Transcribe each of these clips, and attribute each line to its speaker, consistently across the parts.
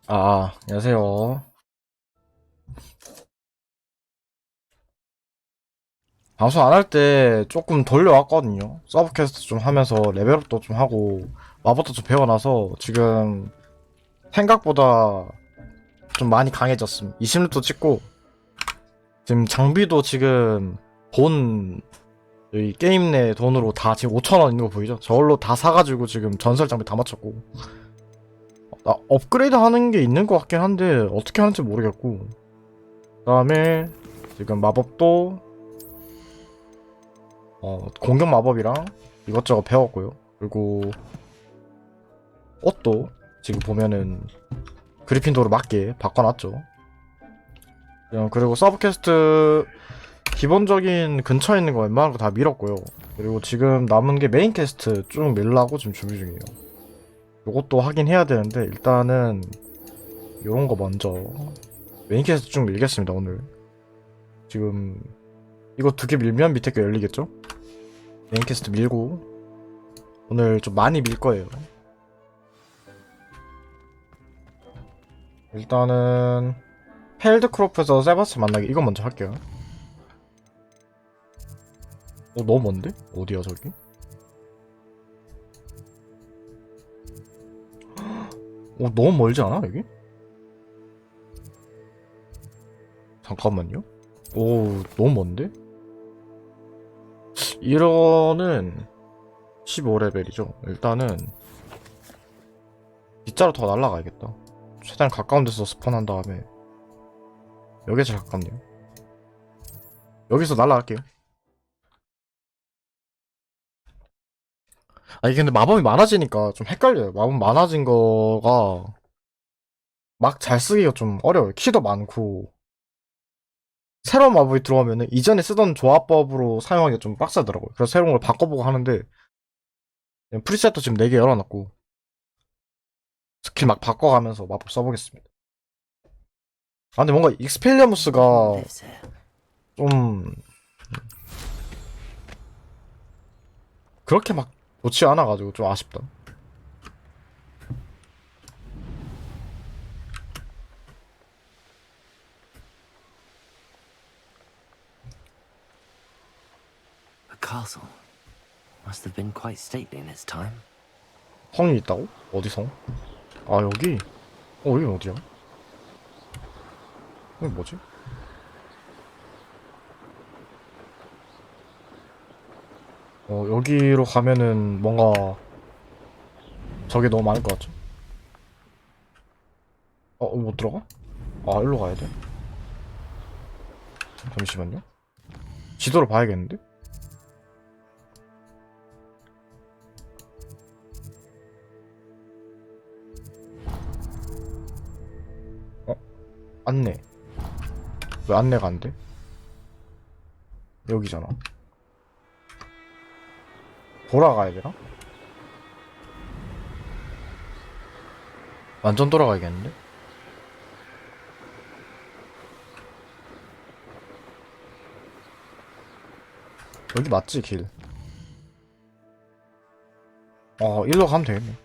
Speaker 1: 안녕하세요. 방송 안 할 때 조금 돌려왔거든요. 서브캐스트 좀 하면서 레벨업도 좀 하고 마법도 좀 배워놔서 지금 생각보다 좀 많이 강해졌음. 20렙도 찍고 지금 장비도 지금 돈 여기 게임 내 돈으로 다 지금 5,000원 있는 거 보이죠? 저걸로 다 사가지고 지금 전설 장비 다 맞췄고 나 업그레이드 하는 게 있는 것 같긴 한데 어떻게 하는지 모르겠고 그 다음에 지금 마법도 공격 마법이랑 이것저것 배웠고요. 그리고 옷도 지금 보면은 그리핀도르 맞게 바꿔놨죠. 그리고 서브퀘스트 기본적인 근처에 있는 거 웬만한 거 다 밀었고요. 그리고 지금 남은 게 메인 퀘스트 쭉 밀라고 지금 준비 중이에요. 요것도 하긴 해야 되는데 일단은 요런 거 먼저 메인 퀘스트 쭉 밀겠습니다. 오늘 지금 이거 두 개 밀면 밑에 게 열리겠죠? 메인 퀘스트 밀고 오늘 좀 많이 밀 거예요. 일단은 펠드크로프에서 세바스 만나기 이거 먼저 할게요. 너무 먼데? 어디야 저기? 너무 멀지 않아 여기? 잠깐만요. 너무 먼데? 1원은 15레벨이죠. 일단은 빗자루 더 날라가야겠다. 최대한 가까운 데서 스폰한 다음에 여기 제일 가깝네요. 여기서 날라갈게요. 이게 근데 마법이 많아지니까 좀 헷갈려요. 마법 많아진 거가 막 잘 쓰기가 좀 어려워요. 키도 많고 새로운 마법이 들어오면은 이전에 쓰던 조합법으로 사용하기가 좀 빡세더라고요. 그래서 새로운 걸 바꿔보고 하는데 프리셋도 지금 4개 열어놨고 스킬 막 바꿔가면서 마법 써보겠습니다. 근데 뭔가 익스펠리아무스가 좀 그렇게 막 좋지 않아가지고 좀 아쉽다.
Speaker 2: A castle must have been quite stately in its time.
Speaker 1: 성이 있다고? 어디 성? 여기? 여긴 어디야? 여기 뭐지? 여기로 가면은 뭔가 저게 너무 많을 것 같죠? 못 들어가? 일로 가야 돼. 잠시만요. 지도를 봐야겠는데? 어? 안내. 왜 안내가 안 돼? 여기잖아. 돌아가야 되나? 완전 돌아가야겠는데? 여기 맞지, 길? 일로 가면 되겠네.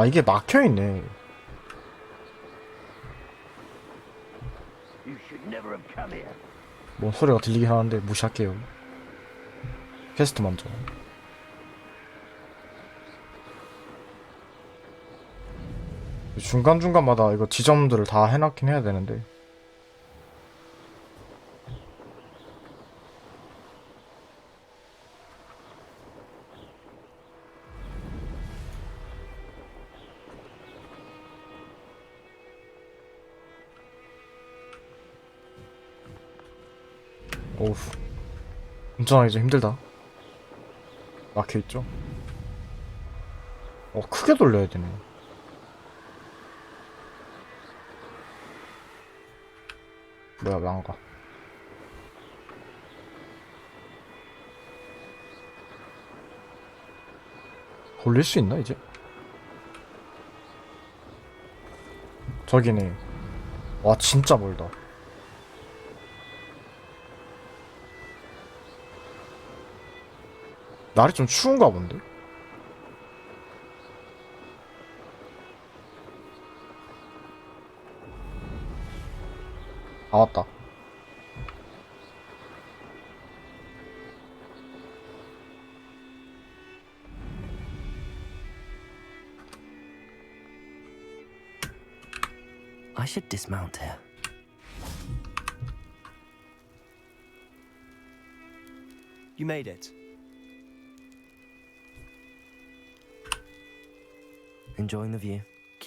Speaker 1: 이게 막혀있네. 뭔 소리가 들리긴 하는데 무시할게요. 퀘스트 먼저. 중간중간마다 이거 지점들을 다 해놨긴 해야 되는데. 오우. 운전하기 좀 힘들다. 막혀있죠? 크게 돌려야 되네. 뭐야, 왜 안 가? 돌릴 수 있나, 이제? 저기네. 와 진짜 멀다. 날이 좀 추운가 본데? 아 왔다.
Speaker 2: I should dismount here.
Speaker 3: You made it.
Speaker 2: Enjoying the view?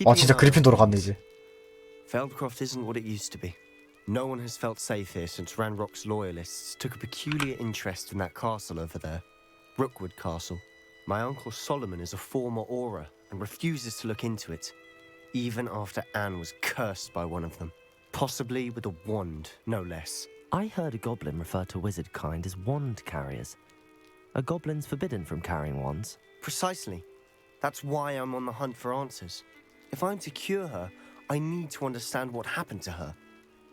Speaker 1: 아 진짜 그리핀도로 갔네 이제.
Speaker 3: Feldcroft isn't what it used to be. No one has felt safe here since Ranrock's loyalists took a peculiar interest in that castle over there. Rookwood Castle. My uncle Solomon is a former Auror and refuses to look into it, even after Anne was cursed by one of them. Possibly with a wand, no less.
Speaker 2: I heard a goblin refer to wizard kind as wand carriers. Are goblins forbidden from carrying wands?
Speaker 3: Precisely. That's why I'm on the hunt for answers. If I'm to cure her, I need to understand what happened to her.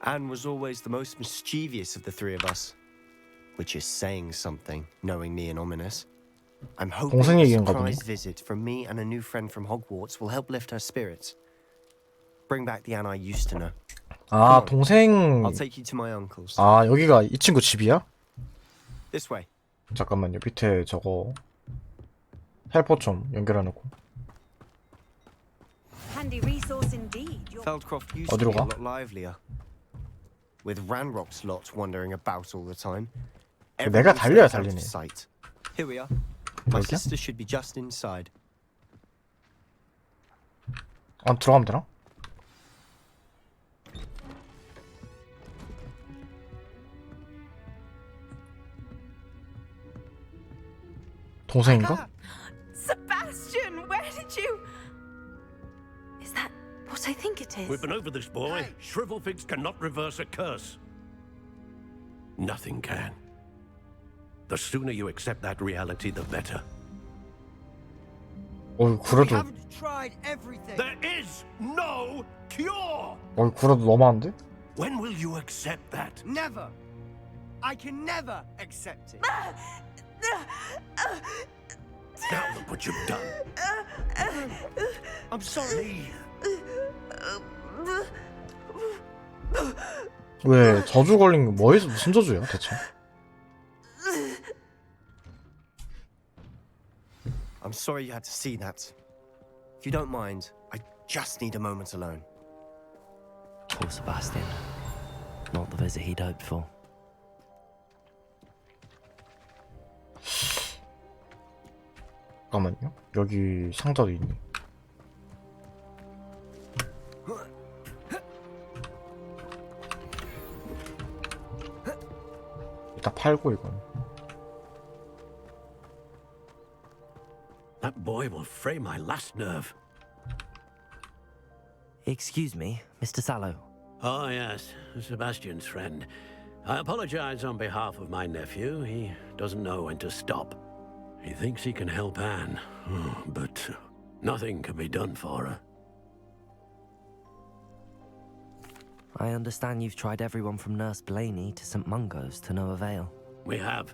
Speaker 3: Anne was always the most mischievous of the three of us. Which is saying something, knowing me and ominous. I'm hoping
Speaker 1: 동생
Speaker 3: a
Speaker 1: 얘기인가 보네.
Speaker 3: surprise visit from me and a new friend from Hogwarts will help lift her spirits. Bring back the Anne I used to know.
Speaker 1: 아 동생.
Speaker 3: I'll take you to my uncle's.
Speaker 1: 아 여기가 이 친구 집이야?
Speaker 3: This way.
Speaker 1: 잠깐만요. 밑에 저거 헬퍼 좀 연결해놓고.
Speaker 4: Handy resource indeed.
Speaker 3: Feldcroft used to
Speaker 1: 어디로
Speaker 3: be a
Speaker 1: 가?
Speaker 3: lot livelier. With Ranrock's lot wandering about all the time.
Speaker 1: 내가
Speaker 3: Everyone
Speaker 1: 달려야
Speaker 3: stays out of
Speaker 1: 달리네.
Speaker 3: sight. Here we are. My
Speaker 1: 여기야?
Speaker 3: sister should be just inside.
Speaker 1: 아 들어가면 되나? 동생인가?
Speaker 4: Sebastian, where did you? Is that what I think it is?
Speaker 5: We've been over this, boy. Shrivelfigs cannot reverse a curse. Nothing can. The sooner you accept that reality, the better.
Speaker 1: 그래도
Speaker 6: haven't tried everything.
Speaker 5: There is no cure!
Speaker 1: 그래도 너무한데?
Speaker 5: When will you accept that?
Speaker 6: Never. I can never accept it.
Speaker 5: Now look what you've done.
Speaker 6: I'm sorry.
Speaker 1: 왜 저주 걸린 거 뭐에서 무슨 저주야 대체?
Speaker 3: I'm sorry you had to see that. If you don't mind, I just need a moment alone.
Speaker 2: Poor Sebastian. Not the visit he'd hoped for.
Speaker 1: 잠깐만요. 여기 상자도 있네. 일단 팔고 이건.
Speaker 5: That boy will fray my last nerve.
Speaker 2: Excuse me, Mr. Sallow.
Speaker 5: Oh, yes, Sebastian's friend. I apologize on behalf of my nephew. He doesn't know when to stop. He thinks he can help Anne, but nothing can be done for her.
Speaker 2: I understand you've tried everyone from Nurse Blaney to St. Mungo's to no avail.
Speaker 5: We have.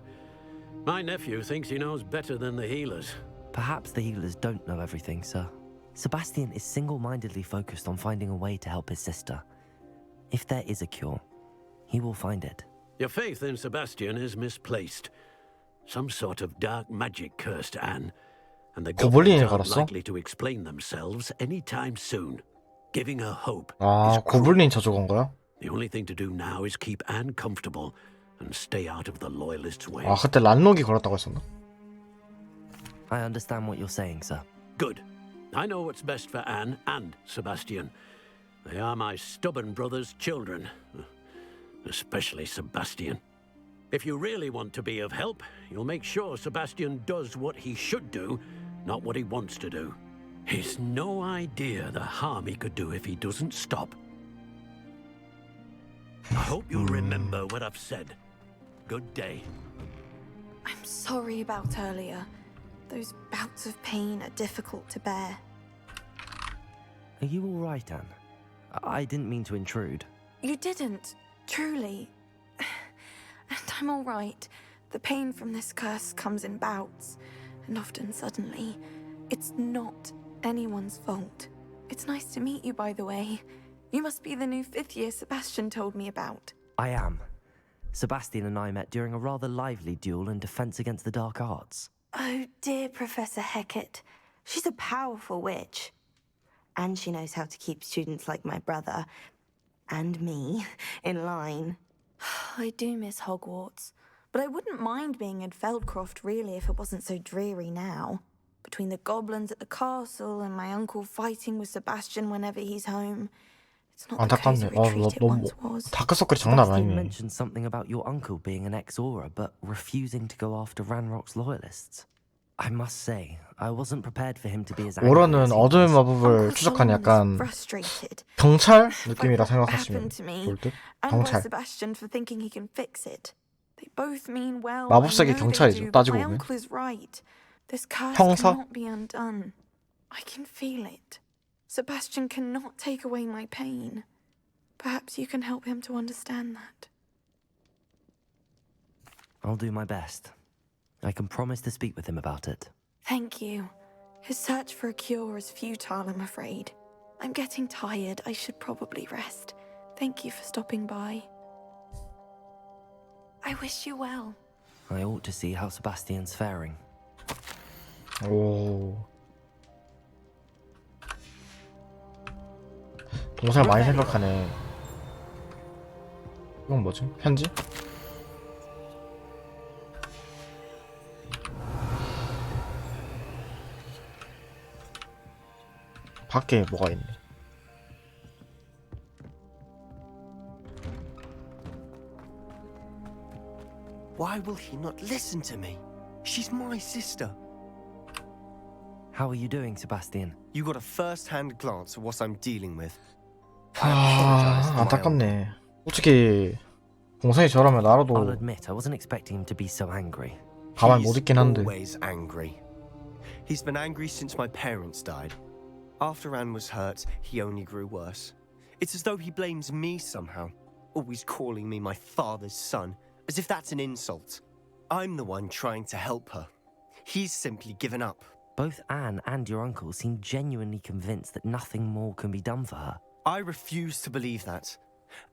Speaker 5: My nephew thinks he knows better than the healers.
Speaker 2: Perhaps the healers don't know everything, sir. Sebastian is single-mindedly focused on finding a way to help his sister. If there is a cure, he will find it.
Speaker 5: Your faith in Sebastian is misplaced. Some sort of dark magic cursed Anne, and the
Speaker 1: 고블린이
Speaker 5: goblins aren't
Speaker 1: 걸었어?
Speaker 5: likely to explain themselves anytime soon, giving her hope.
Speaker 1: 아
Speaker 5: is cruel.
Speaker 1: 고블린 저주 건 거야?
Speaker 5: The only thing to do now is keep Anne comfortable and stay out of the loyalists' way.
Speaker 1: 아 그때 란록이 걸었다고 했었나?
Speaker 2: I understand what you're saying, sir.
Speaker 5: Good. I know what's best for Anne and Sebastian. They are my stubborn brother's children, especially Sebastian. If you really want to be of help, you'll make sure Sebastian does what he should do, not what he wants to do. He's no idea the harm he could do if he doesn't stop. I hope you'll remember what I've said. Good day.
Speaker 4: I'm sorry about earlier. Those bouts of pain are difficult to bear.
Speaker 2: Are you all right, Anne? I didn't mean to intrude.
Speaker 4: You didn't, truly. And I'm all right. The pain from this curse comes in bouts, and often suddenly. It's not anyone's fault. It's nice to meet you, by the way. You must be the new 5th year Sebastian told me about.
Speaker 2: I am. Sebastian and I met during a rather lively duel in defense against the dark arts.
Speaker 7: Oh, dear Professor Hecat. She's a powerful witch. And she knows how to keep students like my brother, and me, in line.
Speaker 4: I do miss Hogwarts, but I wouldn't mind being in Feldcroft, really, if it wasn't so dreary now. Between the goblins at the castle and my uncle fighting with Sebastian whenever he's home. It's not the cozy
Speaker 1: 안타깝네.
Speaker 4: retreat it once was.
Speaker 1: 다크서클이 장난
Speaker 2: Sebastian
Speaker 1: 아니네.
Speaker 2: mentioned something about your uncle being an ex-Auror, but refusing to go after Ranrock's loyalists. I must say, I wasn't prepared for him to be as angry
Speaker 1: 오러는
Speaker 2: as he
Speaker 1: 어둠의
Speaker 2: was.
Speaker 1: 마법을 추적한 약간 경찰 느낌이라 생각하시면 좋을 듯.
Speaker 4: And by
Speaker 1: 경찰.
Speaker 4: Sebastian for thinking he can fix it. They both mean well.
Speaker 1: 마법사기
Speaker 4: I know they
Speaker 1: 경찰이죠,
Speaker 4: do, but
Speaker 1: 따지고
Speaker 4: my
Speaker 1: 보면.
Speaker 4: uncle is right. This curse
Speaker 1: 형사?
Speaker 4: cannot be undone. I can feel it. Sebastian cannot take away my pain. Perhaps you can help him to understand that.
Speaker 2: I'll do my best. I can promise to speak with him about it.
Speaker 4: Thank you. His search for a cure is futile, I'm afraid. I'm getting tired. I should probably rest. Thank you for stopping by. I wish you well.
Speaker 2: I ought to see how Sebastian's faring.
Speaker 1: 오. 동생을 많이 생각하네. 이건 뭐지? 편지? 밖에 뭐가 있네.
Speaker 3: Why will he not listen to me? She's my sister.
Speaker 2: How are you doing, Sebastian?
Speaker 3: You got a first-hand glance at what I'm dealing with.
Speaker 1: 안타깝네. 솔직히 동생이 저라면
Speaker 2: I'll
Speaker 1: 나라도
Speaker 2: admit, I wasn't expecting him to be so angry.
Speaker 1: 가만히 못 있긴 한데.
Speaker 3: Always angry. He's been angry since my parents died. After Anne was hurt, he only grew worse. It's as though he blames me somehow, always calling me my father's son, as if that's an insult. I'm the one trying to help her. He's simply given up.
Speaker 2: Both Anne and your uncle seem genuinely convinced that nothing more can be done for her.
Speaker 3: I refuse to believe that.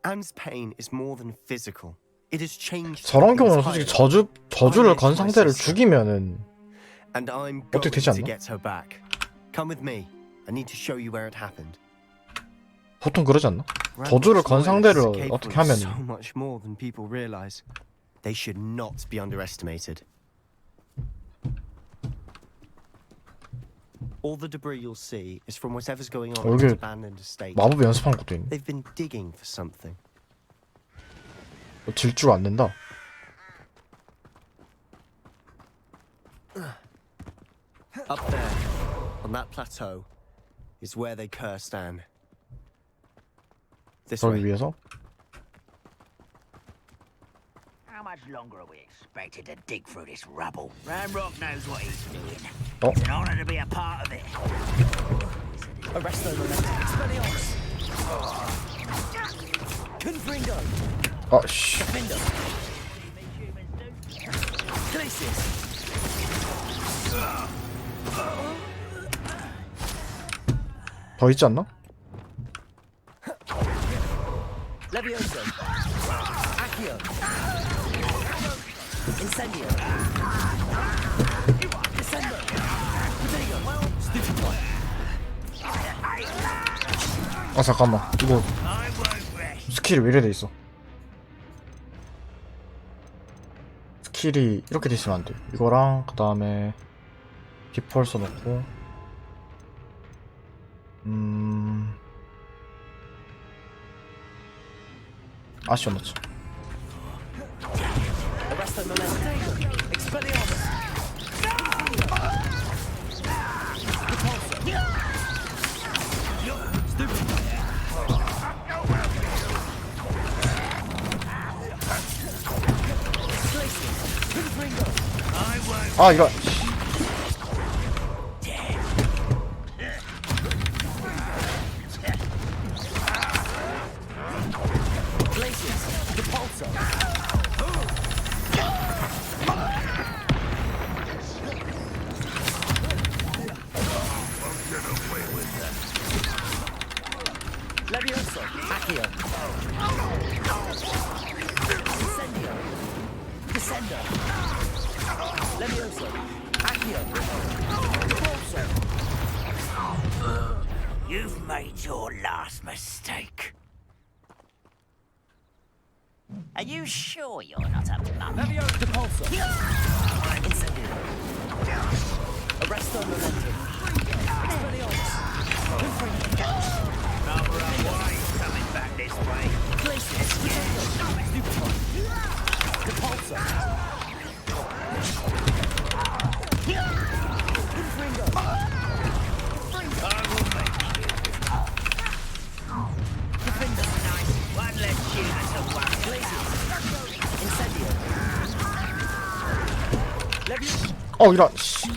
Speaker 3: Anne's pain is more than physical. It has changed.
Speaker 1: 저런 경우는 솔직히 저주를 건 상대를 죽이면은
Speaker 3: And I'm
Speaker 1: 어떻게
Speaker 3: going
Speaker 1: 되지
Speaker 3: to
Speaker 1: 않나?
Speaker 3: get her back. Come with me. I need to show you where it happened.
Speaker 1: 보통 그러지 않나? 저주를 건 상대를 어떻게 하면
Speaker 3: So much more than people realize. They should not be underestimated. All the debris you'll see is from whatever's going on in
Speaker 1: 여기
Speaker 3: this abandoned estate.
Speaker 1: 마법 연습한 것도 있네.
Speaker 3: They've been digging for something.
Speaker 1: 질주가 안 된다.
Speaker 3: Up there, on that plateau, is where they cursed Anne. This
Speaker 1: 저기
Speaker 3: way.
Speaker 1: 위에서
Speaker 8: How much longer are we expected to dig through this rubble? Ramrock knows what he's doing.
Speaker 1: Oh.
Speaker 8: It's an honor to be a part of it.
Speaker 3: Arrest those Expelliarmus! Confringo!
Speaker 1: 아씨
Speaker 3: Findo! Glacius!
Speaker 1: 더 있지 않나?
Speaker 3: Levioso! Accio! Incendio! Descendo! Protego! Stupefy!
Speaker 1: 아 잠깐만 이거 스킬이 왜 이래 돼 있어? 스킬이 이렇게 돼 있으면 안 돼. 이거랑 그 다음에 디펄서 넣고 아쉬워 넣자.
Speaker 3: Arresto Molesta! Expelliarmus!
Speaker 1: 아 이런
Speaker 8: You've made your last mistake. Are you sure you're not up to much? Coming back this way. One less shooter to worry about.
Speaker 1: 이런 씨.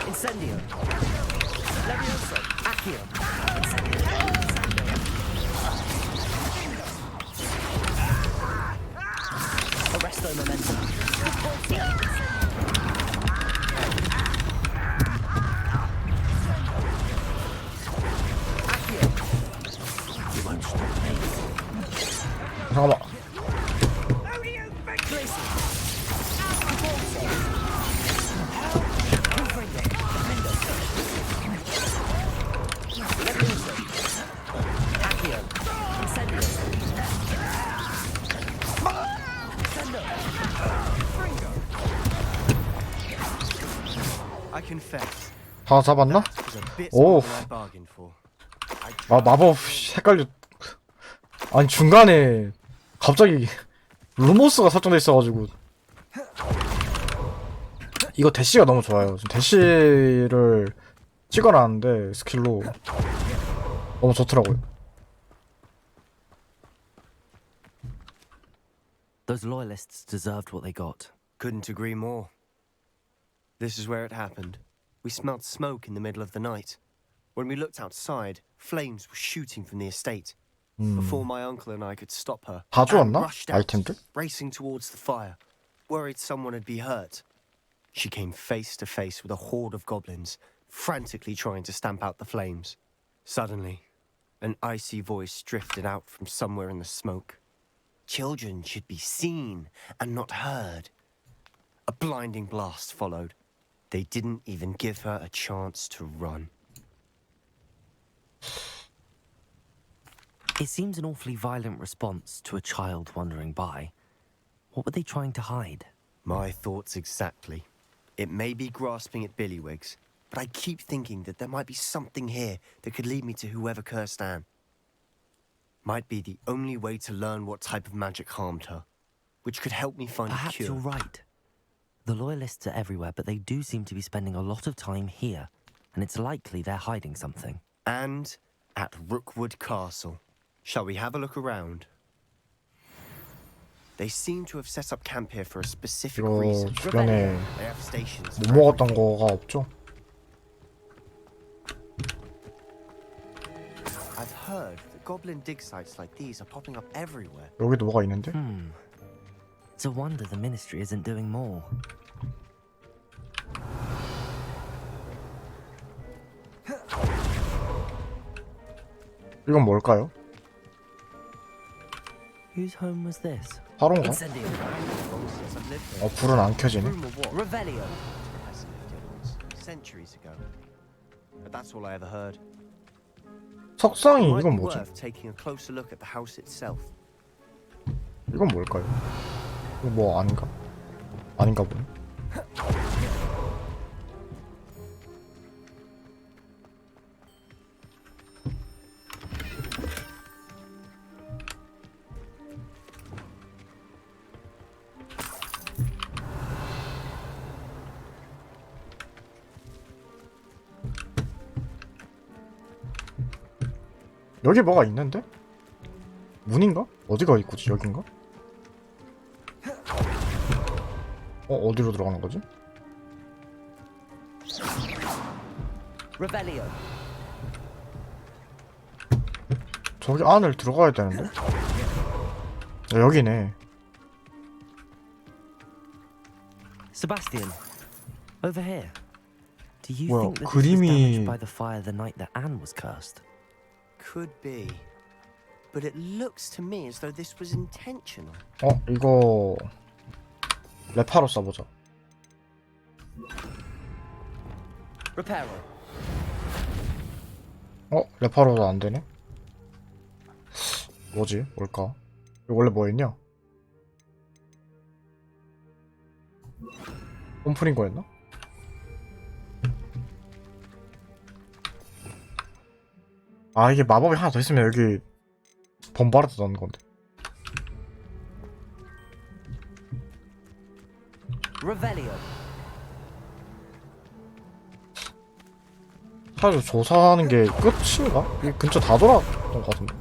Speaker 2: Incendio. Levioso. Accio. Arresto momentum.
Speaker 1: 잠깐만.
Speaker 3: I confess.
Speaker 1: 다 잡았나?
Speaker 3: That was a bit
Speaker 1: Oh.
Speaker 3: more than I bargained for.
Speaker 1: 아 마법 헷갈려. 아니 중간에 갑자기 루모스가 설정돼 있어가지고 이거 대시가 너무 좋아요. 지금 대시를 찍어놨는데 스킬로 너무 좋더라고요.
Speaker 2: Those loyalists deserved what they got.
Speaker 3: Couldn't agree more. This is where it happened. We smelled smoke in the middle of the night. When we looked outside, flames were shooting from the estate. Before my uncle and I could stop her,
Speaker 1: 다
Speaker 3: Anne
Speaker 1: 주웠나?
Speaker 3: rushed out,
Speaker 1: 아이템들?
Speaker 3: racing towards the fire, worried someone would be hurt. She came face to face with a horde of goblins, frantically trying to stamp out the flames. Suddenly, an icy voice drifted out from somewhere in the smoke. Children should be seen and not heard. A blinding blast followed. They didn't even give her a chance to run.
Speaker 2: It seems an awfully violent response to a child wandering by. What were they trying to hide?
Speaker 3: My thoughts exactly. It may be grasping at Billywigs, but I keep thinking that there might be something here that could lead me to whoever cursed Anne. Might be the only way to learn what type of magic harmed her, which could help me find a
Speaker 2: Perhaps
Speaker 3: cure.
Speaker 2: you're right. The loyalists are everywhere, but they do seem to be spending a lot of time here, and it's likely they're hiding something.
Speaker 3: And at Rookwood Castle. Shall we have a look around? They seem to have set up camp here for a specific
Speaker 1: 이거
Speaker 3: reason.
Speaker 1: 주변에
Speaker 3: They have stations.
Speaker 1: 못 먹었던 거가 없죠?
Speaker 3: I've heard that goblin dig sites like these are popping up everywhere.
Speaker 1: 여기도 뭐가 있는데?
Speaker 2: It's a wonder the ministry isn't doing more.
Speaker 1: 이건 뭘까요?
Speaker 2: Whose home was this?
Speaker 1: 하루인가?
Speaker 2: Incendio.
Speaker 3: Since I've lived here.
Speaker 1: 불은 안 켜지네.
Speaker 3: Room of what?
Speaker 2: Revelio.
Speaker 3: Professor lived here once, centuries ago. But that's all I ever heard.
Speaker 1: 석상이
Speaker 3: Might
Speaker 1: 이건
Speaker 3: be
Speaker 1: 뭐지?
Speaker 3: worth taking a closer look at the house itself.
Speaker 1: 이건 뭘까요? 이거 뭐 아닌가? 아닌가 보네. 여기 뭐가 있는데? 문인가? 어디가 있구지? 여긴가? 어디로 들어가는 거지?
Speaker 2: Revelio.
Speaker 1: 저기 안을 들어가야 되는데? 여기네.
Speaker 2: Sebastian. Over here. Do you
Speaker 1: Well,
Speaker 2: think that this was
Speaker 1: 그림이-
Speaker 2: damaged by the fire the night that Anne was cursed?
Speaker 3: Could be. But it looks to me as though this was intentional.
Speaker 1: 이거 레파로 써보자.
Speaker 2: Reparo.
Speaker 1: 레파로도 안 되네? 뭐지? 뭘까? 이거 원래 뭐였냐? 홈프린 거였나? 아, 이게 마법이 하나 더 있으면 여기 범바라도 넣는 건데.
Speaker 2: Revelio.
Speaker 1: 사실 조사하는 게 끝인가? 이 근처 다 돌아왔던 것 같은데.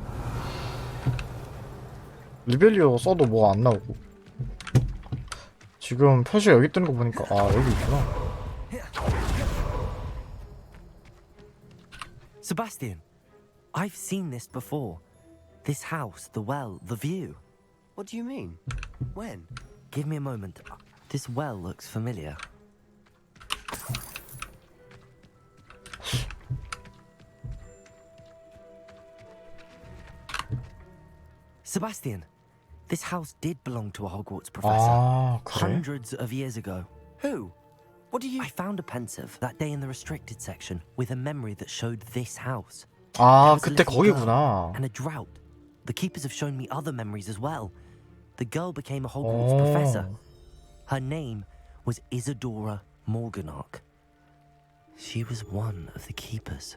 Speaker 1: 리벨리오 써도 뭐 안 나오고. 지금 표시 여기 뜨는 거 보니까 아, 여기 있구나.
Speaker 2: Sebastian, I've seen this before. This house, the well, the view.
Speaker 3: What do you mean? When?
Speaker 2: Give me a moment. This well looks familiar. Sebastian, this house did belong to a Hogwarts professor.
Speaker 1: 아, 그래?
Speaker 2: Hundreds of years ago.
Speaker 3: Who? What do you...
Speaker 2: I found a pensive that day in the restricted section with a memory that showed this house.
Speaker 1: 아,
Speaker 2: There was a
Speaker 1: 그때
Speaker 2: little girl
Speaker 1: 거기구나.
Speaker 2: And a drought. The keepers have shown me other memories as well. The girl became a Hogwarts
Speaker 1: 어.
Speaker 2: professor. Her name was Isadora Morganach. She was one of the keepers.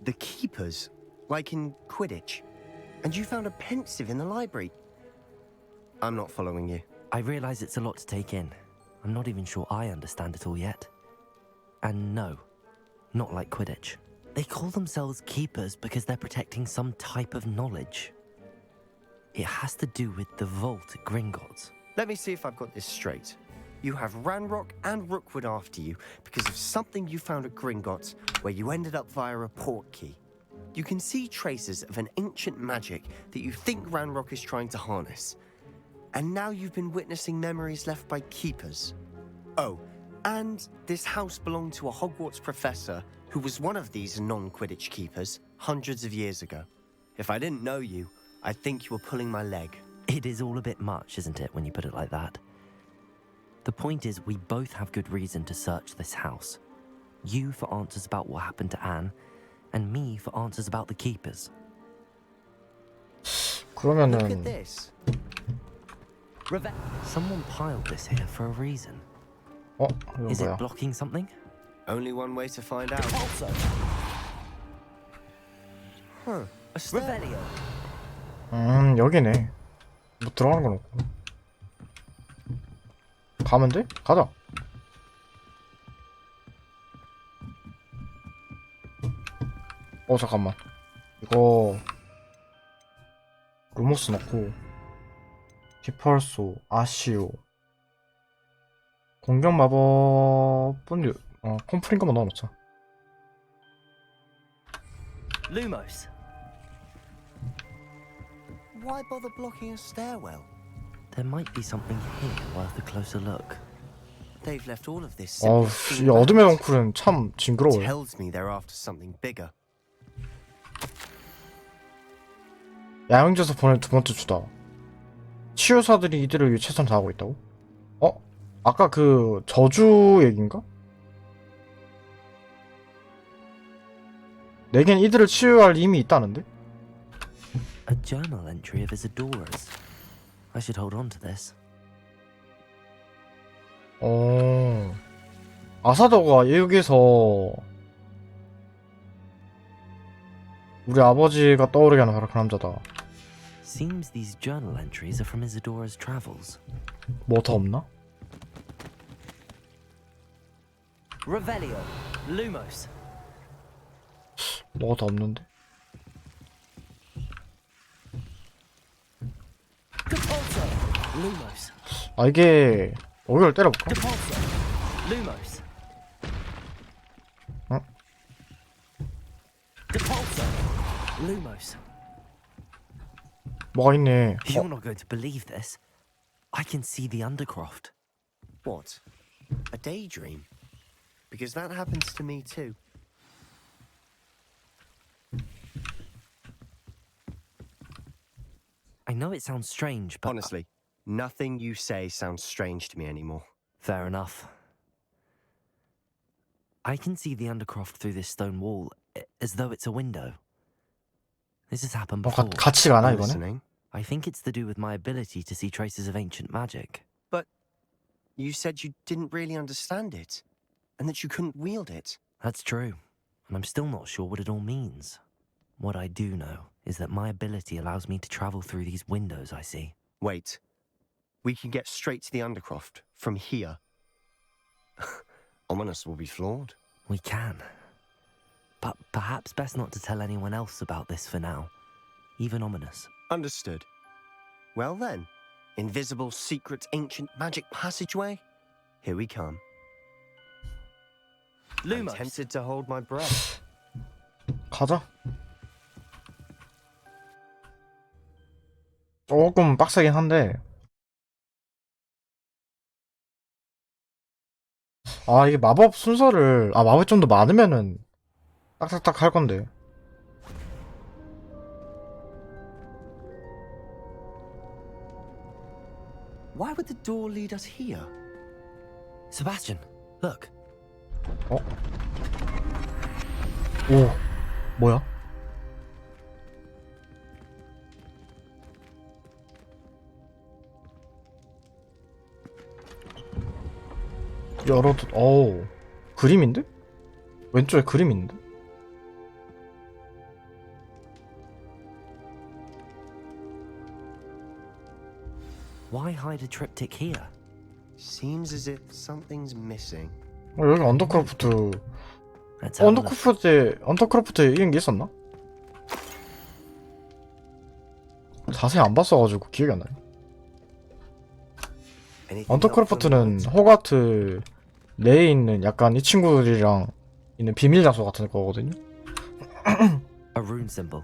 Speaker 3: The keepers? Like in Quidditch? And you found a pensive in the library? I'm not following you.
Speaker 2: I realize it's a lot to take in. I'm not even sure I understand it all yet. And no, not like Quidditch. They call themselves keepers because they're protecting some type of knowledge. It has to do with the vault at Gringotts.
Speaker 3: Let me see if I've got this straight. You have Ranrock and Rookwood after you because of something you found at Gringotts where you ended up via a port key. You can see traces of an ancient magic that you think Ranrock is trying to harness. And now you've been witnessing memories left by keepers. Oh, and this house belonged to a Hogwarts professor who was one of these non-Quidditch keepers hundreds of years ago. If I didn't know you, I'd think you were pulling my leg.
Speaker 2: It is all a bit much, isn't it, when you put it like that? The point is, we both have good reason to search this house. You for answers about what happened to Anne, and me for answers about the keepers.
Speaker 3: Look at
Speaker 1: 그러면은
Speaker 3: this.
Speaker 2: Someone piled this here for a reason.
Speaker 1: 이건
Speaker 2: Is
Speaker 1: 뭐야?
Speaker 2: it blocking something?
Speaker 3: Only one way to find out. Huh. A stair.
Speaker 2: Revelio.
Speaker 1: 여기네. 뭐 들어가는 건 없고. 가면 돼? 가자. 잠깐만. 이거 루모스 넣고 히펄소, 아시오, 공격 마법은 콤프린 것만 넣어놓자.
Speaker 2: Lumos.
Speaker 3: Why bother blocking a stairwell?
Speaker 2: There might be something here worth a closer look.
Speaker 3: They've left all of this
Speaker 1: 어우,
Speaker 3: simply
Speaker 1: 이 어둠의 덩쿨은 참 징그러워요.
Speaker 3: tells me they're after something bigger.
Speaker 1: 야영지에서 보낸 두 번째 주다. 치유사들이 이들을 위해 최선을 다하고 있다고? 아까 그 저주 얘긴가? 내겐 이들을 치유할 힘이 있다는데?
Speaker 2: A journal entry of Isadora's. I should hold on to this.
Speaker 1: 아사더가 여기서 우리 아버지가 떠오르게 하는 바로 그 남자다.
Speaker 2: Seems these journal entries are from Isadora's travels.
Speaker 1: 뭐 더 없나?
Speaker 2: Revelio. Lumos.
Speaker 1: 뭐가 더 없는데?
Speaker 2: Depulso. Lumos.
Speaker 1: 이게 여기를 때려볼까?
Speaker 2: Depulso. Lumos.
Speaker 1: 어?
Speaker 2: Depulso. Lumos.
Speaker 1: 뭐가 있네.
Speaker 2: You're not going to believe this. I can see the Undercroft.
Speaker 3: What? A daydream? Because that happens to me too.
Speaker 2: I know it sounds strange, but...
Speaker 3: Honestly, nothing you say sounds strange to me anymore.
Speaker 2: Fair enough. I can see the Undercroft through this stone wall, as though it's a window. This has happened
Speaker 1: 뭔가
Speaker 2: before.
Speaker 1: 같이가 않아
Speaker 3: I'm
Speaker 1: 이거는?
Speaker 3: listening.
Speaker 2: I think it's to do with my ability to see traces of ancient magic.
Speaker 3: You said you didn't really understand it, and that you couldn't wield it.
Speaker 2: That's true, and I'm still not sure what it all means. What I do know is that my ability allows me to travel through these windows I see.
Speaker 3: Wait. We can get straight to the Undercroft from here. Ominous will be floored.
Speaker 2: We can. But perhaps best not to tell anyone else about this for now. Even Ominous.
Speaker 3: Understood. Well then, invisible, secret, ancient magic passageway? Here we come. I'm
Speaker 2: Lumos.
Speaker 3: tempted to hold my breath.
Speaker 1: 가자. 조금 빡세긴 한데. 아, 이게 마법 순서를, 마법이 좀 더 많으면은 딱딱딱 할 건데.
Speaker 3: Why would the door lead us here?
Speaker 2: Sebastian, look.
Speaker 1: 어? 오, 뭐야? 열어도, 어우, 그림인데? 왼쪽에 그림 있는데?
Speaker 2: Why hide a triptych here?
Speaker 3: Seems as if something's missing.
Speaker 1: 여기 언더크로프트,
Speaker 2: Let's have a look.
Speaker 1: 언더크로프트에 이런 게 있었나? 자세히 안 봤어가지고 기억이 안 나요.
Speaker 3: Anything
Speaker 1: 언더크로프트는
Speaker 3: helpful?
Speaker 1: 호그와트 내에 있는 약간 이 친구들이랑 있는 비밀 장소 같은 거거든요.
Speaker 2: A rune symbol.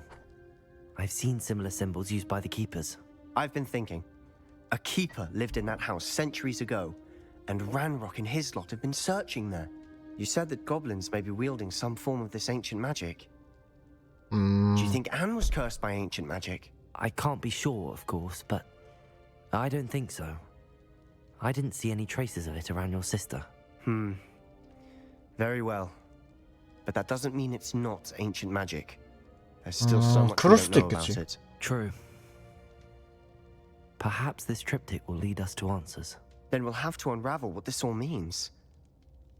Speaker 2: I've seen similar symbols used by the keepers.
Speaker 3: I've been thinking. A keeper lived in that house centuries ago, and Ranrock and his lot have been searching there. You said that goblins may be wielding some form of this ancient magic. Do you think Anne was cursed by ancient magic?
Speaker 2: I can't be sure, of course, but I don't think so. I didn't see any traces of it around your sister.
Speaker 3: Very well. But that doesn't mean it's not ancient magic. There's still so much we
Speaker 1: 그럴
Speaker 3: don't
Speaker 1: 수도
Speaker 3: know about
Speaker 1: 있겠지.
Speaker 3: it.
Speaker 2: True. Perhaps this triptych will lead us to answers.
Speaker 3: Then we'll have to unravel what this all means.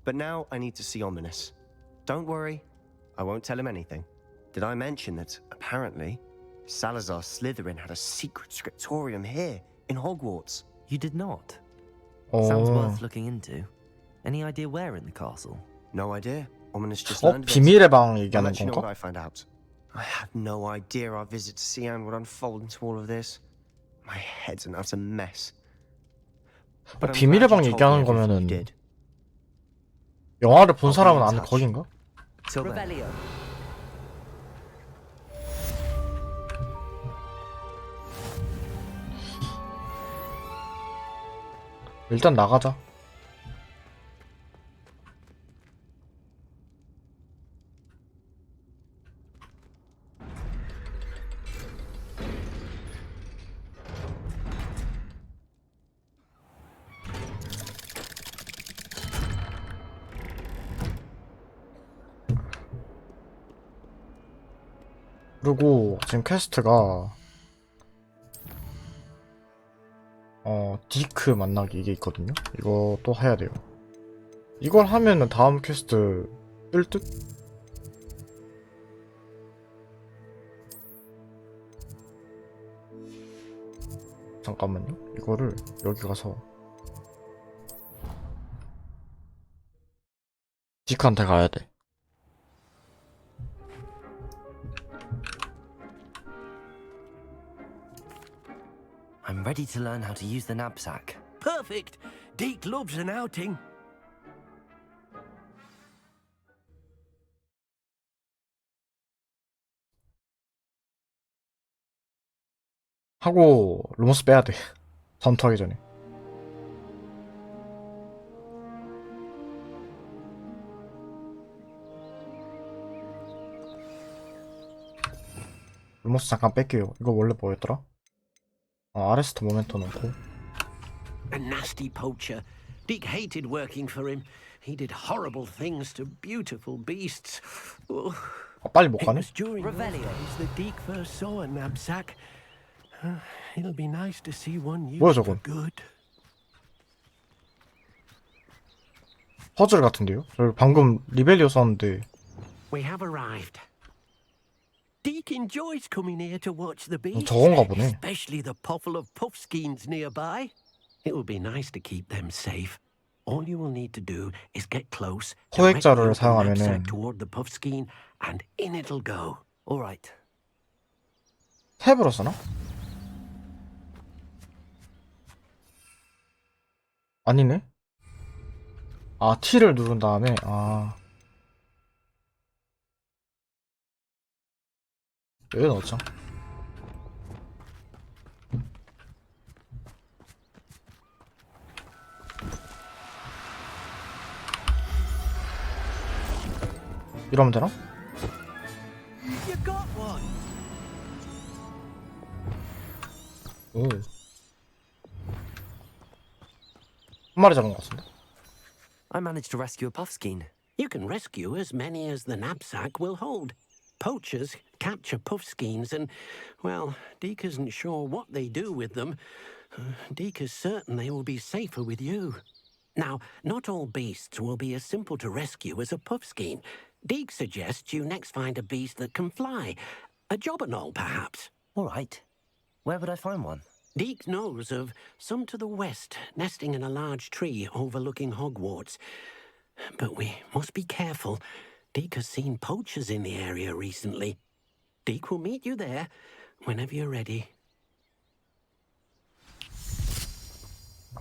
Speaker 3: But now I need to see Ominous. Don't worry, I won't tell him anything. Did I mention that, apparently, Salazar Slytherin had a secret scriptorium here, in Hogwarts?
Speaker 2: You did not. Sounds
Speaker 1: 어,
Speaker 2: worth looking into. Any idea where in the castle?
Speaker 3: No idea. Ominous just
Speaker 1: 어?
Speaker 3: learned of it.
Speaker 1: 비밀의 방
Speaker 3: I'll
Speaker 1: 얘기하는
Speaker 3: let you know what
Speaker 1: 건가?
Speaker 3: I find out. I had no idea our visit to Sian would unfold into all of this. My head's an utter mess. But I'm
Speaker 1: 비밀의
Speaker 3: glad
Speaker 1: 방
Speaker 3: you told me
Speaker 1: 얘기하는
Speaker 3: everything you
Speaker 1: 거면은
Speaker 3: did.
Speaker 1: 영화를 본
Speaker 3: I'll be
Speaker 1: 사람은
Speaker 3: in
Speaker 1: 아는
Speaker 3: touch.
Speaker 1: 거긴가?
Speaker 3: Till then.
Speaker 8: Revelio.
Speaker 1: 일단 나가자. 그리고 지금 퀘스트가 디크 만나기 이게 있거든요. 이거 또 해야 돼요. 이걸 하면은 다음 퀘스트 뜰 듯? 잠깐만요. 이거를 여기 가서 디크한테 가야 돼.
Speaker 2: I'm ready to learn how to use the knapsack.
Speaker 5: Perfect. Deke loves an outing.
Speaker 1: 하고 루머스 빼야 돼. 전투하기 전에. 루머스 잠깐 뺄게요. 이거 원래 뭐였더라? 아레스트 모멘터 넣고.
Speaker 5: A nasty poacher. Deke hated working for him. He did horrible things to beautiful beasts. Oh,
Speaker 1: 빨리 못
Speaker 5: It
Speaker 1: 가네?
Speaker 5: was during those days that Deke first saw a knapsack. It'll be nice to see one
Speaker 1: 뭐야,
Speaker 5: used for
Speaker 1: 저건?
Speaker 5: good.
Speaker 1: 퍼즐 같은데요? 저 방금 리벨리오 썼는데
Speaker 5: We have arrived. Deke enjoys coming here to watch the beasts,
Speaker 1: 저건가 보네.
Speaker 5: especially the puffle of puffskeins nearby. It will be nice to keep them safe. All you will need to do is get close,
Speaker 1: 포획자를
Speaker 5: directly open the
Speaker 1: 사용하면은
Speaker 5: knapsack toward the puffskein, and in it'll go.
Speaker 2: All right.
Speaker 1: 탭으로 쓰나? 아니네? 아, T를 누른 다음에, 아. 여기 넣자. 이러면 되나?
Speaker 5: You got one.
Speaker 1: 오. 한 마리 잡은 것 같은데?
Speaker 2: I managed to rescue a puffskein.
Speaker 5: You can rescue as many as the knapsack will hold. Poachers capture puffskeins and, well, Deke isn't sure what they do with them. Deke is certain they will be safer with you. Now, not all beasts will be as simple to rescue as a puffskein. Deke suggests you next find a beast that can fly. A jobberknoll, perhaps.
Speaker 2: All right. Where would I find one?
Speaker 5: Deke knows of some to the west, nesting in a large tree overlooking Hogwarts. But we must be careful. Deke has seen poachers in the area recently. Deke will meet you there whenever you're ready.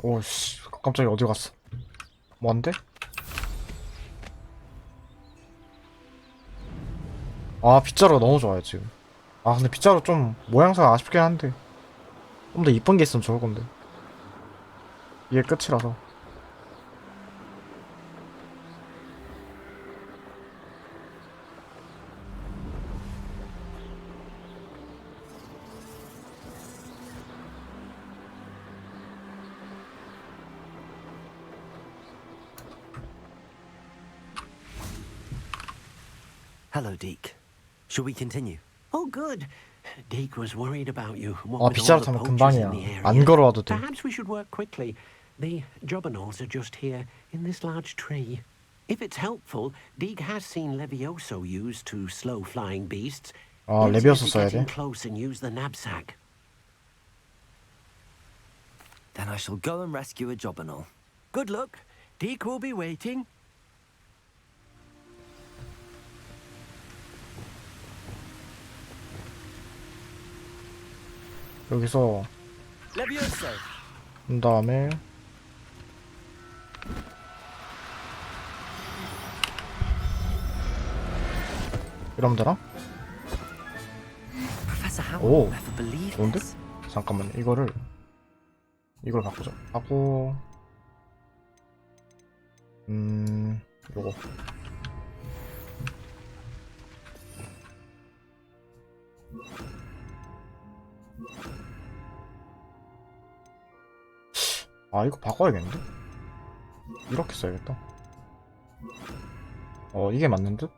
Speaker 1: 오씨, 깜짝이야, 어디 갔어? 뭔데? 아, 빗자루가 너무 좋아요, 지금. 아, 근데 빗자루 좀 모양새가 아쉽긴 한데 좀 더 이쁜 게 있으면 좋을 건데. 이게 끝이라서.
Speaker 2: Hello, Deke. Shall we continue?
Speaker 5: Oh, good. Deke was worried about you. What
Speaker 1: 아,
Speaker 5: with all
Speaker 1: 빗자루
Speaker 5: the
Speaker 1: 타면
Speaker 5: poachers in
Speaker 1: 금방이야.
Speaker 5: the area.
Speaker 1: 안 걸어와도 돼.
Speaker 5: Perhaps we should work quickly. The jobberknolls are just here in this large tree. If it's helpful, Deke has seen Levioso used to slow flying beasts.
Speaker 1: 아,
Speaker 5: Let's
Speaker 1: 레비오스
Speaker 5: get
Speaker 1: 써야
Speaker 5: in
Speaker 1: 돼?
Speaker 5: close and use the knapsack.
Speaker 2: Then I shall go and rescue a jobberknoll.
Speaker 5: Good luck. Deke will be waiting.
Speaker 1: 여기서
Speaker 2: Levioso!
Speaker 1: 한 다음에 이러면 되나?
Speaker 2: Professor Howard
Speaker 1: 오,
Speaker 2: will never believe
Speaker 1: 좋은데?
Speaker 2: this.
Speaker 1: 잠깐만, 이걸 바꾸자. 하고 요거. 아, 이거 바꿔야겠는데? 이렇게 써야겠다. 이게 맞는 듯?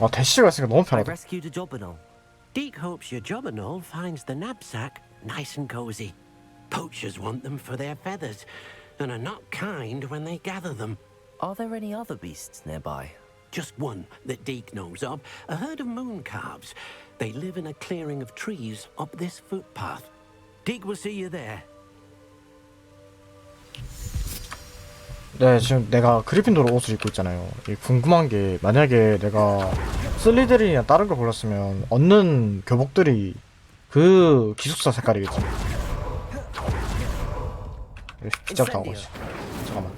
Speaker 1: 아, 대시가 있으니까 너무
Speaker 2: I
Speaker 1: 편하다.
Speaker 2: rescued a jobberknoll.
Speaker 5: Deke hopes your jobberknoll finds the knapsack nice and cozy. Poachers want them for their feathers, and are not kind when they gather them.
Speaker 2: Are there any other beasts nearby?
Speaker 5: Just one that Deke knows of, a herd of moon calves. They live in a clearing of trees up this footpath. Deke will see you there.
Speaker 1: 네, 지금 내가 그리핀도르 옷을 입고 있잖아요. 이 궁금한 게, 만약에 내가 슬리데린이나 다른 걸 골랐으면 얻는 교복들이 그 기숙사 색깔이겠지. 빗자루 타고 가지. 잠깐만.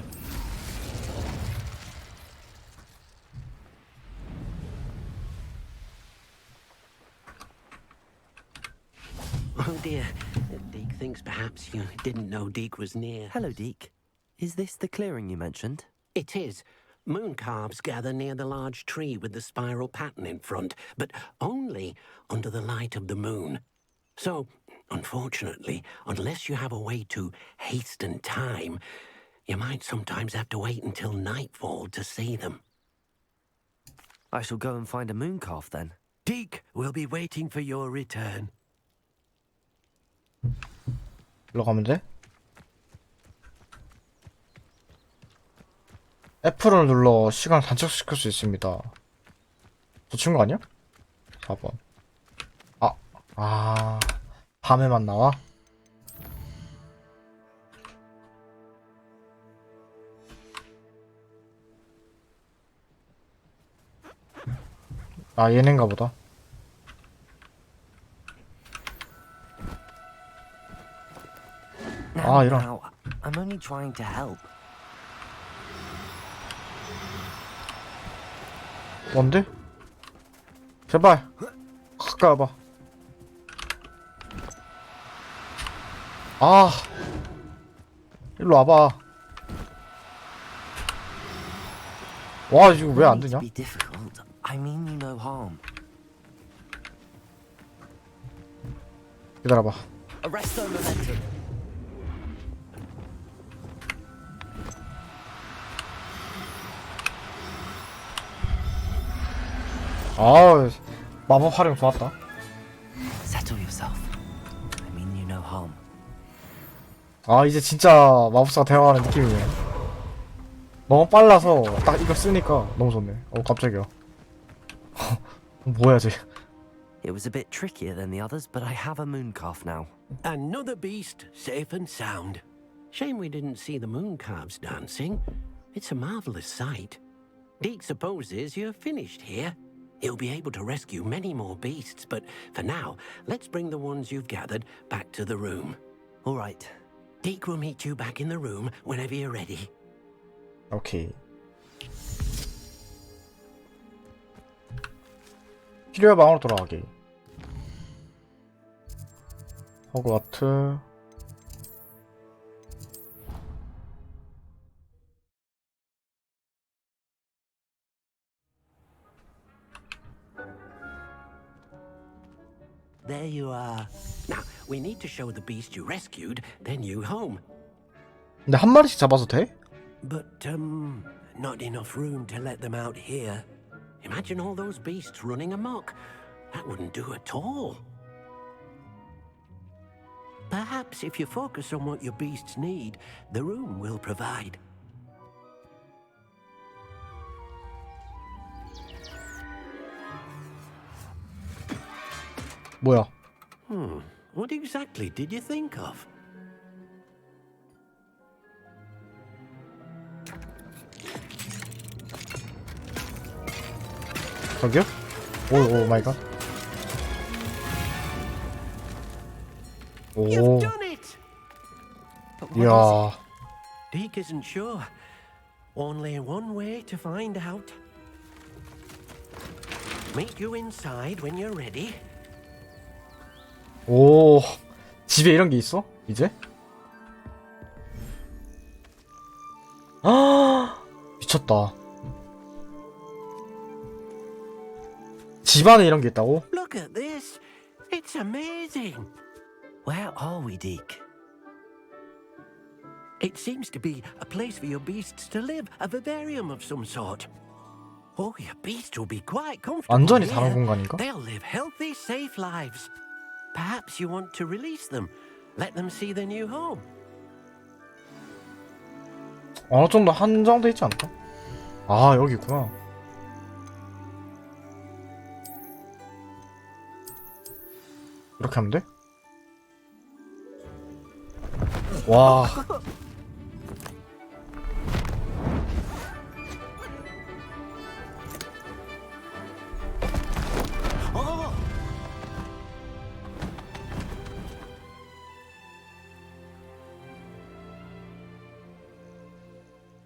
Speaker 5: Oh dear. Deke thinks perhaps you didn't know Deke was near.
Speaker 2: Hello, Deke. Is this the clearing you mentioned?
Speaker 5: It is. Moon calves gather near the large tree with the spiral pattern in front, but only under the light of the moon. So, unfortunately, unless you have a way to hasten time, you might sometimes have to wait until nightfall to see them.
Speaker 2: I shall go and find a moon calf then.
Speaker 5: Deke will be waiting for your return.
Speaker 1: 일로 가면 돼? F를 눌러 시간을 단축시킬 수 있습니다. 저 친구 아니야? 4번. 밤에만 나와? 얘넨가 보다. 이런.
Speaker 2: Now, I'm only trying to help.
Speaker 1: 뭔데? 제발 가까이 와봐. 일로 와봐. 와, 이거 왜 안
Speaker 2: No need
Speaker 1: 되냐?
Speaker 2: to be difficult. I mean you no harm.
Speaker 1: 기다려봐.
Speaker 2: Arresto momentum.
Speaker 1: 마법 활용 좋았다.
Speaker 2: Settle yourself. I mean you no harm.
Speaker 1: 이제 진짜 마법사가 되어가는 느낌이네. 너무 빨라서 딱 이거 쓰니까 너무 좋네. 깜짝이야. 뭐야 쟤.
Speaker 2: It was a bit trickier than the others, but I have a moon calf now.
Speaker 5: Another beast, safe and sound. Shame we didn't see the moon calves dancing. It's a marvelous sight. Deke supposes you're finished here. He'll be able to rescue many more beasts, but for now, let's bring the ones you've gathered back to the room.
Speaker 2: All right.
Speaker 5: Deke will meet you back in the room whenever you're ready.
Speaker 1: 오케이. 필요의 방으로 돌아가기. 호그와트.
Speaker 5: There you are. Now, we need to show the beast you rescued their new home.
Speaker 1: 근데 한 마리씩 잡아서 돼?
Speaker 5: But, not enough room to let them out here. Imagine all those beasts running amok. That wouldn't do at all. Perhaps if you focus on what your beasts need, the room will provide.
Speaker 1: 뭐야?
Speaker 5: What exactly did you think of?
Speaker 1: 저기요? 오 마이 갓.
Speaker 5: You've done it! But what is
Speaker 1: 이야.
Speaker 5: it? Deke isn't sure. Only one way to find out. Meet you inside when you're ready.
Speaker 1: 오, 집에 이런 게 있어? 이제? 미쳤다. 집 안에 이런 게 있다고?
Speaker 5: Look at this. It's amazing.
Speaker 2: Where are we, Deke?
Speaker 5: It seems to be a place for your beasts to live, a vivarium of some sort. Oh, your beasts will be quite comfortable
Speaker 1: 완전히
Speaker 5: here.
Speaker 1: 다른 공간인가?
Speaker 5: They'll live healthy, safe lives. Perhaps you want to release them. Let them see their new home.
Speaker 1: 어느 정도 한정돼 있지 않을까? 여기 있구나. 이렇게 하면 돼? 와.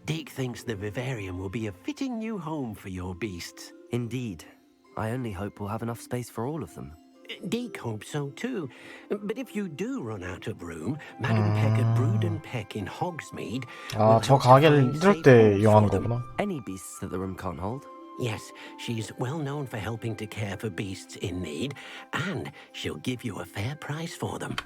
Speaker 5: Deke thinks the vivarium will be a fitting new home for your beasts.
Speaker 2: Indeed. I only hope we'll have enough space for all of them.
Speaker 5: Deke hopes so too. But if you do run out of room, Madam Peck at Brood and Peck in Hogsmeade will
Speaker 1: 저
Speaker 5: help to
Speaker 1: 가게를
Speaker 5: find
Speaker 1: 이럴
Speaker 5: safe
Speaker 1: 때
Speaker 5: homes
Speaker 1: 이용하는
Speaker 5: for them.
Speaker 1: 거구나.
Speaker 2: Any beasts that the room can't hold?
Speaker 5: Yes, she's well known for helping to care for beasts in need, and she'll give you a fair price for them.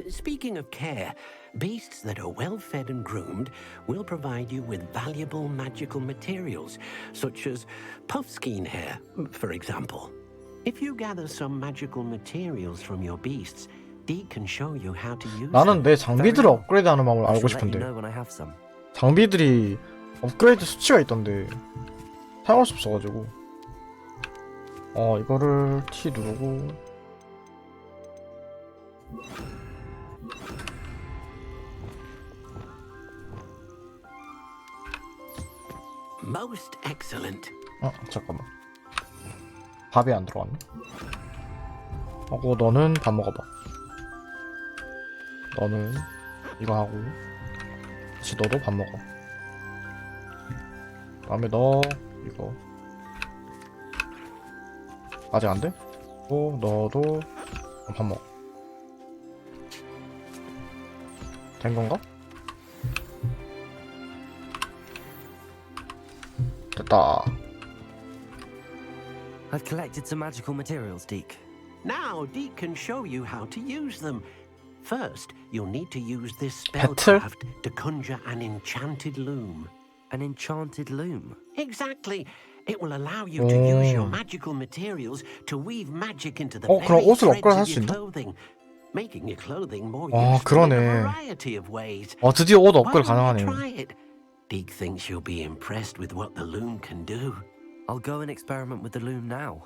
Speaker 5: Speaking of care, beasts that are well fed and groomed will provide you with valuable magical materials, such as puffskein hair, for example. If you gather some magical materials from your beasts, Dee can show you how to use
Speaker 1: 나는
Speaker 5: them.
Speaker 1: 내 장비들을 업그레이드하는 방법을
Speaker 2: I
Speaker 1: 알고
Speaker 2: shall let you
Speaker 1: 싶은데
Speaker 2: know when I have some.
Speaker 1: 장비들이 업그레이드 수치가 있던데 사용할 수 없어가지고 이거를 T 누르고
Speaker 5: Most excellent.
Speaker 1: 잠깐만 밥이 안 들어갔네. 하고 너는 밥 먹어봐. 너는 이거 하고 다시 너도 밥 먹어. 다음에 너 이거 아직 안 돼? 또 너도 밥 먹어. 된 건가? 됐다.
Speaker 2: I've collected some magical materials, Deke.
Speaker 5: Now Deke can show you how to use them. First, you'll need to use this
Speaker 1: Petal?
Speaker 5: spellcraft to conjure an enchanted loom.
Speaker 2: An enchanted loom.
Speaker 5: Exactly. It will allow you to use your
Speaker 1: 오.
Speaker 5: magical materials to weave magic into the
Speaker 1: 그럼
Speaker 5: very
Speaker 1: 옷을
Speaker 5: threads
Speaker 1: 업그레이드 할
Speaker 5: of
Speaker 1: 수
Speaker 5: your
Speaker 1: 있나?
Speaker 5: clothing, making your clothing more
Speaker 1: 아,
Speaker 5: useful in a
Speaker 1: 그러네.
Speaker 5: variety of ways.
Speaker 1: 드디어 옷
Speaker 5: Why
Speaker 1: 업그레이드
Speaker 5: don't
Speaker 1: 가능하네.
Speaker 5: you try it? Deke thinks you'll be impressed with what the loom can do.
Speaker 2: I'll go and experiment with the loom now.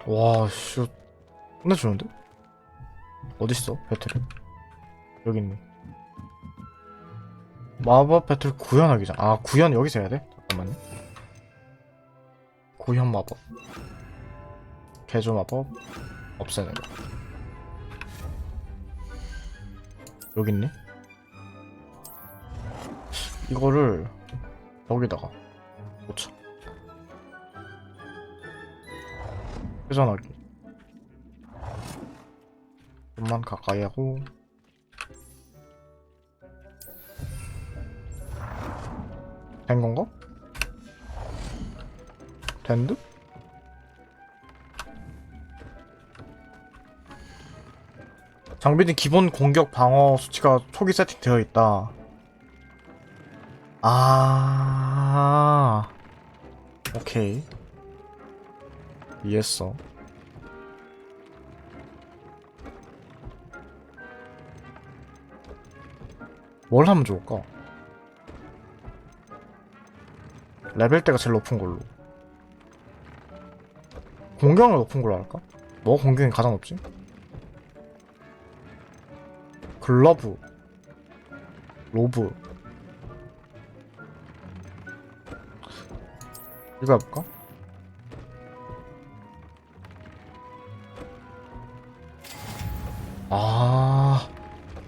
Speaker 1: 와, 씨. 끝내주는데? 어딨어, 배틀이? 여기 있네. 마법 배틀 구현하기잖아. 아, 구현 여기서 해야 돼? 잠깐만요. 구현 마법. 개조 마법. 없애는 거. 여기 있네? 이거를 여기다가 놓자. 회전하기. 좀만 가까이 하고. 된 건가? 된 듯? 장비는 기본 공격 방어 수치가 초기 세팅되어 있다. 오케이. 이해했어. 뭘 하면 좋을까? 레벨대가 제일 높은 걸로. 공격을 높은 걸로 할까? 뭐가 공격이 가장 높지? 글러브, 로브. 이거 해볼까?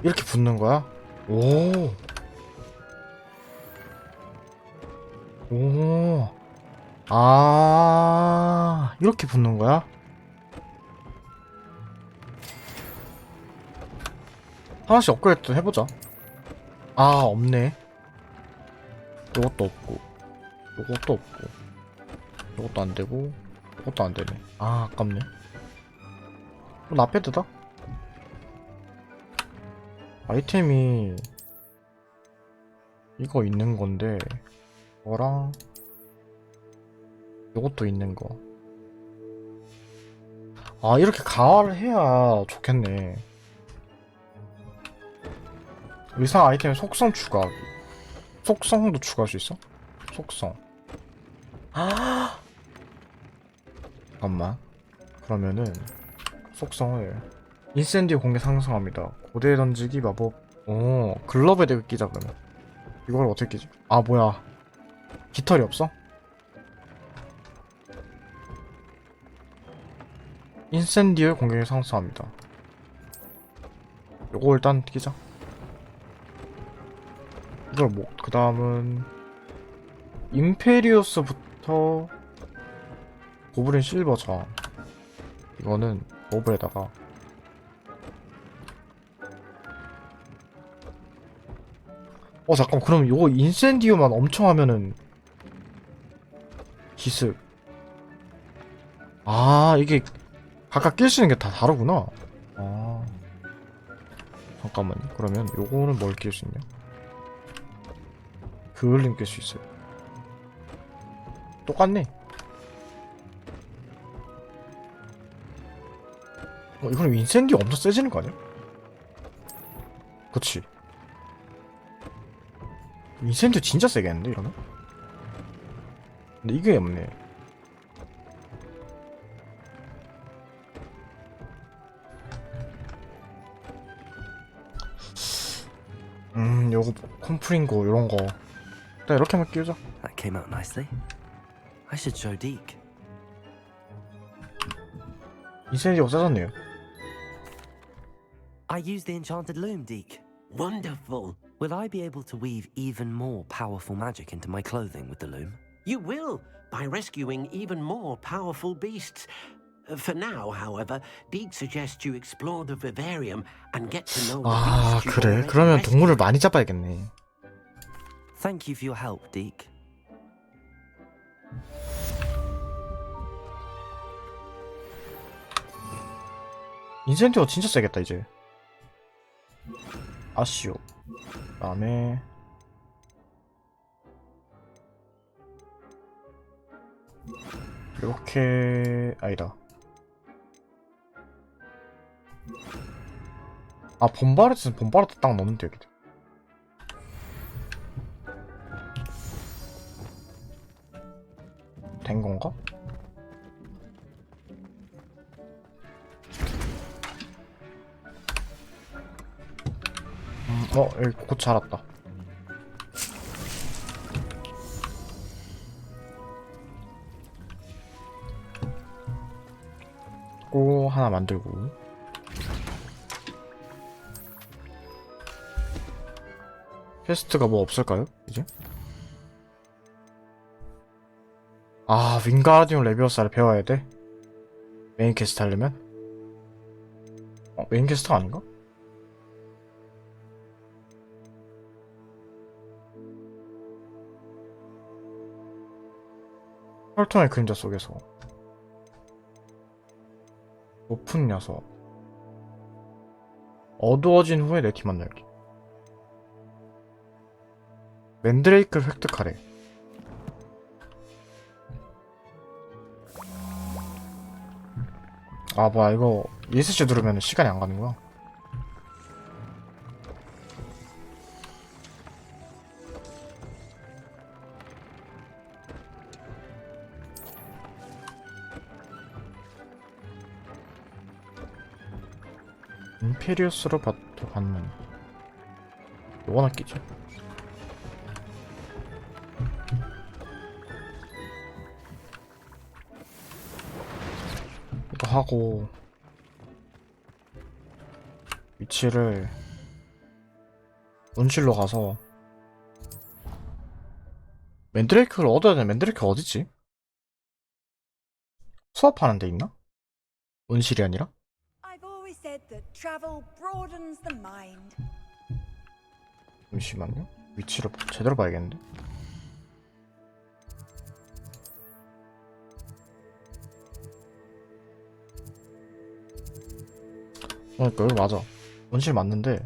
Speaker 1: 이렇게 붙는 거야? 오. 이렇게 붙는 거야? 하나씩 업그레이드 해보자. 없네. 요것도 없고, 요것도 없고, 요것도 안 되고, 요것도 안 되네. 아깝네. 나패드다? 아이템이 이거 있는 건데, 이거랑 요것도 있는 거. 이렇게 강화를 해야 좋겠네. 의상 아이템 속성 추가하기. 속성도 추가할 수 있어? 속성. 잠깐만. 그러면은 속성을 인센디오 공개 상승합니다. 고대 던지기 마법. 글러브에 대고 끼자 그러면. 이걸 어떻게 끼지? 뭐야. 깃털이 없어? 인센디오 공격을 상승합니다. 요거 일단 끼자. 이걸 그 다음은 임페리우스부터 고블린 실버 저 이거는 버블에다가 잠깐, 그럼 요거 인센디오만 엄청 하면은 기습. 이게 각각 낄 수 있는 게 다 다르구나. 잠깐만요. 그러면 요거는 뭘 낄 수 있냐? 그을림 낄 수 있어요. 똑같네. 이거는 인센디오 엄청 세지는 거 아니야? 그치. 인센디오 진짜 세겠는데 이러면? 근데 이게 없네. 요거 콤프링고 요런거 일단 이렇게만 끼우자.
Speaker 2: That came out nicely. I should show Deke.
Speaker 1: 인센디오 세졌네요.
Speaker 2: I used the enchanted loom, Deke.
Speaker 5: Wonderful.
Speaker 2: Will I be able to weave even more powerful magic into my clothing with the loom?
Speaker 5: You will, by rescuing even more powerful beasts. For now, however, Deke suggests you explore the vivarium and get to know the beasts you've
Speaker 1: 그래.
Speaker 5: already
Speaker 1: 그러면
Speaker 5: rescued.
Speaker 1: 동물을 많이 잡아야겠네.
Speaker 2: Thank you for your help, Deke.
Speaker 1: 인센디오 진짜 세겠다 이제. 아쉬워. 그다음에 이렇게 아니다. 본바레트는 본바레트 딱 넣으면 돼. 여기. 된 건가? 여기 곧 자랐다. 고 하나 만들고. 퀘스트가 뭐 없을까요? 이제? 윙가디움 레비오사를 배워야 돼? 메인 퀘스트 하려면? 메인 퀘스트가 아닌가? 혈통의 그림자 속에서 높은 녀석 어두워진 후에 내 팀 만들기. 맨드레이크를 획득하래. 뭐야 이거 ESC 누르면 시간이 안 가는구나. 임페리우스로 받는 요거 하나 끼죠. 이거 하고 위치를 온실로 가서 맨드레이크를 얻어야 돼. 맨드레이크 어디지? 수업하는 데 있나? 온실이 아니라?
Speaker 9: I've always said that travel broadens the mind.
Speaker 1: 잠시만요. 위치를 제대로 봐야겠는데. 그러니까 여기 맞아. 온실 맞는데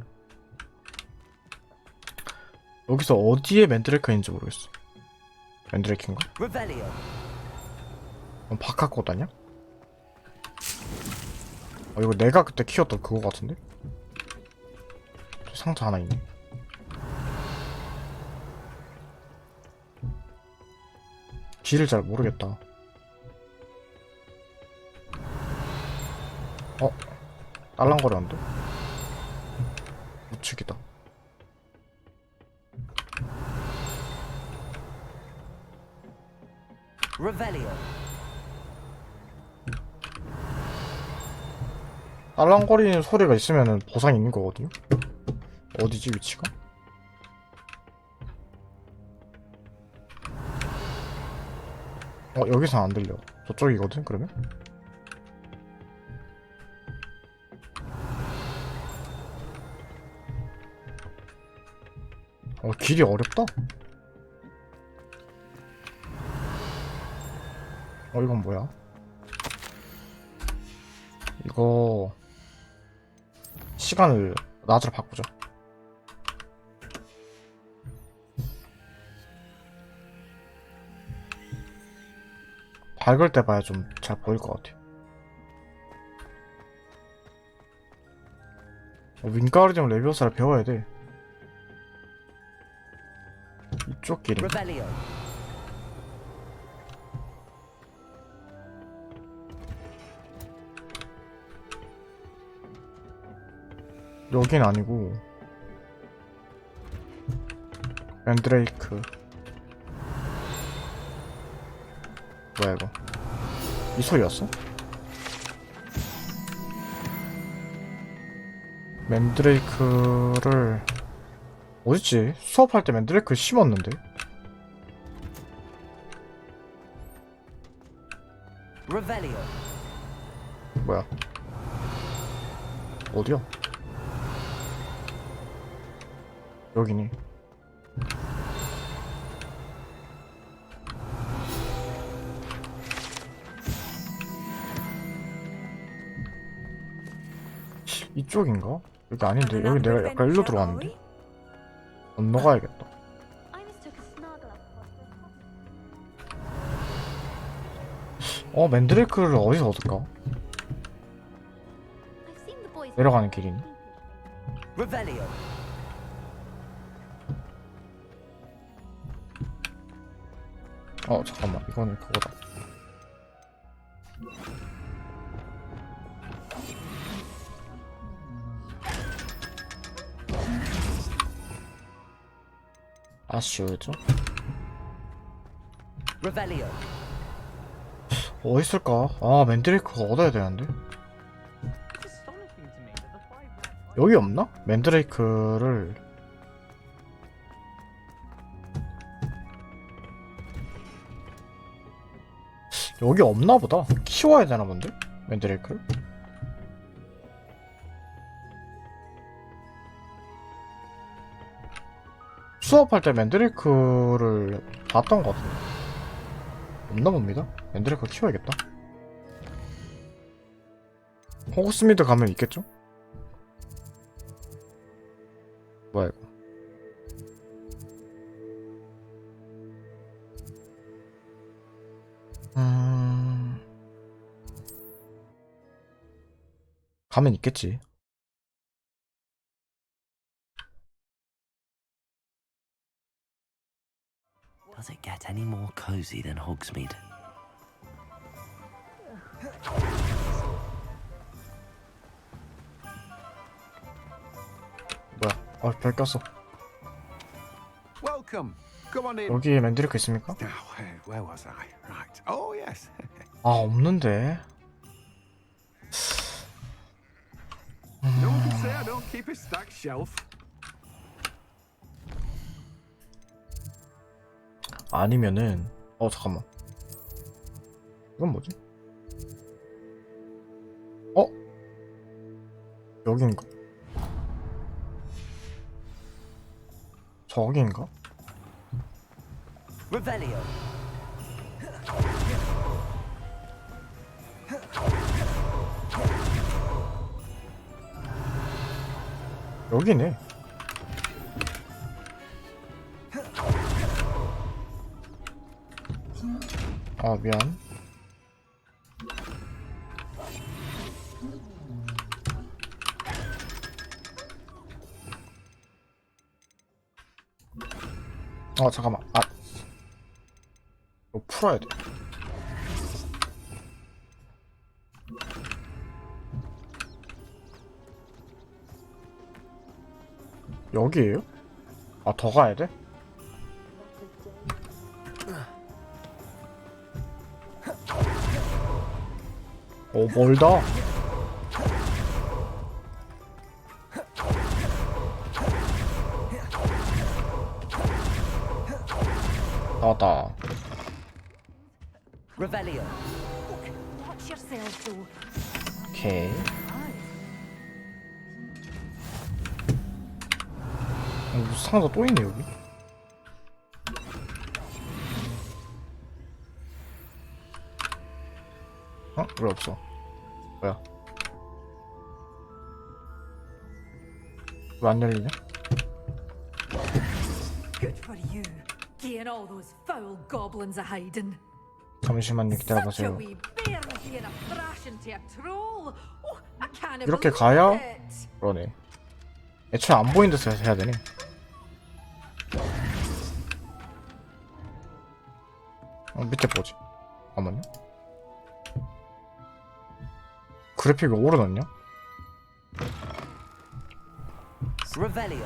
Speaker 1: 여기서 어디에 맨드레이크가 있는지 모르겠어. 맨드레이크인가?
Speaker 2: Revelio.
Speaker 1: 그럼 바카꽃 아니야? 이거 내가 그때 키웠던 그거 같은데? 상자 하나 있네. 길을 잘 모르겠다. 딸랑거렸는데? 우측이다.
Speaker 2: Revelio.
Speaker 1: 딸랑거리는 소리가 있으면은 보상이 있는 거거든요? 어디지, 위치가? 여기선 안 들려. 저쪽이거든, 그러면? 길이 어렵다. 이건 뭐야? 이거 시간을 낮으로 바꾸자. 밝을 때 봐야 좀 잘 보일 것 같아. 윙가르디움 레비오사를 배워야 돼. 이쪽 길이.
Speaker 2: Revelio.
Speaker 1: 여긴 아니고 맨드레이크. 뭐야 이거? 이 소리였어? 맨드레이크를 어딨지? 수업할 때 맨드레이크 심었는데?
Speaker 2: Revelio.
Speaker 1: 뭐야? 어디야? 여기니. 이쪽인가? 여기 아닌데. 여기 내가 약간 일로 들어왔는데. 건너가야겠다. 맨드레이크를 어디서 얻을까? 내려가는 길이니?
Speaker 2: Revelio.
Speaker 1: 잠깐만. 이거는 그거다. 아쉬우죠?
Speaker 2: Revelio.
Speaker 1: 어디 있을까? 맨드레이크가 얻어야 되는데? 여기 없나? 맨드레이크를 여기 없나 보다. 키워야 되나 본데? 맨드레이크를? 수업할 때 맨드레이크를 봤던 것 같은데. 없나 봅니다. 맨드레이크 키워야겠다. 호그스미드 가면 있겠죠? 뭐야 이거? 가면 있겠지.
Speaker 2: Does it get any more cozy than Hogsmeade?
Speaker 1: 뭐야? 별 꼈어.
Speaker 10: Welcome. Come on in.
Speaker 1: 여기에 맨드레이크 있습니까?
Speaker 10: Now, where was I? Right. Oh, yes.
Speaker 1: 없는데.
Speaker 10: No one can say I don't keep a stacked shelf.
Speaker 1: 아니면은 잠깐만. 이건 뭐지? 여긴가? 저긴가?
Speaker 2: Revelio.
Speaker 1: 여기네. 미안. 잠깐만. 이거 풀어야 돼. 여기에요? 더 가야 돼? 멀다. 나왔다.
Speaker 2: Revelio.
Speaker 9: Watch yourself, though.
Speaker 1: 오케이. 무슨 상자 또 있네 여기. 어? 왜 없어? 뭐야? 왜 안 열리냐?
Speaker 9: Good for you. Getting all those foul goblins a hiding.
Speaker 1: 잠시만요,
Speaker 9: Such a
Speaker 1: 기다려보세요.
Speaker 9: wee bairn being a thrash into a troll. Oh, I can't
Speaker 1: 이렇게
Speaker 9: believe
Speaker 1: 가야
Speaker 9: it.
Speaker 1: 그러네. 애초에 안 보이는 데서 해야 되네. 밑에 뭐지? 잠깐만요. 그래픽이 오르났냐?
Speaker 2: Revelio.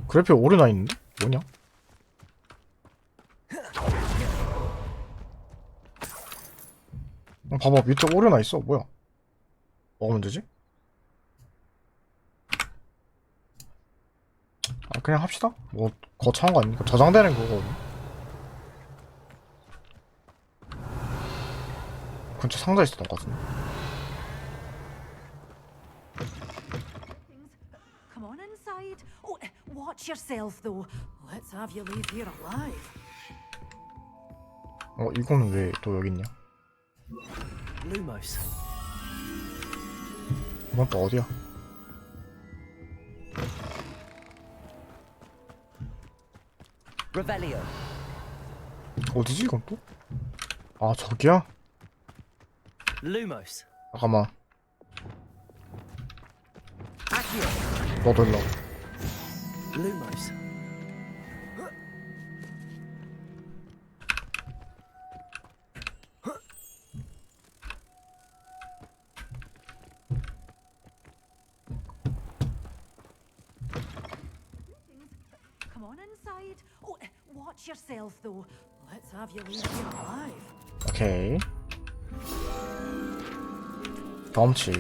Speaker 1: 그래픽이 오르나 있는데? 뭐냐? 봐봐, 밑에 오르나 있어. 뭐야? 뭐가 문제지? 아, 그냥 합시다. 뭐 거창한 거 아니니까 저장되는 거거든. 근처 상자 있었던 것 같은데.
Speaker 9: Come on inside. Oh, watch yourself though. Let's have you leave here alive.
Speaker 1: 이거는 왜 또 여기 있냐?
Speaker 2: Lumos.
Speaker 1: 이건 또 어디야?
Speaker 2: Revelio.
Speaker 1: 어디지 이건 또? 아, 저기야?
Speaker 2: Lumos.
Speaker 1: 잠깐만.
Speaker 2: Accio.
Speaker 1: 너도 일로 와.
Speaker 2: Lumos.
Speaker 9: Come on inside. Oh, watch yourself though. Let's have you leave here alive.
Speaker 1: 오케이. 덤치.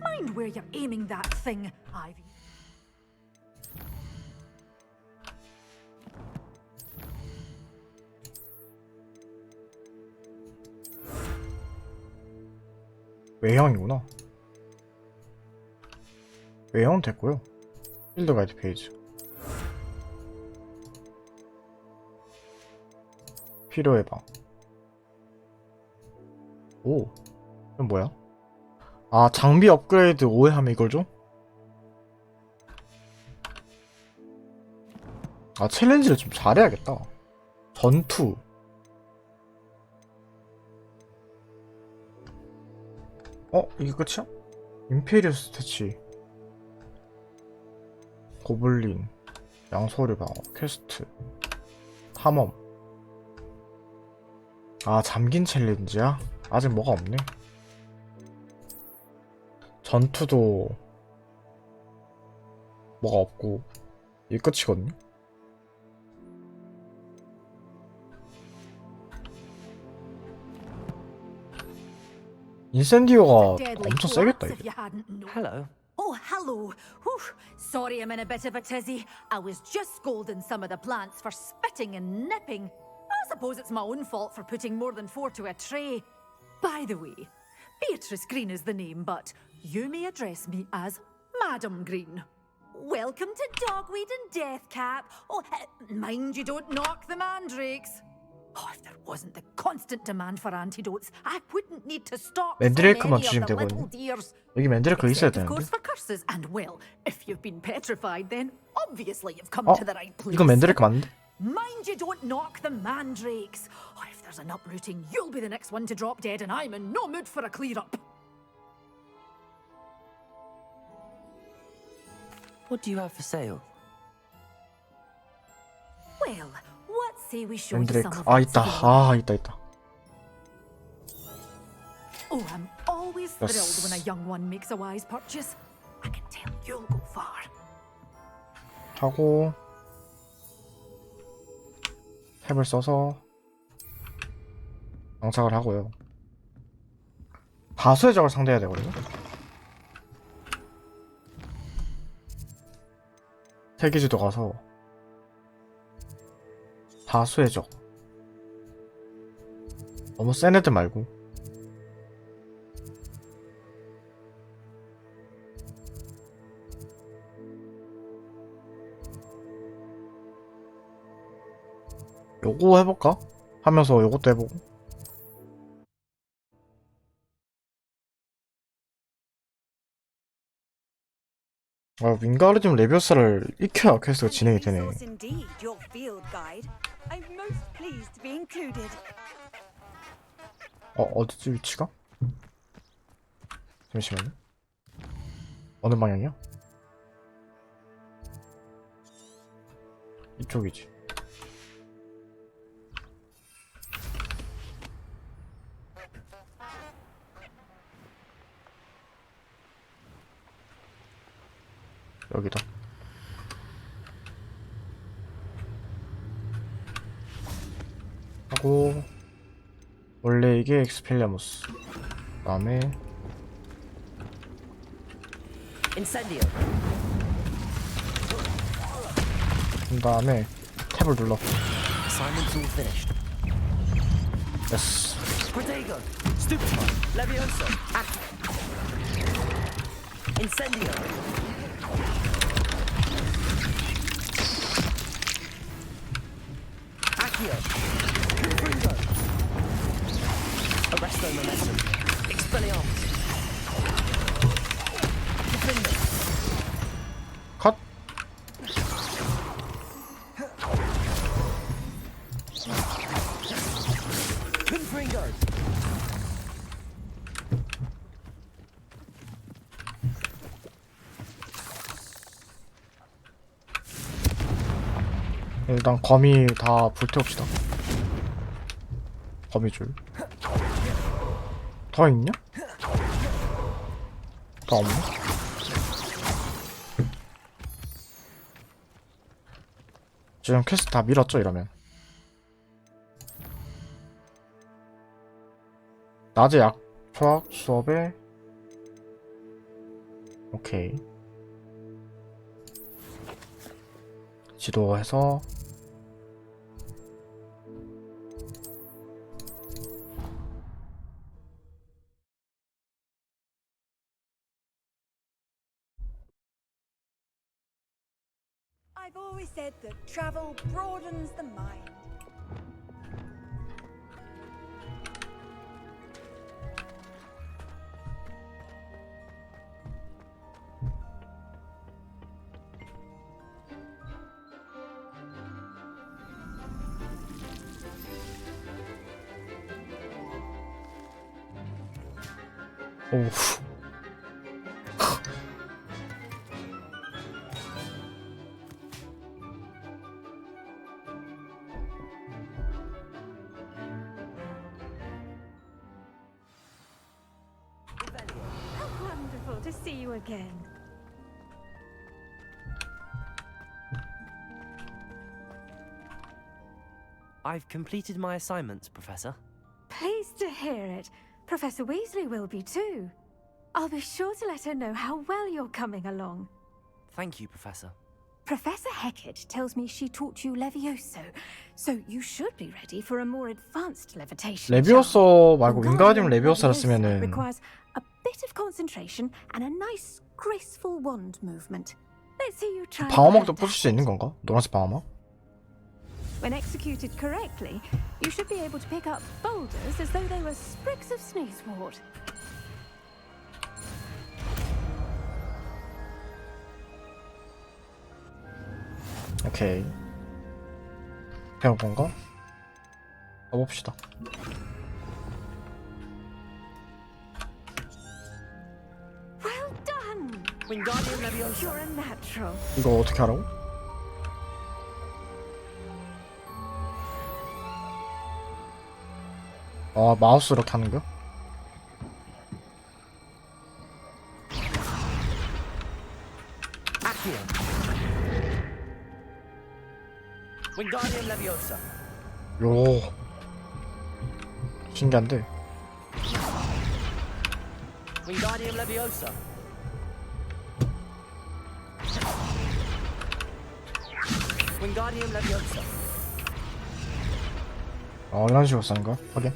Speaker 9: Mind where you're aiming that thing, Ivy.
Speaker 1: 외형이구나. 외형은 됐고요. 필드 가이드 페이지. 필요 예방. 오, 이건 뭐야? 아, 장비 업그레이드 5회 하면 이걸 줘? 아, 챌린지를 좀 잘해야겠다. 전투. 이게 끝이야? 임페리어스 태치. 고블린. 양소리 방어. 퀘스트. 탐험. 아, 잠긴 챌린지야? 아직 뭐가 없네. 전투도 뭐가 없고 이게 끝이거든요. 인센디오가 엄청 세겠다 이게.
Speaker 2: Hello.
Speaker 9: Oh, hello. Whew. Sorry I'm in a bit of a tizzy. I was just scolding some of the plants for spitting and nipping. I suppose it's my own fault for putting more than 4 to a tray. By the way, Beatrice Green is the name, but you may address me as Madam Green. Welcome to Dogweed and Deathcap. Oh, mind you don't knock the mandrakes. Oh, if there wasn't the constant demand for antidotes, I wouldn't need to stock so
Speaker 1: 맨드레이크만
Speaker 9: many of
Speaker 1: 주시면
Speaker 9: the little
Speaker 1: 되거든요.
Speaker 9: dears.
Speaker 1: 여기 맨드레이크 있어야
Speaker 9: Except, of
Speaker 1: 되는데.
Speaker 9: course, for curses. And well, if you've been petrified, then obviously you've come to the right place.
Speaker 1: 이거 맨드레이크 맞는데?
Speaker 9: Mind you don't knock the mandrakes. Oh, if there's an uprooting, you'll be the next one to drop dead, and I'm in no mood for a clear up.
Speaker 2: What do you have for sale?
Speaker 9: Well, what say we show you some
Speaker 1: 맨드레이크.
Speaker 9: of
Speaker 1: 아,
Speaker 9: what's
Speaker 1: 있다.
Speaker 9: available?
Speaker 1: 있다.
Speaker 9: Oh, I'm always thrilled
Speaker 1: Yes.
Speaker 9: when a young one makes a wise purchase. I can tell you'll go far.
Speaker 1: 하고 탭을 써서 장착을 하고요. 다수의 적을 상대해야 되거든요. 세계지도 가서 다수의 적. 너무 센 애들 말고. 요거 해볼까? 하면서 요것도 해보고. 아, 윙가르디움 레비오사를 익혀야 퀘스트가 진행이 되네.
Speaker 11: Indeed, your field guide. I'm most pleased to be included.
Speaker 1: 어디지 위치가? 잠시만요. 어느 방향이야? 이쪽이지. 여기다. 하고 원래 이게 엑스펠리아무스. 그다음에
Speaker 2: Incendio.
Speaker 1: 그다음에 탭을 눌러.
Speaker 2: Assignment's all finished.
Speaker 1: 됐어.
Speaker 2: Protego. Stupefy. Levioso. Incendio. Accio. Confringo. Arresto momentum. Expelliarmus. Defender.
Speaker 1: 컷.
Speaker 2: Confringo.
Speaker 1: 일단 거미 다 불태웁시다. 거미줄. 더 있냐? 더 없네? 지금 퀘스트 다 밀었죠 이러면. 낮에 약초학 수업에 오케이. 지도해서
Speaker 11: I've always said that travel broadens the mind.
Speaker 1: 오우.
Speaker 9: How wonderful to see you again.
Speaker 2: I've completed my assignments, Professor.
Speaker 9: Pleased to hear it. Professor Weasley will be too. I'll be sure to let her know how well you're coming along.
Speaker 2: Thank you, Professor.
Speaker 9: Professor Hecat tells me she taught you Levioso, so you should be ready for a more advanced levitation.
Speaker 1: 레비오서 말고 윙가르디움
Speaker 9: Wingardium
Speaker 1: 레비오사를
Speaker 9: Leviosa
Speaker 1: 쓰면은
Speaker 9: requires a bit of concentration and a nice, graceful wand movement. Let's see you try.
Speaker 1: 방어막도
Speaker 9: that.
Speaker 1: 부술 수 있는 건가? 노란색 방어막?
Speaker 9: When executed correctly, you should be able to pick up boulders as though they were sprigs of sneezewort.
Speaker 1: 오케이. 배운 건가? 가봅시다.
Speaker 9: Well done!
Speaker 2: Wingardium Leviosa.
Speaker 9: You're a natural.
Speaker 1: 이거 어떻게 하라고? 아, 마우스 이렇게 하는 거야?
Speaker 2: Accio. Wingardium Leviosa.
Speaker 1: 요. 신기한데.
Speaker 2: Wingardium Leviosa. Wingardium Leviosa.
Speaker 1: 이런 식으로 쓰는 거야? 확인.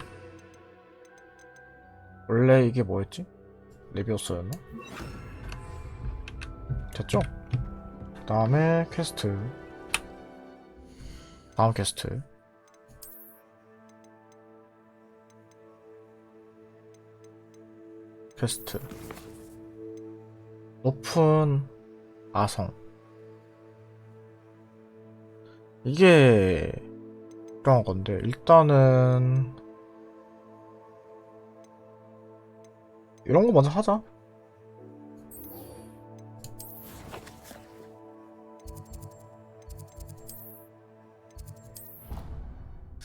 Speaker 1: 원래 이게 뭐였지? 레비오스였나? 됐죠? 그 다음에 퀘스트. 다음 퀘스트. 퀘스트. 높은 아성. 이게 필요한 건데, 일단은 이런 거 먼저 하자.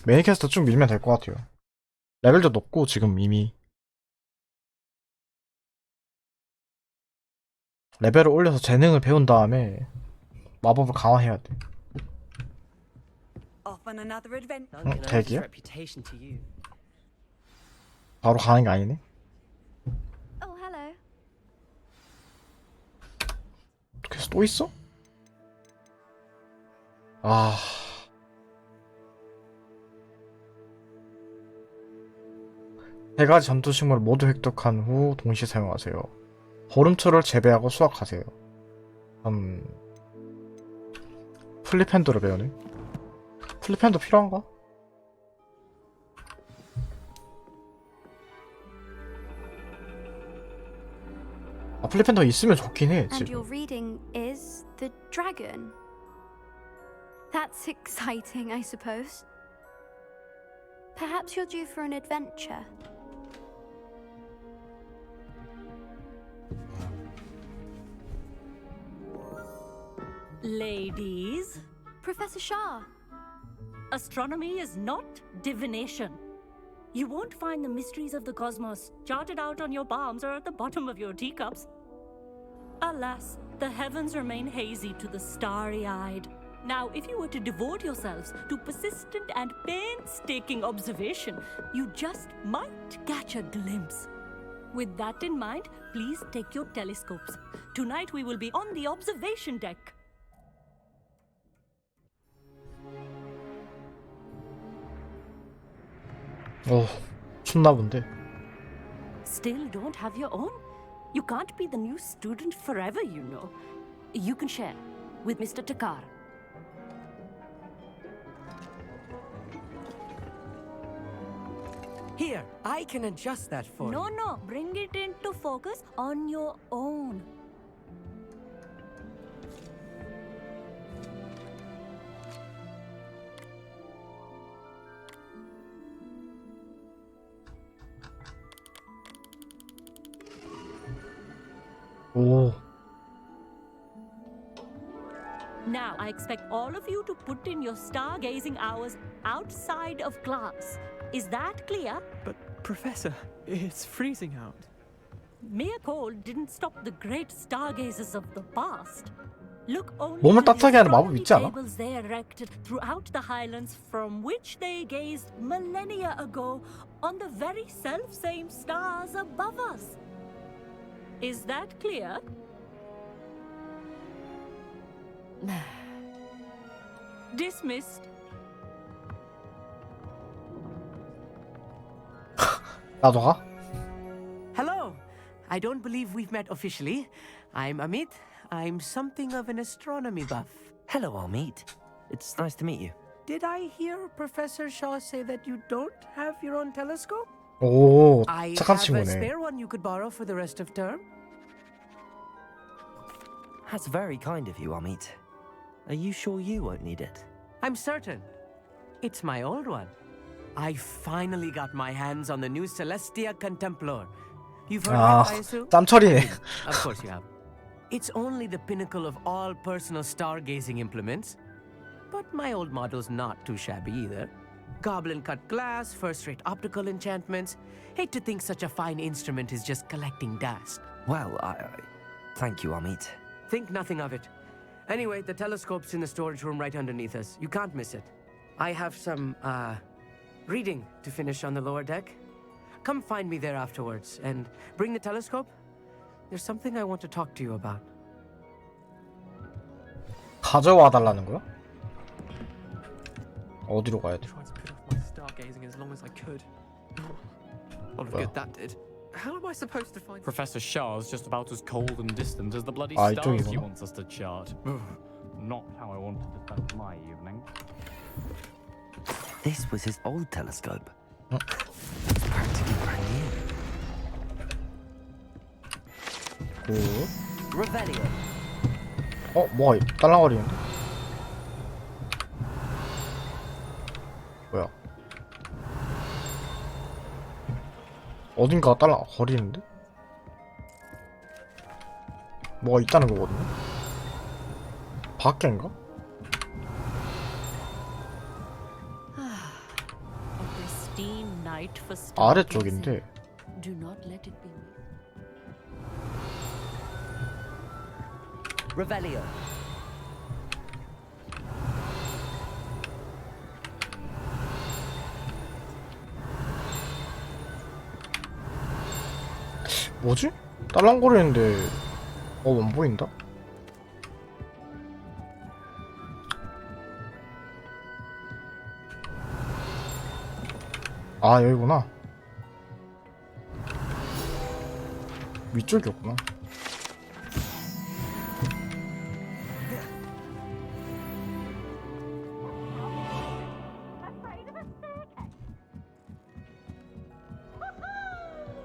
Speaker 1: 메인 퀘스트 쭉 밀면 될 것 같아요. 레벨도 높고 지금 이미 레벨을 올려서 재능을 배운 다음에 마법을 강화해야 돼.
Speaker 11: Off on another adventure.
Speaker 1: 응? 대기야? 바로 가는 게 아니네.
Speaker 9: Oh, hello.
Speaker 1: 퀘스트 또 있어? 아... 세 가지 전투식물을 모두 획득한 후 동시에 사용하세요. 보름초를 재배하고 수확하세요. 플립핸드로 배우네. 플립핸드 필요한가? 아, 플립핸드 있으면 좋긴 해,
Speaker 12: And
Speaker 1: 지금.
Speaker 12: your reading is the dragon. That's exciting, I suppose. Perhaps you're due for an adventure.
Speaker 13: Ladies,
Speaker 12: Professor Shah.
Speaker 13: astronomy is not divination. You won't find the mysteries of the cosmos charted out on your palms or at the bottom of your teacups. Alas, the heavens remain hazy to the starry-eyed. Now, if you were to devote yourselves to persistent and painstaking observation, you just might catch a glimpse. With that in mind, please take your telescopes. Tonight we will be on the observation deck.
Speaker 1: 춥나 본데.
Speaker 13: Still don't have your own? You can't be the new student forever, you know. You can share with Mr. Takar.
Speaker 6: Here, I can adjust that for you.
Speaker 13: No, bring it into focus on your own.
Speaker 1: 오.
Speaker 13: Now, I expect all of you to put in your stargazing hours outside of class. Is that clear?
Speaker 6: But, Professor, it's freezing out.
Speaker 13: Mere cold didn't stop the great stargazers of the past. Look only
Speaker 1: 몸을
Speaker 13: to the
Speaker 1: 따뜻하게 하는 마법
Speaker 13: astronomy
Speaker 1: 있지 않아?
Speaker 13: tables they erected throughout the highlands from which they gazed millennia ago on the very self-same stars above us. Is that clear? Dismissed.
Speaker 1: 나도 가?
Speaker 6: Hello. I don't believe we've met officially. I'm Amit. I'm something of an astronomy buff.
Speaker 2: Hello, Amit. It's nice to meet you.
Speaker 6: Did I hear Professor Shaw say that you don't have your own telescope?
Speaker 1: 오,
Speaker 6: I
Speaker 1: 착한
Speaker 6: have a
Speaker 1: 친구네.
Speaker 6: spare one you could borrow for the rest of term.
Speaker 2: That's very kind of you, Amit. Are you sure you won't need it?
Speaker 6: I'm certain. It's my old one. I finally got my hands on the new Celestia Contemplar. You've heard
Speaker 1: 아,
Speaker 6: of it, I assume?
Speaker 1: 짬철이네.
Speaker 6: Of course you have. It's only the pinnacle of all personal stargazing implements. But my old model's not too shabby either. Goblin-cut glass, first-rate optical enchantments. Hate to think such a fine instrument is just collecting dust.
Speaker 2: Well, thank you, Amit.
Speaker 6: Think nothing of it. Anyway, the telescope's in the storage room right underneath us. You can't miss it. I have some, reading to finish on the lower deck. Come find me there afterwards, and bring the telescope. There's something I want to talk to you about.
Speaker 1: 가져와 달라는 거야? 어디로 가야 돼?
Speaker 14: Tried to put off my stargazing as long as I could. Lot of good that did.
Speaker 10: how am I supposed to find...
Speaker 14: Professor Shah's just about as cold and distant as the bloody
Speaker 1: 아,
Speaker 14: stars he
Speaker 1: 이쪽이구나.
Speaker 14: wants us to chart. Not how I wanted to spend my evening.
Speaker 2: This was his old telescope. It's practically brand new.
Speaker 1: 굿.
Speaker 2: Revelio.
Speaker 1: 뭐가 딸랑거리는데? 뭐야? 어딘가가 딸랑거리는데? 뭐가 있다는 거거든요? 밖인가?
Speaker 13: A pristine night for
Speaker 1: 아래쪽인데.
Speaker 13: Do not let it be me.
Speaker 2: Revelio.
Speaker 1: 뭐지? 딸랑거리는데 안 보인다? 아 여기구나. 위쪽이었구나.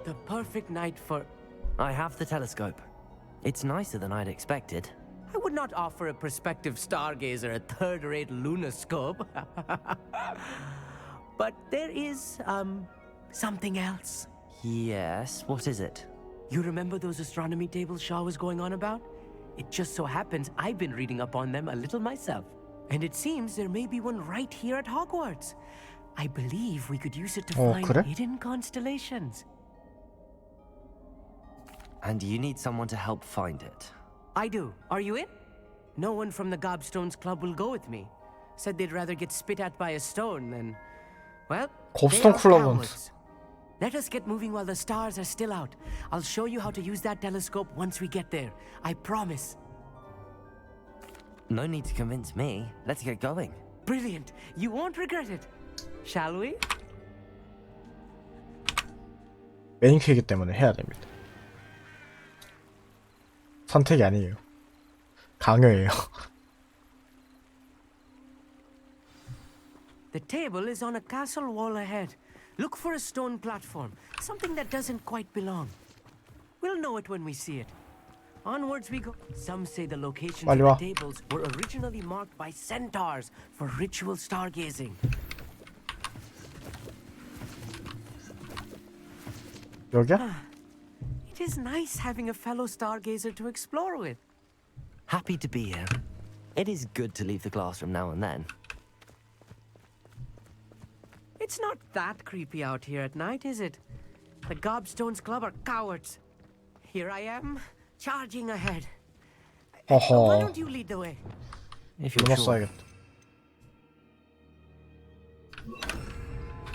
Speaker 6: The perfect night for...
Speaker 2: I have the telescope. It's nicer than I'd expected.
Speaker 6: I would not offer a prospective stargazer a third-rate lunoscope. But there is, something else.
Speaker 2: Yes, what is it?
Speaker 6: You remember those astronomy tables Shaw was going on about? It just so happens I've been reading up on them a little myself. And it seems there may be one right here at Hogwarts. I believe we could use it to find
Speaker 1: 그래?
Speaker 6: hidden constellations.
Speaker 2: And you need someone to help find it.
Speaker 6: I do. Are you in? No one from the Gobstones Club will go with me. Said they'd rather get spit at by a stone than... Well,
Speaker 1: 곱스톤
Speaker 6: they are
Speaker 1: 클럽은
Speaker 6: cowards. Let us get moving while the stars are still out. I'll show you how to use that telescope once we get there. I promise.
Speaker 2: No need to convince me. Let's get going.
Speaker 6: Brilliant. You won't regret it. Shall we?
Speaker 1: 메인큐이기 때문에 해야 됩니다. 선택이 아니에요. 강요예요.
Speaker 6: The table is on a castle wall ahead. Look for a stone platform, something that doesn't quite belong. We'll know it when we see it. Onwards we go. Some say the locations of
Speaker 1: 빨리
Speaker 6: the
Speaker 1: 와.
Speaker 6: tables were originally marked by centaurs for ritual stargazing.
Speaker 1: 여기야?
Speaker 6: It is nice having a fellow stargazer to explore with.
Speaker 2: Happy to be here. It is good to leave the classroom now and then.
Speaker 6: It's not that creepy out here at night, is it? The Gobstones Club are cowards. Here I am, charging ahead. Why
Speaker 1: 어허.
Speaker 6: don't you lead the way?
Speaker 2: If
Speaker 1: 이거
Speaker 2: you're sure.
Speaker 1: 써야겠다.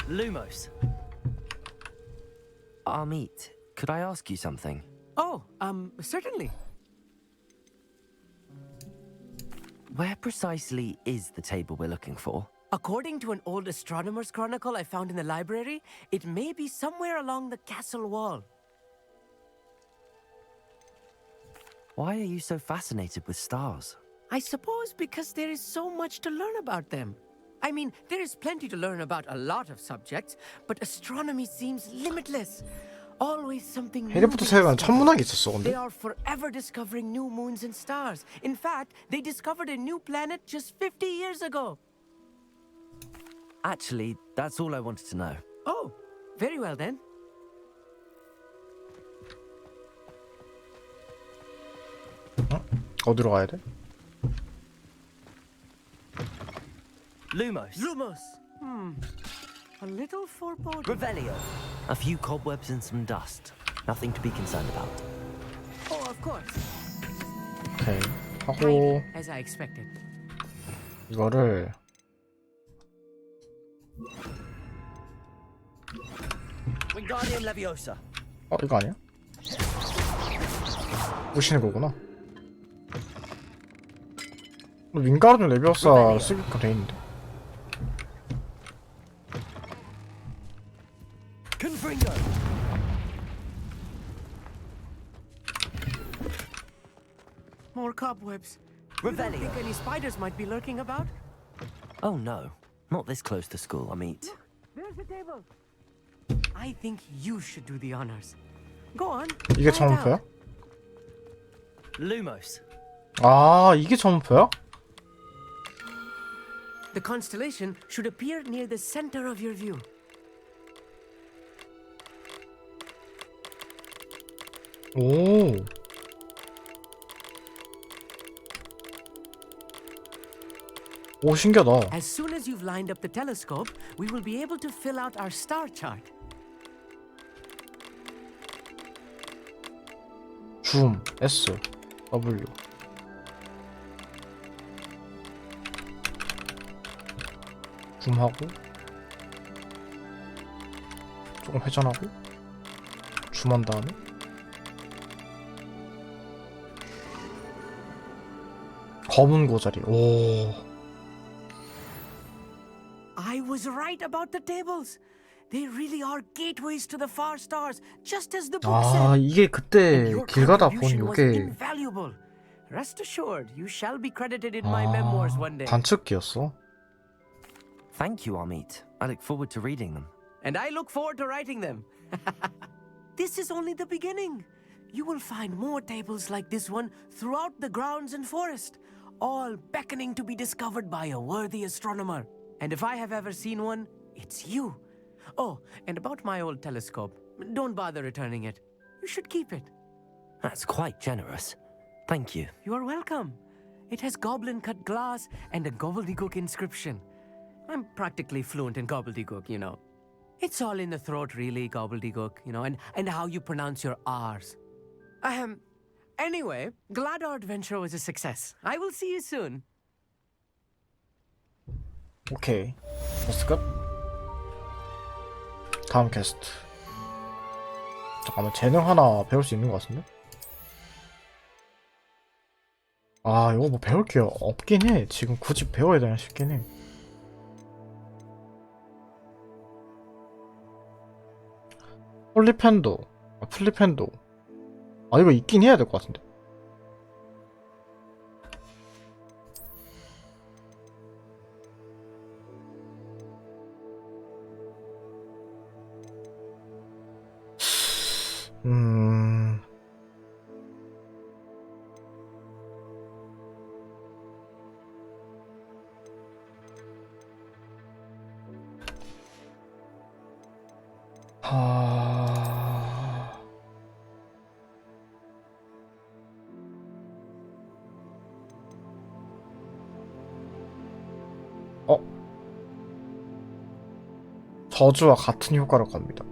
Speaker 2: Lumos. Amit, could I ask you something?
Speaker 6: Oh, certainly.
Speaker 2: Where precisely is the table we're looking for?
Speaker 6: According to an old astronomer's chronicle I found in the library, it may be somewhere along the castle wall.
Speaker 2: Why are you so fascinated with stars?
Speaker 6: I suppose because there is so much to learn about them. I mean, there is plenty to learn about a lot of subjects, but astronomy seems limitless. Always something new.
Speaker 1: 해리포터 세계관 천문학이 있었어 근데?
Speaker 6: They are forever discovering new moons and stars. In fact, they discovered a new planet just 50 years ago.
Speaker 2: Actually, that's all I wanted to know.
Speaker 6: Oh, very well then.
Speaker 1: 어디로 가야 돼?
Speaker 2: Lumos.
Speaker 6: Lumos. A little foreboding.
Speaker 2: Revelio. A few cobwebs and some dust. Nothing to be concerned about.
Speaker 6: Oh, of course.
Speaker 1: 오케이. 하고
Speaker 6: As I expected.
Speaker 1: 이거를
Speaker 2: Wingardium Leviosa.
Speaker 1: 이거 아니야? 오시는 거구나. 윙가르디움 레비오사 쓰기가 돼 있는데.
Speaker 2: Confringo.
Speaker 6: More cobwebs. You don't think any spiders might be lurking about?
Speaker 2: Oh no, not this close to school, Amit.
Speaker 6: There's the table. I think you should do the honors. Go on.
Speaker 1: 이게
Speaker 6: try it out.
Speaker 1: 점프야?
Speaker 2: Lumos.
Speaker 1: 아, 이게 점프야?
Speaker 6: The constellation should appear near the center of your view.
Speaker 1: 오. 오, 신기하다.
Speaker 6: As soon as you've lined up the telescope, we will be able to fill out our star chart.
Speaker 1: 줌, S, W. 줌하고 조금 회전하고 줌한 다음에 검은 고자리. 오.
Speaker 6: I was right about the tables. They really are gateways to the far stars, just as the book
Speaker 1: 아,
Speaker 6: said.
Speaker 1: 이게 그때
Speaker 6: And your
Speaker 1: 길 가다 본
Speaker 6: contribution was
Speaker 1: 요게
Speaker 6: invaluable. Rest assured, you shall be credited in my memoirs one day.
Speaker 1: 관측기였어.
Speaker 2: Thank you, Amit. I look forward to reading them.
Speaker 6: And I look forward to writing them. This is only the beginning. You will find more tables like this one throughout the grounds and forest, all beckoning to be discovered by a worthy astronomer. And if I have ever seen one, it's you. Oh, and about my old telescope, don't bother returning it. You should keep it.
Speaker 2: That's quite generous. Thank you.
Speaker 6: You are welcome. It has goblin-cut glass and a gobbledygook inscription. I'm practically fluent in gobbledygook, you know. It's all in the throat, really, gobbledygook, you know, and how you pronounce your R's. Anyway, glad our adventure was a success. I will see you soon.
Speaker 1: 오케이. 퀘스트 끝. 다음 퀘스트. 잠깐만, 재능 하나 배울 수 있는 것 같은데? 아, 이거 뭐 배울 게 없긴 해. 지금 굳이 배워야 되나 싶긴 해. 폴리펜도, 플리펜도. 아, 이거 있긴 해야 될 것 같은데. 하... 저주와 같은 효과를 겁니다.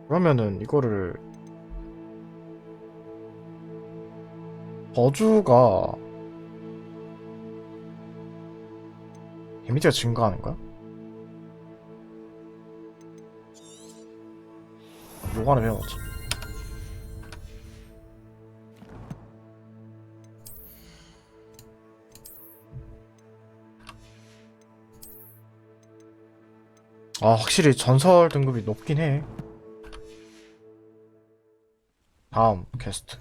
Speaker 1: 그러면은 이거를 저주가 데미지가 증가하는 거야? 요거 하나 배워보자. 아, 확실히 전설 등급이 높긴 해. 다음 퀘스트.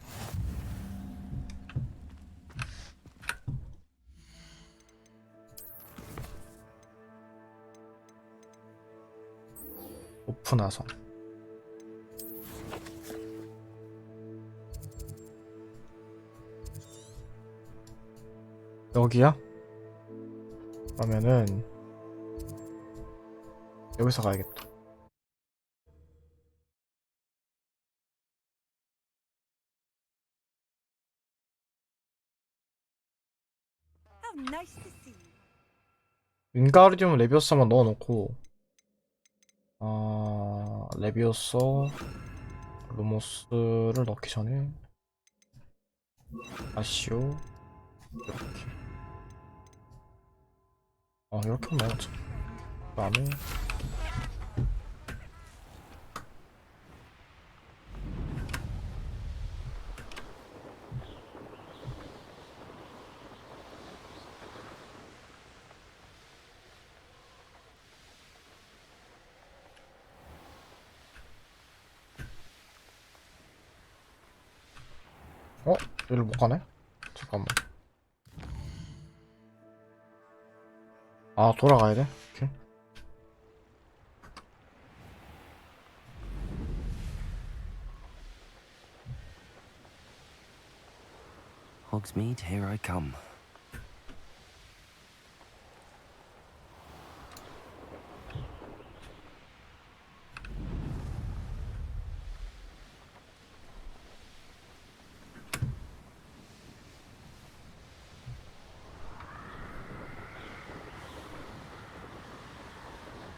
Speaker 1: 오픈하선. 여기야? 그러면은 여기서 가야겠다.
Speaker 11: How nice to see you.
Speaker 1: 윙가르디움 레비오스 한번 넣어놓고 레비오스 루모스를 넣기 전에 아시오 이렇게 이렇게 하면 나오죠. 그 다음에 어? 여기를 못 가네? 잠깐만. 아, 돌아가야 돼? 오케이.
Speaker 2: Hogsmeade, here I come.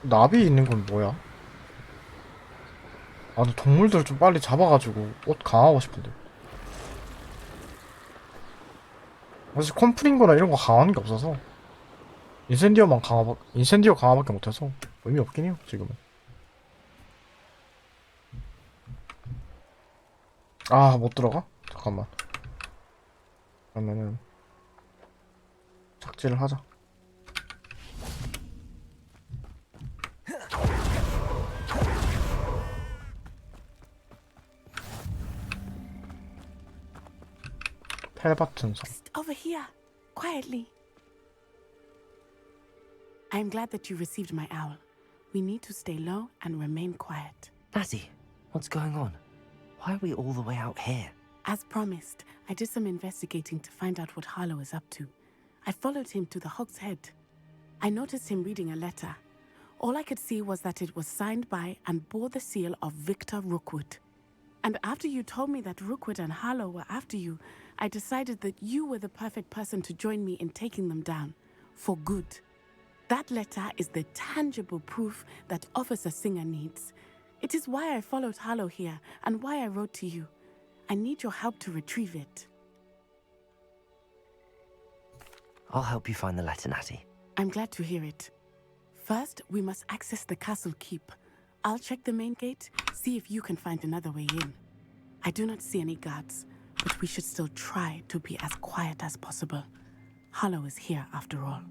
Speaker 1: 나비 있는 건 뭐야? 아, 근데 동물들 좀 빨리 잡아가지고 옷 강화하고 싶은데. 사실 콤프링거나 이런 거 강화하는 게 없어서 인센디어 강화밖에 못해서 의미 없긴 해요 지금은. 아, 못 들어가? 잠깐만. 그러면은 착지를 하자. 펠바튼 섬.
Speaker 15: Over here, quietly. I am glad that you received my owl. We need to stay low and remain quiet.
Speaker 2: Natty, what's going on? Why are we all the way out here?
Speaker 15: As promised, I did some investigating to find out what Harlow is up to. I followed him to the Hog's Head. I noticed him reading a letter. All I could see was that it was signed by and bore the seal of Victor Rookwood. And after you told me that Rookwood and Harlow were after you, I decided that you were the perfect person to join me in taking them down. For good. That letter is the tangible proof that Officer Singer needs. It is why I followed Harlow here and why I wrote to you. I need your help to retrieve it.
Speaker 2: I'll help you find the letter, Natty.
Speaker 15: I'm glad to hear it. First, we must access the castle keep. I'll check the main gate, see if you can find another way in. I do not see any guards, but we should still try to be as quiet as possible. Harlow is here after all.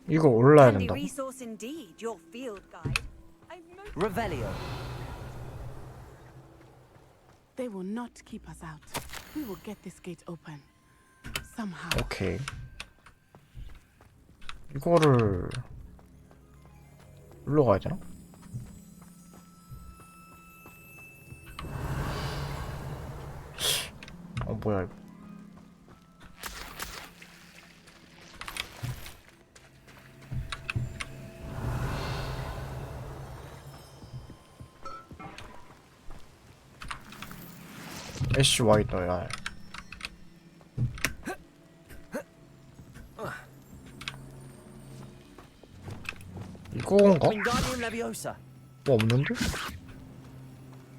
Speaker 1: 이거 올라야
Speaker 11: Handy
Speaker 1: 된다고?
Speaker 11: resource indeed, your field guide.
Speaker 2: Revelio.
Speaker 15: They will not keep us out. We will get this gate open. Somehow.
Speaker 1: 오케이. 이거를 일로 가야 되나? 뭐야 이거. 애쉬 와이더야. 이건가? 뭐 없는데?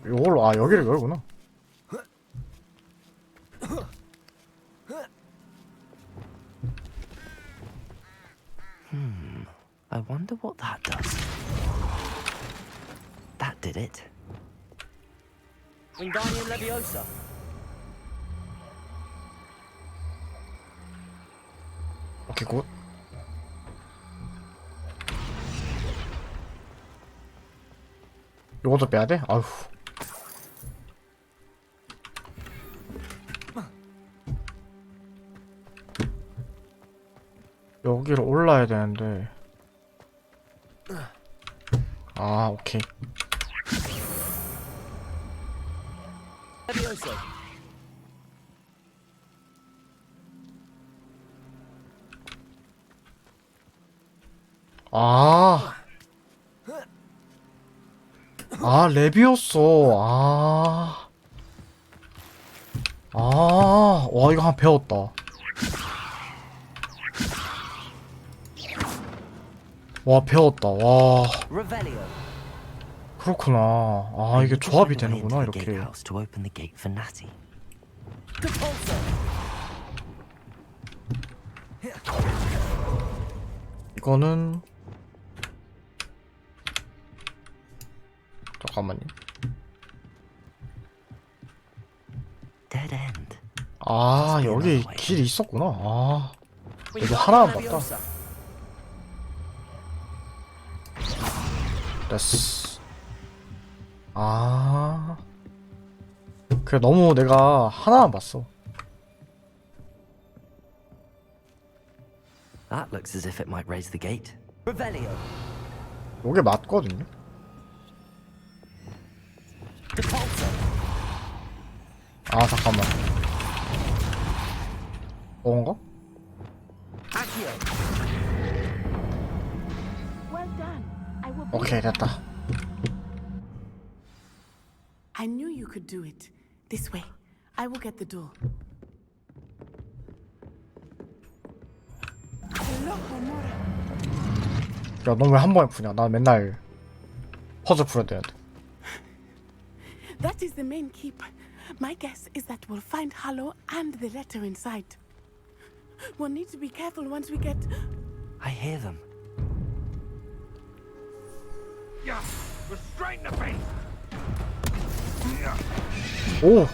Speaker 1: 이걸로 여기를 열구나.
Speaker 2: I wonder what that does. That did it.
Speaker 6: Wingardium Leviosa.
Speaker 1: 오케이 굿. 요것도 빼야 돼? 아휴. 여기로 올라야 되는데. 아, 오케이. 레비오소. 와, 이거 한 배웠다. 와, 배웠다. 와. 그렇구나. 이게 조합이 되는구나, 이렇게. 이거는 잠깐만요. 여기 길이 있었구나. 여기 하나만 봤다. 됐어. 아, 그래 너무 내가 하나만 봤어.
Speaker 2: That looks as if it might raise the gate. Revelio.
Speaker 1: 요게 맞거든요. 아 잠깐만. 뭔가?
Speaker 15: Well done. I will be
Speaker 1: 오케이 됐다.
Speaker 15: I knew you could do it. This way. I will get the door. Hello, Homura.
Speaker 1: 야, 너 왜 한 번에 푸냐? 나 맨날 퍼즐 풀어야 되는데.
Speaker 15: That is the main keep. My guess is that we'll find Hollow and the letter inside. We'll need to be careful once we get...
Speaker 2: I hear them.
Speaker 10: Yeah, restrain the beast.
Speaker 1: 오!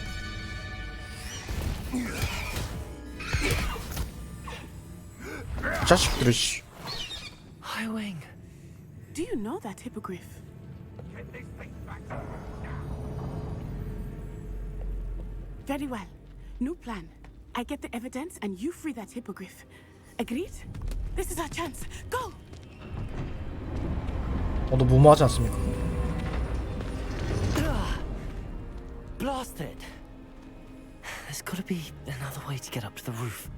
Speaker 1: 자식들이 씨.
Speaker 2: Highwing.
Speaker 15: Do you know that hippogriff?
Speaker 10: Get these things back.
Speaker 15: Very well. New plan. I get the evidence and you free that hippogriff. Agreed? This is our chance. Go!
Speaker 1: 너 무모하지 않습니까?
Speaker 2: Blast it! There's gotta be another way to get up to the roof.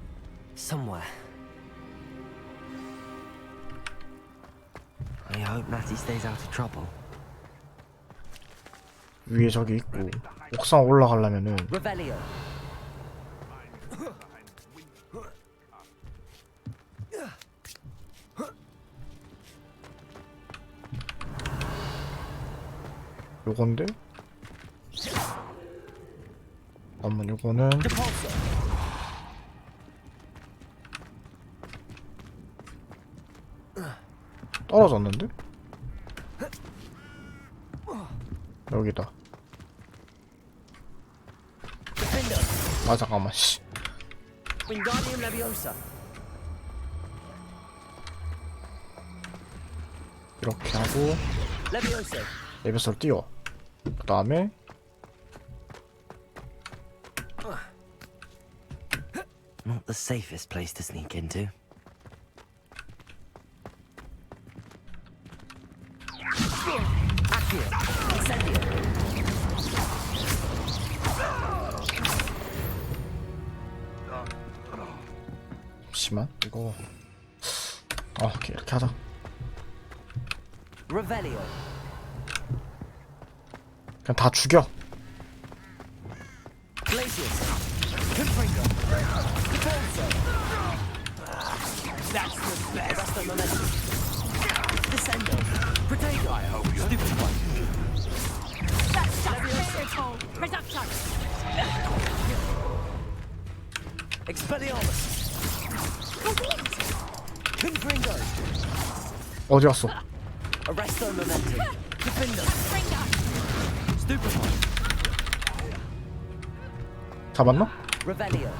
Speaker 2: Somewhere. I hope Natty stays out of trouble.
Speaker 1: 위에 저기 있고 옥상 올라가려면은
Speaker 2: Revelio.
Speaker 1: 요건데? 잠깐만 요거는 떨어졌는데? 여기다. 아 잠깐만 씨.
Speaker 2: Wingardium Leviosa.
Speaker 1: 이렇게 하고
Speaker 2: Leviosa.
Speaker 1: 레벨을 띄워. 그 다음에
Speaker 2: Not the safest place to sneak into. Accio. Incendio.
Speaker 1: 잠시만 이거 오케이 이렇게 하자.
Speaker 2: Revelio.
Speaker 1: 그냥 다 죽여.
Speaker 2: Glacius. Confringo. Depulso. That's the best. That's the momentum. Descendo. Protego. I hope you're stupid one.
Speaker 9: That's Leviosa. Reductor.
Speaker 2: Expelliarmus. Confringo.
Speaker 1: 어디 갔어?
Speaker 2: Arresto momentum. Defendo. Stupefy.
Speaker 1: 잡았나?
Speaker 2: Revelio.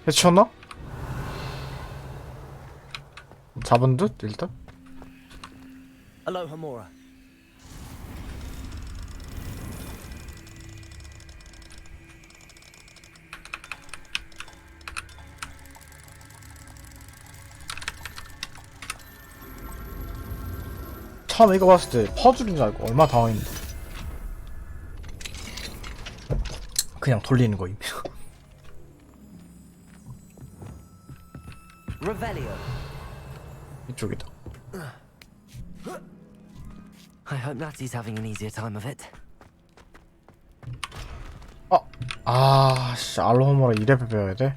Speaker 1: 해치웠나? 잡은 듯 일단.
Speaker 2: Alohomora.
Speaker 1: 처음에 이거 봤을 때 퍼즐인 줄 알고 얼마나 당황했는데. 그냥 돌리는 거임.
Speaker 2: Revelio.
Speaker 1: 이쪽이다.
Speaker 2: I hope Natty's having an easier time of it.
Speaker 1: 씨, 알로호모라 2레벨 배워야 돼?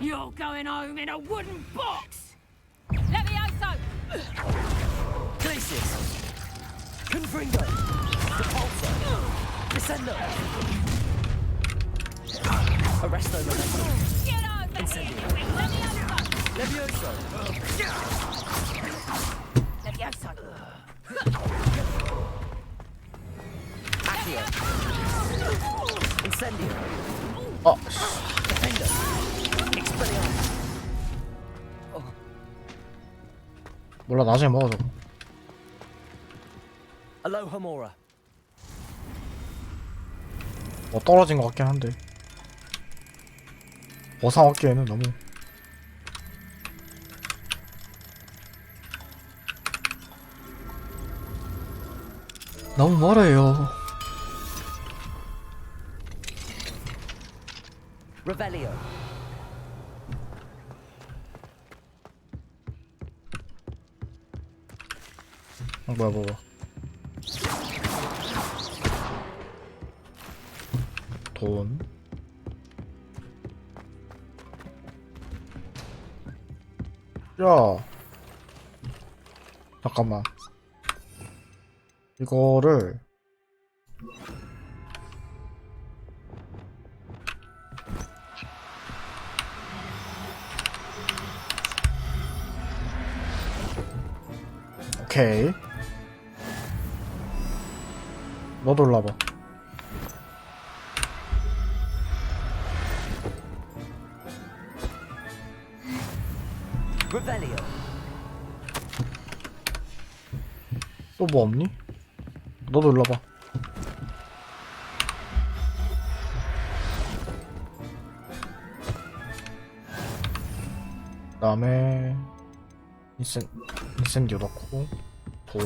Speaker 9: You're going home in a wooden box! Levioso!
Speaker 2: Glacius. Confringo. Depulso. Descendo. Arresto momentum.
Speaker 9: Get over
Speaker 2: Incendio.
Speaker 9: here! Levioso!
Speaker 2: Levioso.
Speaker 9: Levioso!
Speaker 2: Accio. Incendio.
Speaker 1: 씨. 몰라, 나중에 먹어 저거.
Speaker 2: Aloha Mora.
Speaker 1: 뭐 떨어진 것 같긴 한데 보상 얻기에는 너무 멀어요.
Speaker 2: Revelio.
Speaker 1: 뭐야. 돈. 야. 잠깐만. 이거를 오케이. 너도 올라봐.
Speaker 2: Revelio.
Speaker 1: 또 뭐 없니? 너도 올라봐. 그 다음에 인센디오 넣고 돈.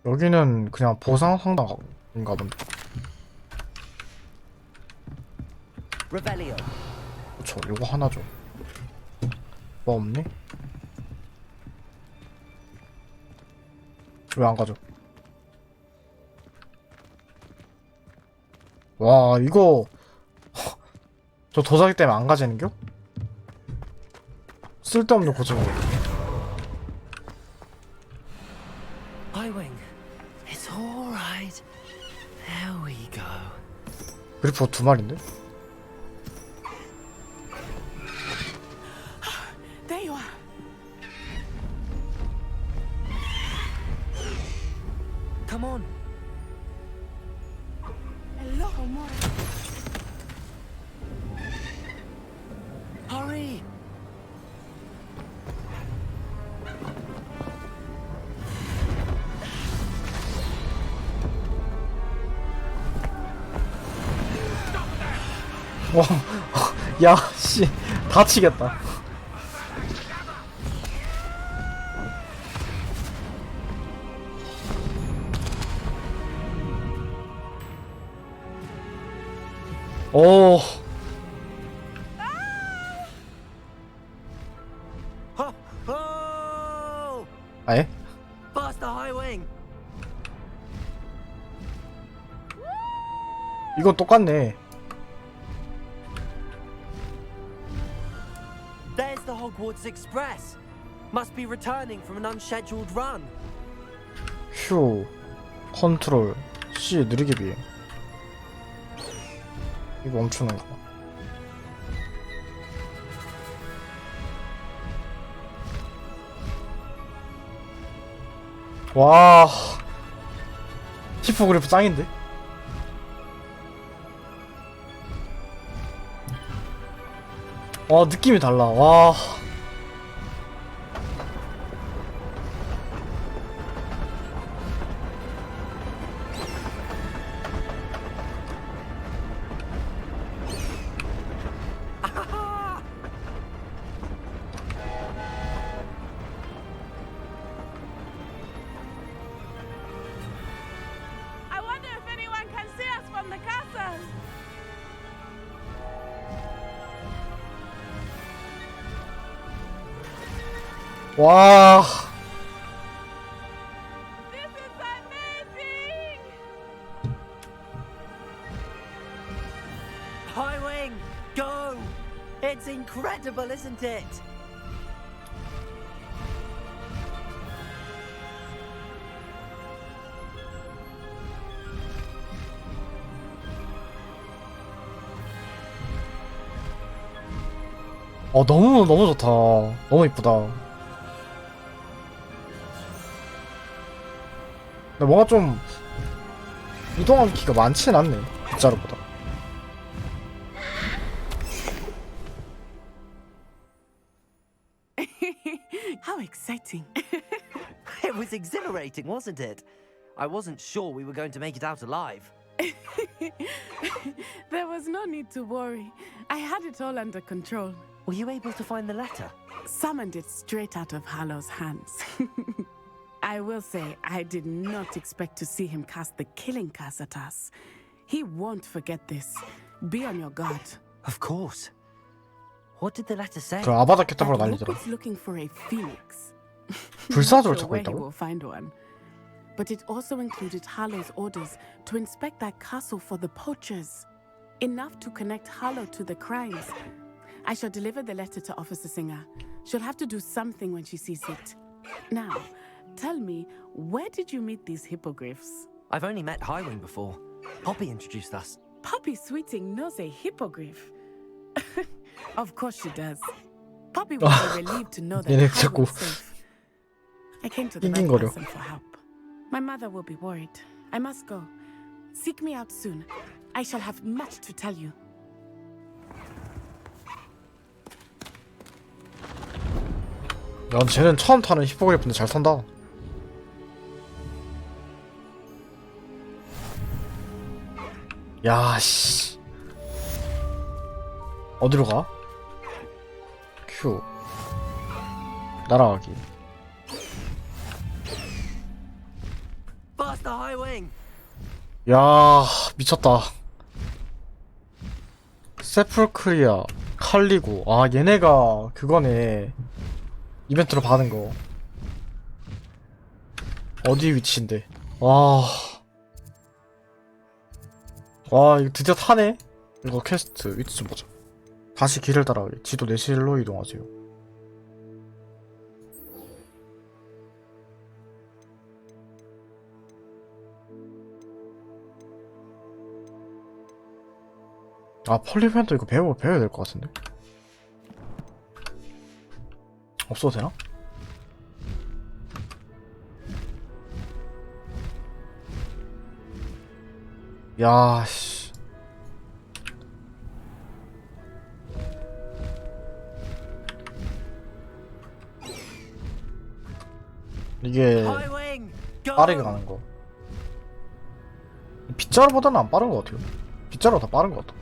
Speaker 1: 여기는 그냥 보상 상담인가 본데.
Speaker 2: Revelio.
Speaker 1: 그쵸, 요거 하나 줘. 뭐 없니? 왜 안 가져? 와, 이거 저 도자기 때문에 안 가지는겨? 쓸데없는 고증.
Speaker 2: Highwing. It's all right. There we go.
Speaker 1: 그리프 2마리인데?
Speaker 15: There you are.
Speaker 2: Come on.
Speaker 15: Hello, Mora.
Speaker 2: Hurry.
Speaker 1: 와, 야, 씨, 다치겠다. 오,
Speaker 2: Oh!
Speaker 1: 아예?
Speaker 2: Faster, Highwing.
Speaker 1: 이건 똑같네.
Speaker 2: There's the Hogwarts Express. Must be returning from an unscheduled run.
Speaker 1: Q, 컨트롤, C 느리게 비행. 이거 멈추는 거. 와, 히포그리프 짱인데? 와, 느낌이 달라. 와.
Speaker 11: I wonder if anyone can see us from the castle.
Speaker 1: 와.
Speaker 11: This is amazing!
Speaker 2: Highwing, go! It's incredible, isn't it?
Speaker 1: 너무 좋다. 너무 이쁘다. 근데 뭔가 좀 이동하는 키가 많진 않네, 빗자루보다.
Speaker 15: How exciting.
Speaker 2: It was exhilarating, wasn't it? I wasn't sure we were going to make it out alive.
Speaker 15: There was no need to worry. I had it all under control.
Speaker 2: Were you able to find the letter?
Speaker 15: Summoned it straight out of Harlow's hands. I will say, I did not expect to see him cast the killing curse at us. He won't forget this. Be on your guard.
Speaker 2: Of course. What did the letter say?
Speaker 1: 그 아바다 캣타브로
Speaker 15: That
Speaker 1: 난리더라.
Speaker 15: Rookwood's looking for a phoenix.
Speaker 1: 불사조를
Speaker 15: Not sure
Speaker 1: 찾고
Speaker 15: where he
Speaker 1: 있다고?
Speaker 15: will find one. But it also included Harlow's orders to inspect that castle for the poachers. Enough to connect Harlow to the crimes. I shall deliver the letter to Officer Singer. She'll have to do something when she sees it. Now, tell me, where did you meet these hippogriffs?
Speaker 2: I've only met Highwing before. Poppy introduced us.
Speaker 15: Poppy Sweeting knows a hippogriff. Of course she does. Poppy will be relieved to know that
Speaker 1: 얘네
Speaker 15: Highwing's
Speaker 1: 자꾸
Speaker 15: safe. I came to the right
Speaker 1: 낑낑거려.
Speaker 15: person for help. My mother will be worried. I must go. Seek me out soon. I shall have much to tell you.
Speaker 1: 야, 쟤는 처음 타는 히포그리프인데 잘 탄다. 야, 씨. 어디로 가? 큐. 날아가기.
Speaker 2: Faster, Highwing!
Speaker 1: 야, 미쳤다. 세풀크리아, 칼리고. 아, 얘네가 그거네. 이벤트로 받은 거. 어디 위치인데? 와. 와, 이거 드디어 타네? 이거 퀘스트 위치 좀 보자. 다시 길을 따라가기. 지도 내실로 이동하세요. 아, 폴리펜도 이거 배워야 될 것 같은데? 없어도 되나? 야, 씨. 이게
Speaker 2: Highwing! Go!
Speaker 1: 빠르게 가는 거. 빗자루보다는 안 빠른 것 같아요. 빗자루가 더 빠른 것 같아.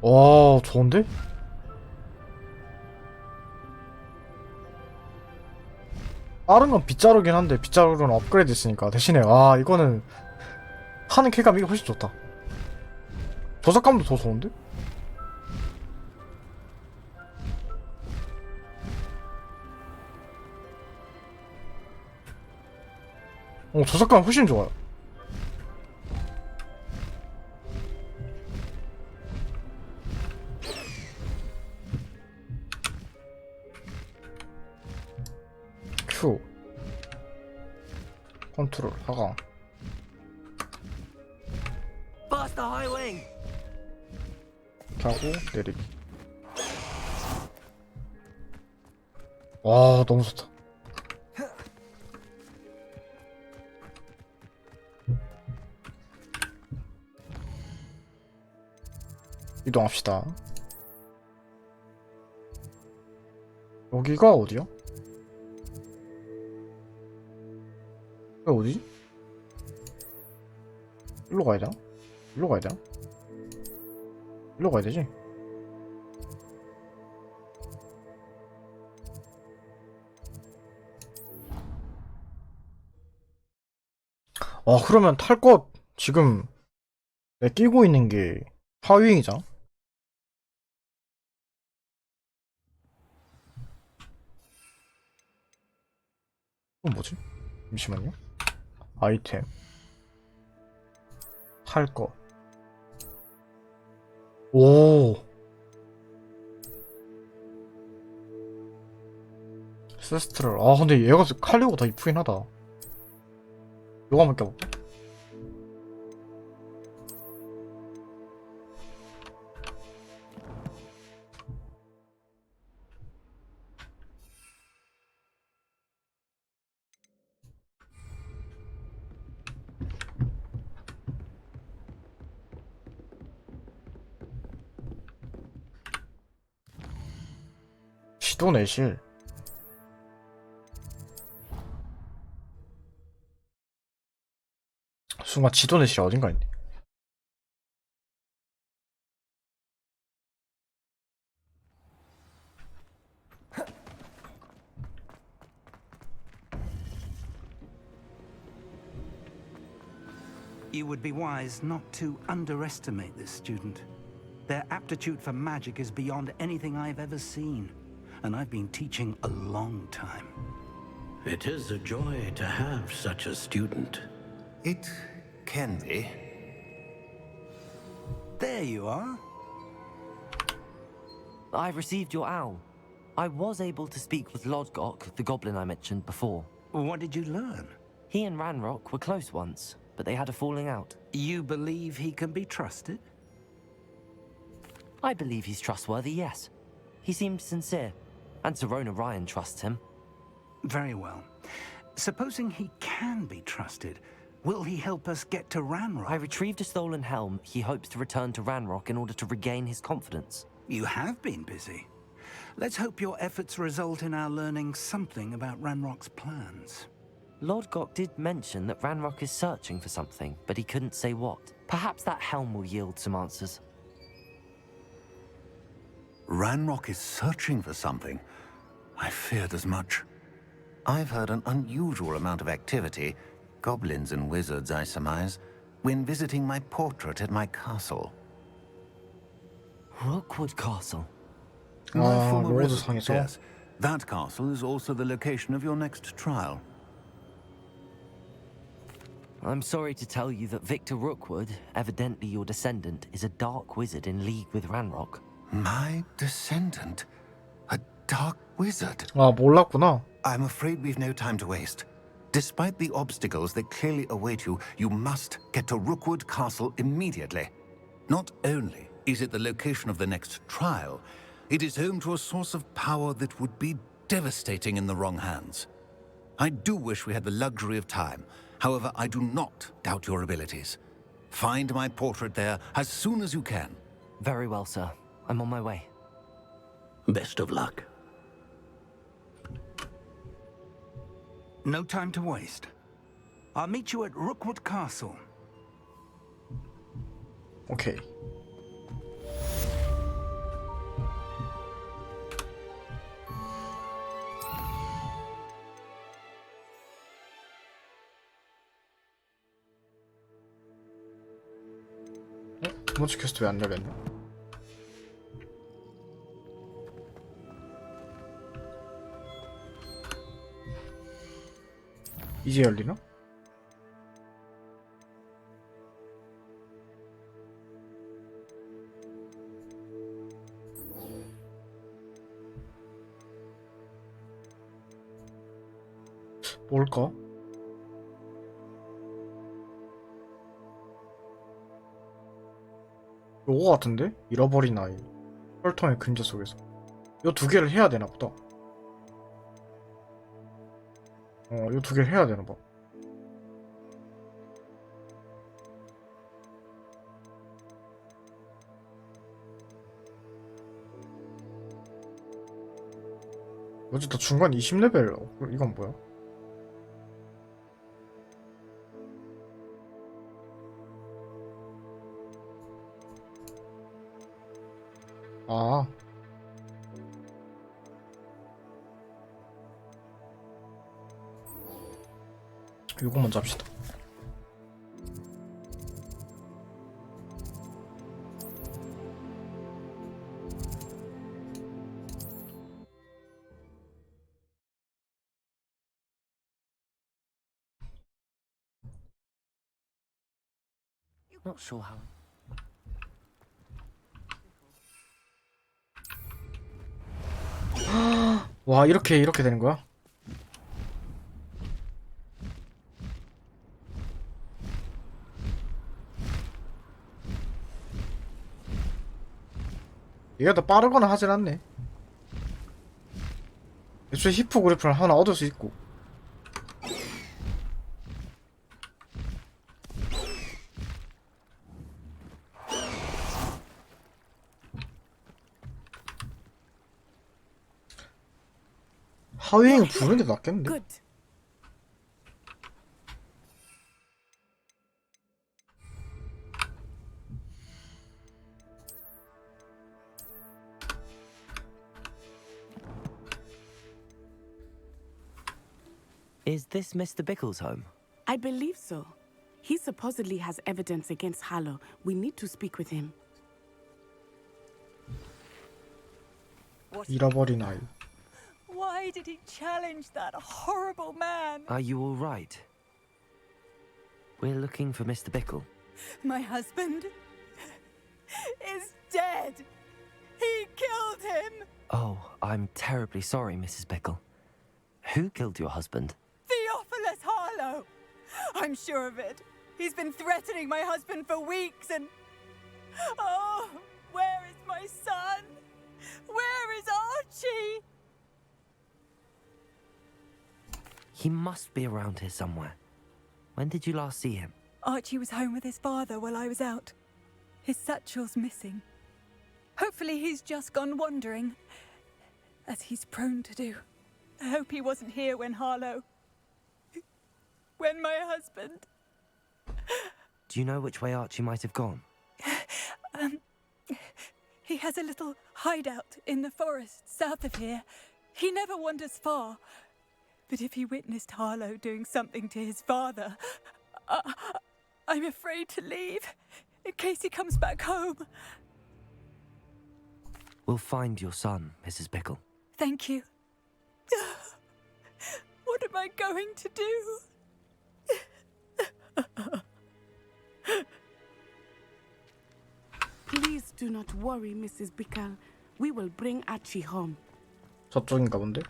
Speaker 1: 와, 좋은데? 빠른 건 빗자루긴 한데 빗자루는 업그레이드 있으니까 대신에 이거는 하는 쾌감 이게 훨씬 좋다. 조작감도 더 좋은데? 조작감 훨씬 좋아요. Q 컨트롤 하강.
Speaker 2: Faster, Highwing!
Speaker 1: 이렇게 하고 내리기. 와, 너무 좋다. 이동합시다. 여기가 어디야? 여기 어디지? 일로 가야 되나? 일로 가야 되나? 일로 가야 되지? 그러면 탈 것 지금 내 끼고 있는 게 하위행이잖아? 이건 뭐지? 잠시만요. 아이템 탈 것. 오, 세스트럴. 근데 얘가 칼리고 더 이쁘긴 하다. 요거 한번 껴볼게. 지도 내실. 순간 지도 내실 어딘가 있네.
Speaker 16: You would be wise not to underestimate this student. Their aptitude for magic is beyond anything I've ever seen, and I've been teaching a long time.
Speaker 5: It is a joy to have such a student.
Speaker 16: It can be. There you are.
Speaker 2: I've received your owl. I was able to speak with Lodgok, the goblin I mentioned before.
Speaker 16: What did you learn?
Speaker 2: He and Ranrock were close once, but they had a falling out.
Speaker 16: You believe he can be trusted?
Speaker 2: I believe he's trustworthy, yes. He seemed sincere, and Serona Ryan trusts him.
Speaker 16: Very well. Supposing he can be trusted, will he help us get to Ranrock?
Speaker 2: I retrieved a stolen helm. He hopes to return to Ranrock in order to regain his confidence.
Speaker 16: You have been busy. Let's hope your efforts result in our learning something about Ranrock's plans.
Speaker 2: Lodgok did mention that Ranrock is searching for something, but he couldn't say what. Perhaps that helm will yield some answers.
Speaker 17: Ranrock is searching for something. I feared as much. I've heard an unusual amount of activity, goblins and wizards, I surmise, when visiting my portrait at my castle.
Speaker 2: Rookwood Castle?
Speaker 17: My former
Speaker 1: 로드
Speaker 17: residence,
Speaker 1: 상에서.
Speaker 17: yes. That castle is also the location of your next trial.
Speaker 2: I'm sorry to tell you that Victor Rookwood, evidently your descendant, is a dark wizard in league with Ranrock.
Speaker 17: My descendant? A dark wizard?
Speaker 1: 아, 몰랐구나.
Speaker 17: I'm afraid we've no time to waste. Despite the obstacles that clearly await you, you must get to Rookwood Castle immediately. Not only is it the location of the next trial, it is home to a source of power that would be devastating in the wrong hands. I do wish we had the luxury of time. However, I do not doubt your abilities. Find my portrait there as soon as you can.
Speaker 2: Very well, sir. I'm on my way.
Speaker 5: Best of luck.
Speaker 16: No time to waste. I'll meet you at Rookwood Castle.
Speaker 1: 오케이. 두 번째 퀘스트 왜 안 열렸냐? 이제 열리나? 뭘까? 요거 같은데? 잃어버린 아이. 혈통의 그림자 속에서. 요 두 개를 해야 되나 보다. 요 두 개를 해야 되나 봐. 어쨌든 중간 20레벨. 이건 뭐야? 아. 요거 먼저 합시다.
Speaker 2: Not sure how.
Speaker 1: 와, 이렇게 되는 거야? 얘가 더 빠르거나 하진 않네. 애초에 히프 그리프를 하나 얻을 수 있고. 하위행 부르는 게 낫겠는데?
Speaker 15: Good.
Speaker 2: Is this Mr. Bickle's home?
Speaker 15: I believe so. He supposedly has evidence against Harlow. We need to speak with him.
Speaker 1: 잃어버린 아이.
Speaker 11: Why did he challenge that horrible man?
Speaker 2: Are you all right? We're looking for Mr. Bickle.
Speaker 11: My husband is dead. He killed him.
Speaker 2: Oh, I'm terribly sorry, Mrs. Bickle. Who killed your husband?
Speaker 11: Theophilus Harlow. I'm sure of it. He's been threatening my husband for weeks and... Oh, where is my son? Where is Archie?
Speaker 2: He must be around here somewhere. When did you last see him?
Speaker 11: Archie was home with his father while I was out. His satchel's missing. Hopefully he's just gone wandering, as he's prone to do. I hope he wasn't here when Harlow... when my husband...
Speaker 2: Do you know which way Archie might have gone?
Speaker 11: He has a little hideout in the forest south of here. He never wanders far. But if he witnessed Harlow doing something to his father, I'm afraid to leave, in case he comes back home.
Speaker 2: We'll find your son, Mrs. Bickle.
Speaker 11: Thank you. What am I going to do?
Speaker 15: Please do not worry, Mrs. Bickle. We will bring Archie home.
Speaker 1: 저쪽인가 본데?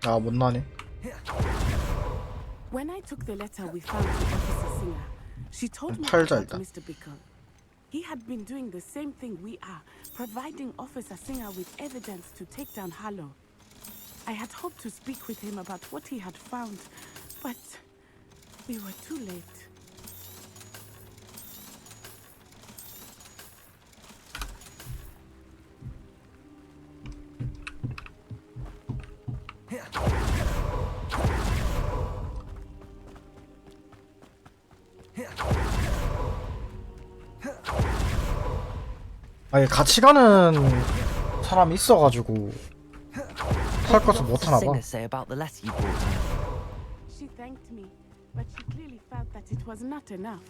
Speaker 1: 아, 못 나네.
Speaker 15: When I took the letter we found to Officer Singer, she told me
Speaker 1: 팔자,
Speaker 15: about
Speaker 1: 일단.
Speaker 15: Mr. Bickle. He had been doing the same thing we are, providing Officer Singer with evidence to take down Harlow. I had hoped to speak with him about what he had found, but we were too late.
Speaker 1: 아니 같이 가는 사람이 있어가지고 탈 것을 못 하나 봐.
Speaker 2: Singer say about the letter you brought her?
Speaker 15: She thanked me, but she clearly felt that it was not enough.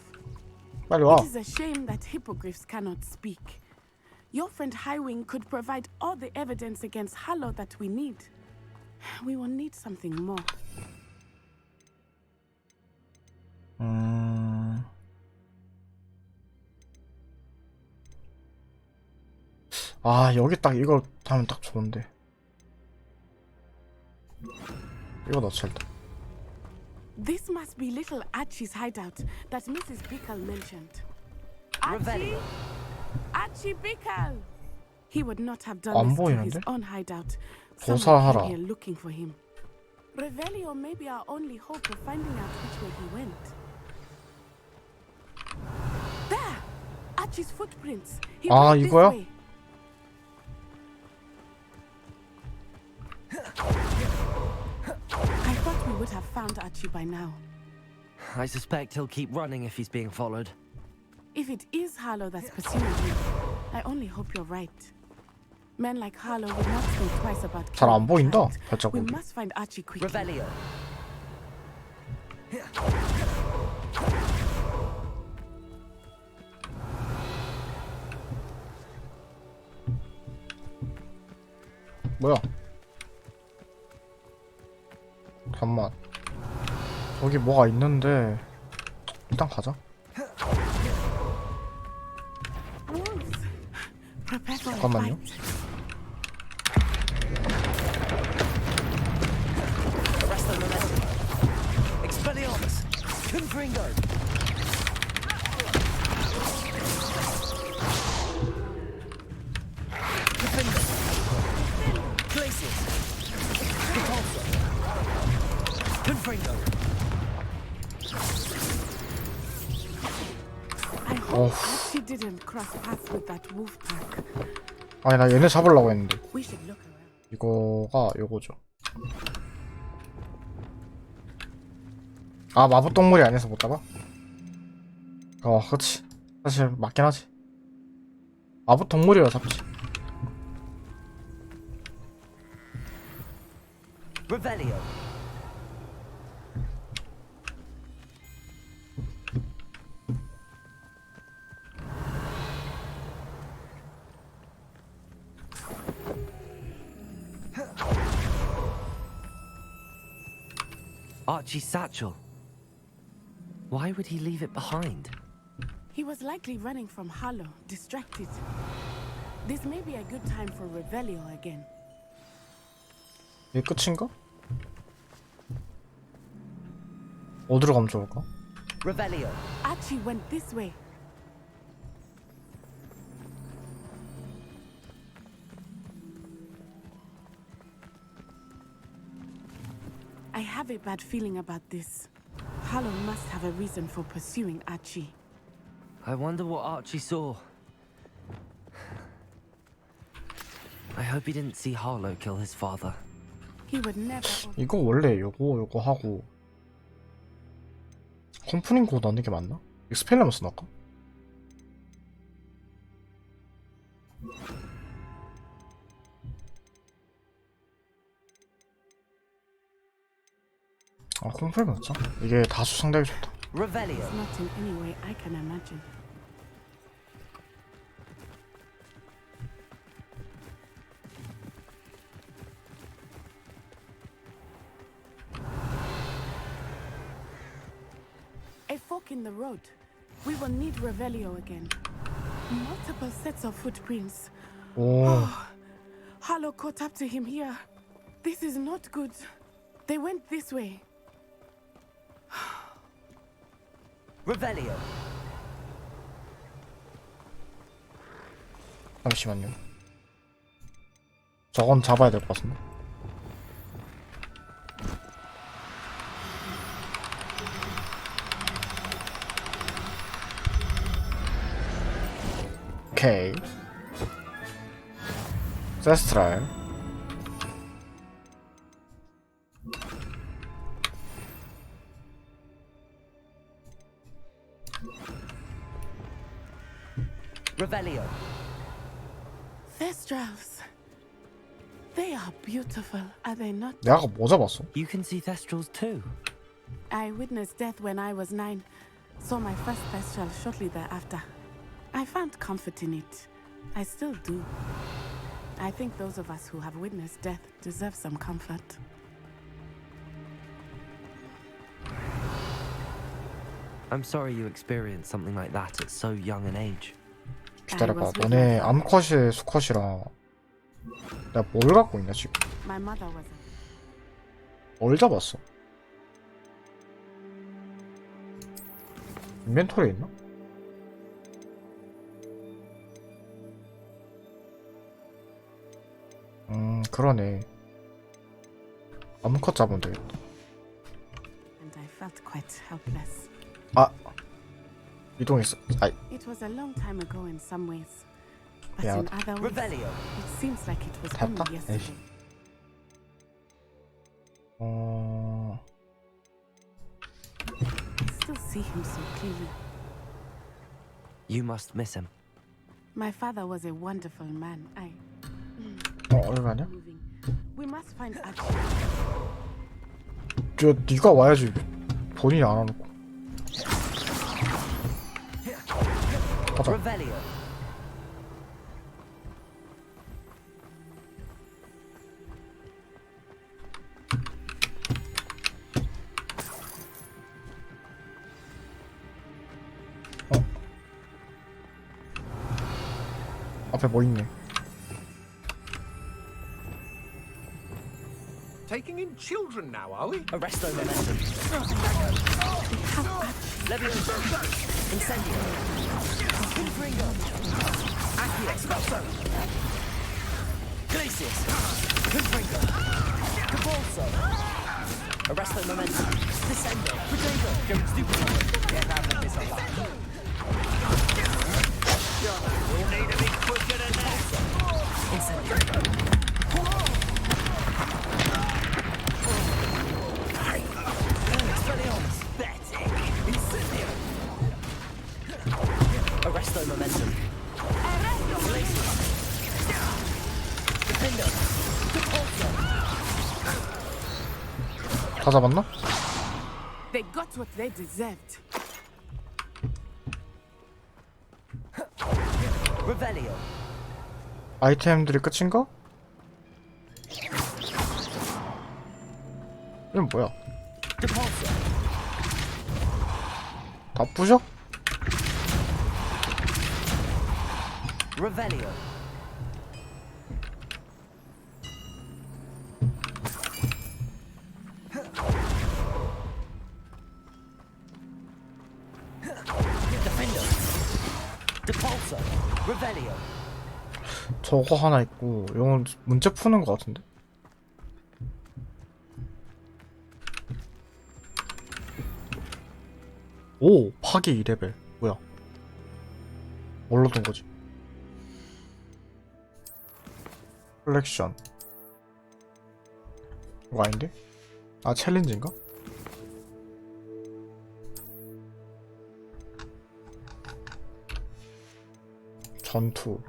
Speaker 1: 빨리 와.
Speaker 15: It is a shame that hippogriffs cannot speak. Your friend Highwing could provide all the evidence against Harlow that we need. We will need something more.
Speaker 1: 아, 여기 딱 이걸 하면 딱 좋은데. 이거 넣자 일단.
Speaker 15: This must be little Archie's hideout that Mrs. Bickle mentioned. Archie? Archie Bickle! He would not have done
Speaker 1: 안
Speaker 15: this to his
Speaker 1: 보이는데?
Speaker 15: own hideout.
Speaker 1: 조사하라.
Speaker 15: Someone came here looking for him. Revelio may be our only hope of finding out which way he went. There! Archie's footprints. He
Speaker 1: 아,
Speaker 15: went this
Speaker 1: 이거야?
Speaker 15: way. I thought we would have found Archie by now.
Speaker 2: I suspect he'll keep running if he's being followed.
Speaker 15: If it is Harlow that's pursuing him, I only hope you're right. Men like Harlow would not think twice about
Speaker 1: 잘
Speaker 15: killing
Speaker 1: 안 보인다.
Speaker 15: a child. We
Speaker 1: 발자국이.
Speaker 15: must find Archie quickly.
Speaker 2: Revelio.
Speaker 1: 뭐야? 잠만. 여기 뭐가 있는데 일단 가자.
Speaker 15: Wolves. Prepare for a
Speaker 1: 잠깐만요.
Speaker 15: fight.
Speaker 2: Arrest the momentum. Expelliarmus. Confringo.
Speaker 15: I hope she didn't cross paths with that wolf pack.
Speaker 1: 아니 나 얘네 잡으려고 했는데.
Speaker 15: We should look around.
Speaker 1: 이거가 요거죠. 아 마법 동물이 아니어서 못 잡아? 그치. 사실 맞긴 하지. 마법 동물이라 잡지.
Speaker 2: Revelio. Archie's satchel. Why would he leave it behind?
Speaker 15: He was likely running from Harlow, distracted. This may be a good time for Revelio again.
Speaker 1: 이게 끝인가? 어디로 가면 좋을까?
Speaker 2: Revelio.
Speaker 15: Archie went this way. I have a bad feeling about this. Harlow must have a reason for pursuing Archie.
Speaker 2: I wonder what Archie saw. I hope he didn't see Harlow kill his father.
Speaker 15: He would never.
Speaker 1: 이거 원래 요거 하고 컴프닝 코드 넣는 게 맞나? 익스펠리먼스 넣을까? 아 컴프닝 넣자. 이게 다수 상당히 좋다.
Speaker 2: Revelio.
Speaker 15: It's not in any way I can imagine. A fork in the road. We will need Revelio again. Multiple sets of footprints.
Speaker 1: 오.
Speaker 15: Harlow caught up to him here. This is not good. They went this way.
Speaker 2: Revelio.
Speaker 1: 잠시만요. 저건 잡아야 될 것 같은데. 오케이. 세스트랄.
Speaker 2: Revelio.
Speaker 15: Thestrals. They are beautiful, are they not?
Speaker 1: 내가 아까 뭐 잡았어?
Speaker 2: You can see Thestrals too.
Speaker 15: I witnessed death when I was 9. Saw my first Thestral shortly thereafter. I found comfort in it. I still do. I think those of us who have witnessed death deserve some comfort.
Speaker 2: I'm sorry you experienced something like that at so young an age.
Speaker 1: 기다려봐. 너네 암컷이 수컷이라 내가 뭘 갖고 있냐 지금?
Speaker 15: My mother was.
Speaker 1: 뭘 잡았어? 인벤토리에 있나? 그러네. 암컷 잡으면 되겠다.
Speaker 15: And I felt quite helpless.
Speaker 1: 아, 이동했어. 아이.
Speaker 15: It was a long time ago in some ways, but
Speaker 1: Yeah.
Speaker 15: in other ways,
Speaker 2: Revelio.
Speaker 15: it seems like it was
Speaker 1: 됐다.
Speaker 15: only yesterday. I still see him so clearly.
Speaker 2: You must miss him.
Speaker 15: My father was a wonderful man.
Speaker 1: 어디 가냐?
Speaker 15: We must find Archie.
Speaker 1: 저 네가 와야지. 본인이 안 와놓고. 가자.
Speaker 2: Revelio.
Speaker 1: 앞에 뭐 있네.
Speaker 10: Taking in children now, are we?
Speaker 2: Arresto momentum. Leviosa. Incendio. Confringo. Accio. Expulso. Glacius. Confringo. Cabalso. Arrest the momentum. Descendo. Potato. Go stupid. Get out of this alive.
Speaker 8: We'll need to be quicker than that.
Speaker 2: Incendio. Expelliarmus. Pathetic. Incendio. Arresto momentum. Glacius. Defender. Repulsor.
Speaker 1: 다 잡았나?
Speaker 15: They got what they deserved.
Speaker 2: Revelio.
Speaker 1: 아이템들이 끝인가? 이건 뭐야?
Speaker 2: Repulsor.
Speaker 1: 다 부셔?
Speaker 2: Revelio. Defender. Depulsor. Revelio.
Speaker 1: 저거 하나 있고 이건 문제 푸는 거 같은데? 오! 파괴 2레벨 뭐야? 뭘로 둔 거지? 컬렉션 이거 아닌데? 아 챌린지인가? 전투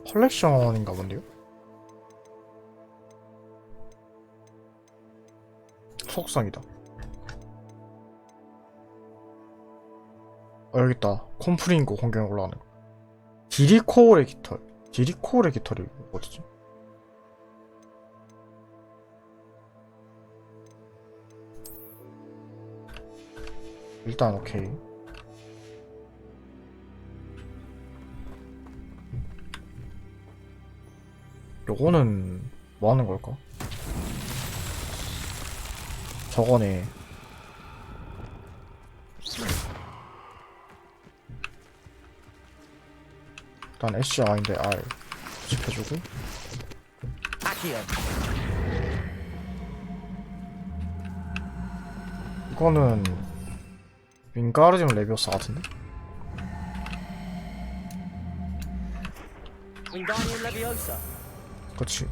Speaker 1: 컬렉션인가 본데요? 속성이다. 여기 있다. 콤프링고 공격에 올라가는 거. 디리코어의 깃털. 디리코어의 깃털이 어디지? 일단 오케이. 요거는 뭐 하는 걸까? 저거네. 일단 애쉬 R인데 R 집해주고 이거는 윙가르디움 레비오사 같은데?
Speaker 2: Wingardium Leviosa.
Speaker 1: 그치.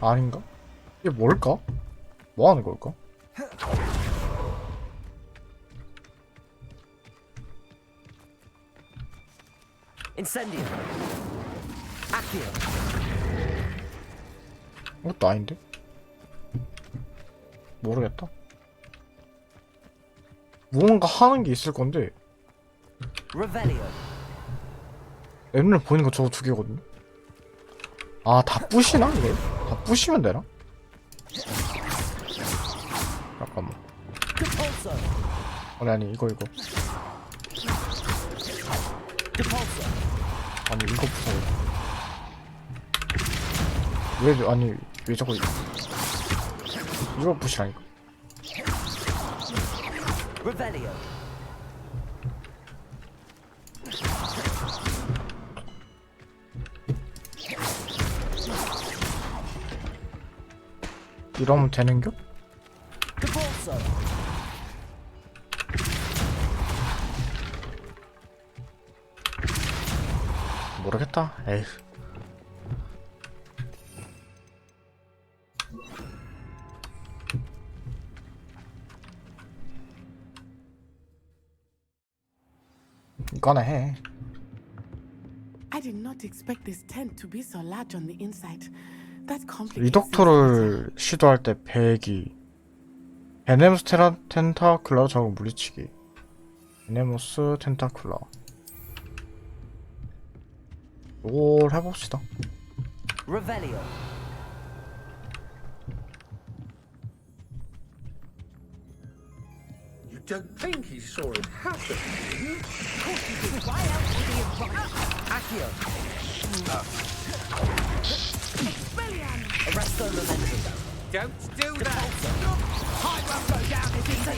Speaker 1: 아닌가? 이게 뭘까? 뭐 하는 걸까?
Speaker 2: Incendio. Accio.
Speaker 1: 이것도 아닌데? 모르겠다. 무언가 하는 게 있을 건데
Speaker 2: Revelio.
Speaker 1: 엠을 보이는 거 저거 두 개거든요? 아, 다 부시나 이걸? 다 부시면 되나? 잠깐만.
Speaker 2: Depulsor.
Speaker 1: 아니 이거
Speaker 2: Depulsor.
Speaker 1: 아니 이거 부숴. 왜 아니 왜 자꾸 이거 부시라니까.
Speaker 2: Revelio.
Speaker 1: 이러면 되는겨?
Speaker 2: Depulsor.
Speaker 1: 모르겠다. 에휴. 이거나 해.
Speaker 15: I did not expect this tent to be so large on the inside. That complicates.
Speaker 1: 리덕토를 시도할 때 배기 베네무스 텐타클라 적응 물리치기 베네무스 텐타클라 이걸 해봅시다.
Speaker 2: Revelio.
Speaker 10: You don't think he saw it happen, do you?
Speaker 9: Why else would he have run?
Speaker 2: Accio.
Speaker 9: Expelliarmus.
Speaker 2: Arresto momentum.
Speaker 10: Don't do that.
Speaker 9: I won't go down this easy.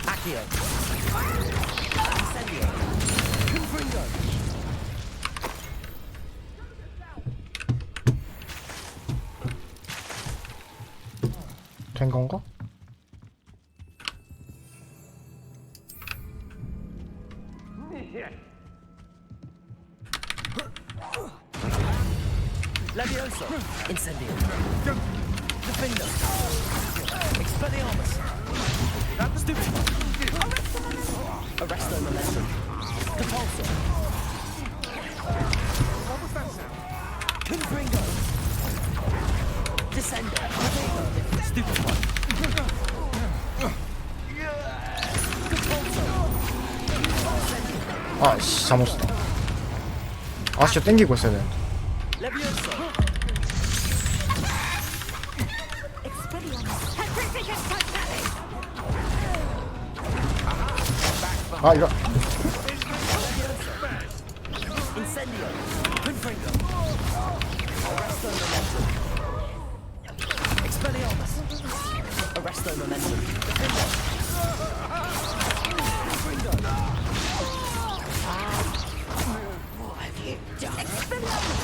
Speaker 2: Accio.
Speaker 1: 된 건가?
Speaker 2: Levioso! Incendio! Defender! Expelliarmus! Stupefy! Arresto Momentum! Compulsor!
Speaker 10: What was that sound?
Speaker 2: Confringo! Descender! Protego! Stupefy!
Speaker 1: 아씨 잘못했다. 아 진짜 땡기고 있어야 되는데.
Speaker 2: Levioso!
Speaker 1: 아 이거
Speaker 2: Incendio! Confringo! Arresto Momentum! Expelliarmus! Arresto Momentum! Defender! Confringo! What have you done? Expelliarmus!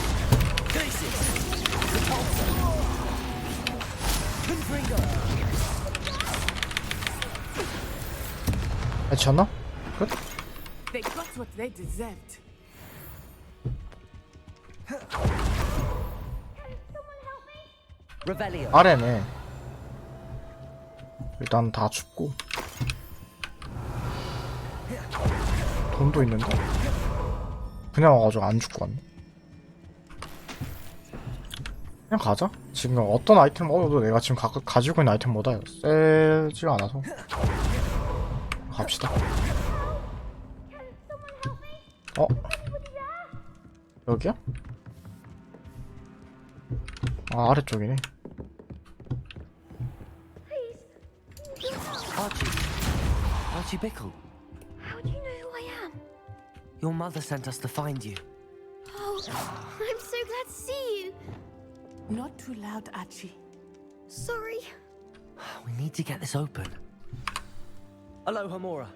Speaker 2: Glacius! Repulsor! Confringo!
Speaker 1: 해치웠나? 끝?
Speaker 15: They got what they deserved.
Speaker 2: Revelio!
Speaker 1: 아래네. 일단 다 줍고. 돈도 있는데? 그냥 와가지고 안 죽고 왔네. 그냥 가자. 지금 어떤 아이템 얻어도 내가 지금 가지고 있는 아이템보다 세지가 않아서 갑시다. 어? 여기야? 아 아래쪽이네.
Speaker 2: Archie Bickle.
Speaker 12: How do you know who I am?
Speaker 2: Your mother sent us to find you.
Speaker 12: Oh, I'm so glad to see you.
Speaker 15: Not too loud, Archie.
Speaker 12: Sorry.
Speaker 2: We need to get this open. Aloha Mora.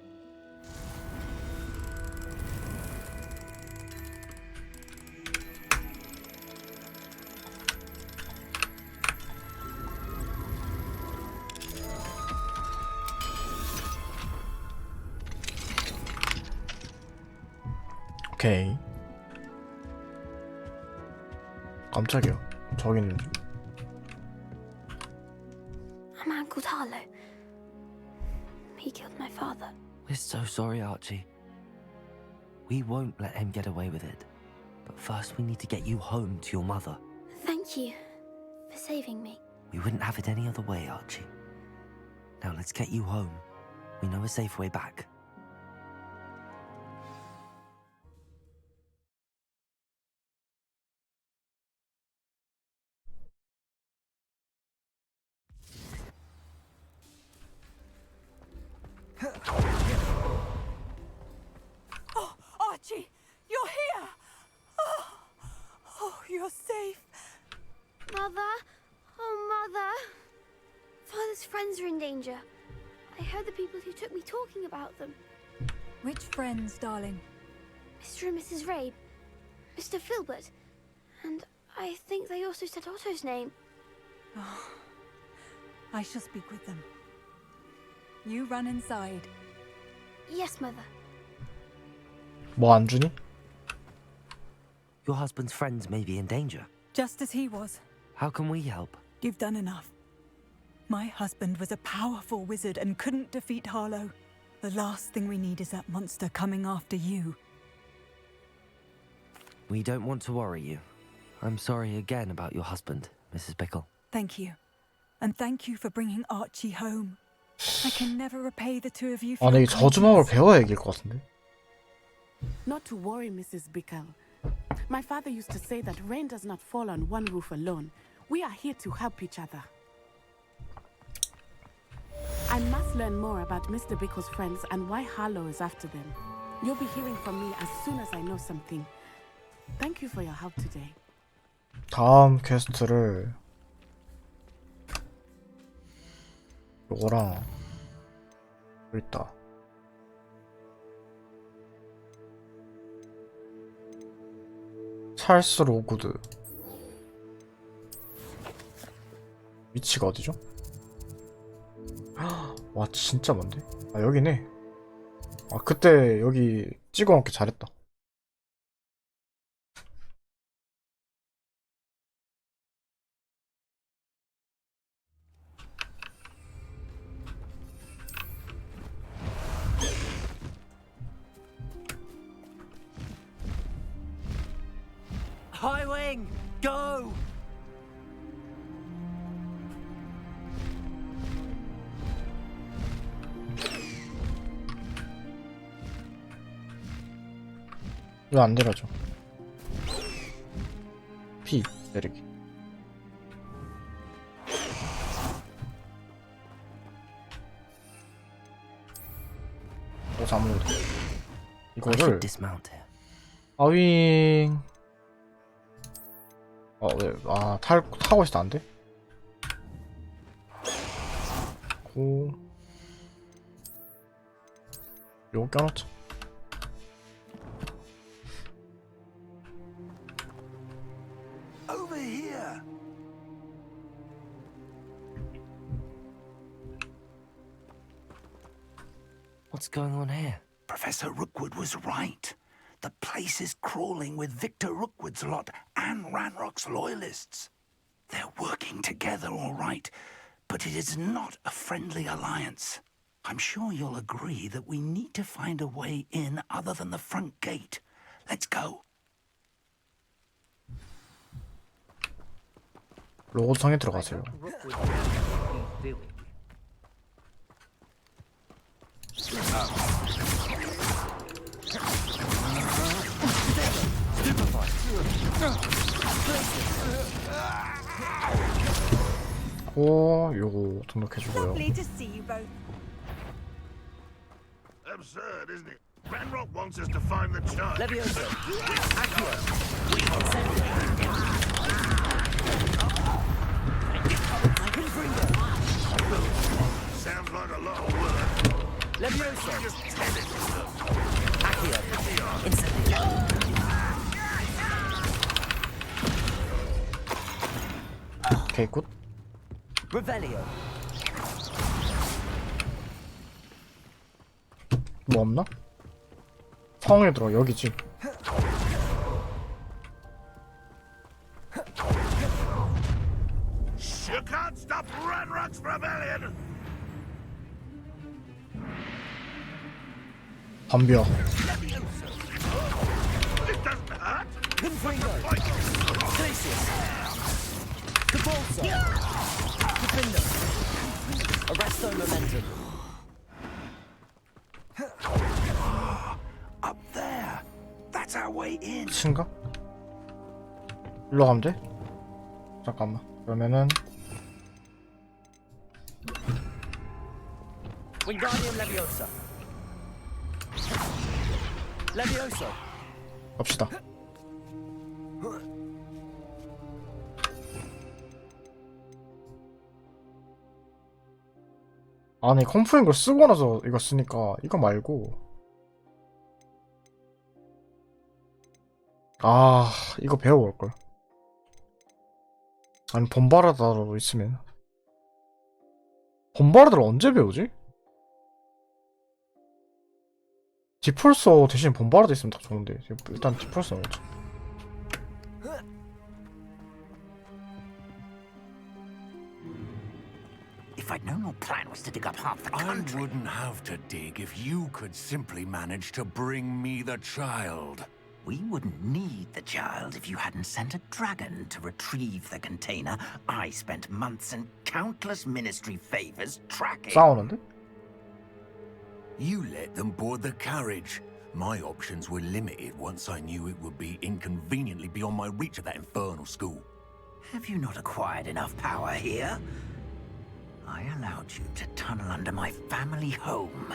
Speaker 1: 오케이. 깜짝이야. 저기 있는 줄.
Speaker 12: A man called Harlow. He killed my father.
Speaker 2: We're so sorry, Archie. We won't let him get away with it. But first we need to get you home to your mother.
Speaker 12: Thank you for saving me.
Speaker 2: We wouldn't have it any other way, Archie. Now let's get you home. We know a safe way back.
Speaker 11: Oh, Archie, you're here! Oh, you're safe.
Speaker 12: Mother? Oh, Mother. Father's friends are in danger. I heard the people who took me talking about them.
Speaker 11: Which friends, darling?
Speaker 12: Mr. and Mrs. Rabe. Mr. Filbert. And I think they also said Otto's name.
Speaker 11: Oh, I shall speak with them. You run inside.
Speaker 12: Yes, Mother.
Speaker 1: 뭐 안 주니?
Speaker 2: Your husband's friends may be in danger.
Speaker 11: Just as he was.
Speaker 2: How can we help?
Speaker 11: You've done enough. My husband was a powerful wizard and couldn't defeat Harlow. The last thing we need is that monster coming after you.
Speaker 2: We don't want to worry you. I'm sorry again about your husband, Mrs. Bickle.
Speaker 11: Thank you. And thank you for bringing Archie home. I can never repay the two of you for
Speaker 1: 아, 근데 이
Speaker 11: your
Speaker 1: 저주마법을
Speaker 11: kindness.
Speaker 1: 배워야 이길 것 같은데.
Speaker 15: Not to worry, Mrs. Bickle. My father used to say that rain does not fall on one roof alone. We are here to help each other. I must learn more about Mr. Bickle's friends and why Harlow is after them. You'll be hearing from me as soon as I know something. Thank you for your help today.
Speaker 1: 다음 퀘스트를 요거랑 여기 있다. 찰스 로구드. 위치가 어디죠? 와 진짜 먼데? 아 여기네. 아 그때 여기 찍어놓기 잘했다.
Speaker 2: High wing, go!
Speaker 1: 이거 안 내려줘. P 내리기. 오 잠물다. 이거를 아윙. 왜? 아 타고 있어 안 돼? 고. 요거 껴놓자.
Speaker 16: Over here.
Speaker 2: What's going on here?
Speaker 16: Professor Rookwood was right. The place is crawling with Victor Rookwood's lot and Ranrock's loyalists. They're working together all right, but it is not a friendly alliance. I'm sure you'll agree that we need to find a way in other than the front gate. Let's go.
Speaker 1: 로고성에 들어가세요. 오, 요거 등록해주고요.
Speaker 11: Lovely to see you both.
Speaker 18: Absurd, isn't it? Ranrock wants us to find the child.
Speaker 2: Leviosa!
Speaker 18: Sounds like a lot of work.
Speaker 2: Leviosa!
Speaker 18: Just tell it to them.
Speaker 2: Accio! Instantly!
Speaker 1: 오케이 굿.
Speaker 2: Revelio!
Speaker 1: 뭐 없나? 성에 들어 여기지.
Speaker 18: You can't stop Ranrock's rebellion.
Speaker 1: 덤벼.
Speaker 18: It doesn't hurt.
Speaker 2: Confringo! Glacius! Capulso! Defindo! Arresto momentum!
Speaker 16: Up there. That's our way in.
Speaker 1: 끝인가? 일로 가면 돼? 잠깐만. 그러면은
Speaker 2: Wingardium Leviosa! Levioso!
Speaker 1: 갑시다. 아니 컴프인 걸 쓰고 나서 이거 쓰니까 이거 말고 아 이거 배워올걸. 아니 본바라다로 있으면 본바라다를 언제 배우지? 디폴서 대신 본바라다 있으면 더 좋은데 일단 디폴서 넣자.
Speaker 8: If I'd known your plan was to dig up half the country...
Speaker 17: I wouldn't have to dig if you could simply manage to bring me the child.
Speaker 8: We wouldn't need the child if you hadn't sent a dragon to retrieve the container I spent months and countless ministry favors tracking.
Speaker 1: 싸우는데?
Speaker 17: You let them board the carriage. My options were limited once I knew it would be inconveniently beyond my reach of that infernal school.
Speaker 8: Have you not acquired enough power here? I allowed you to tunnel under my family home.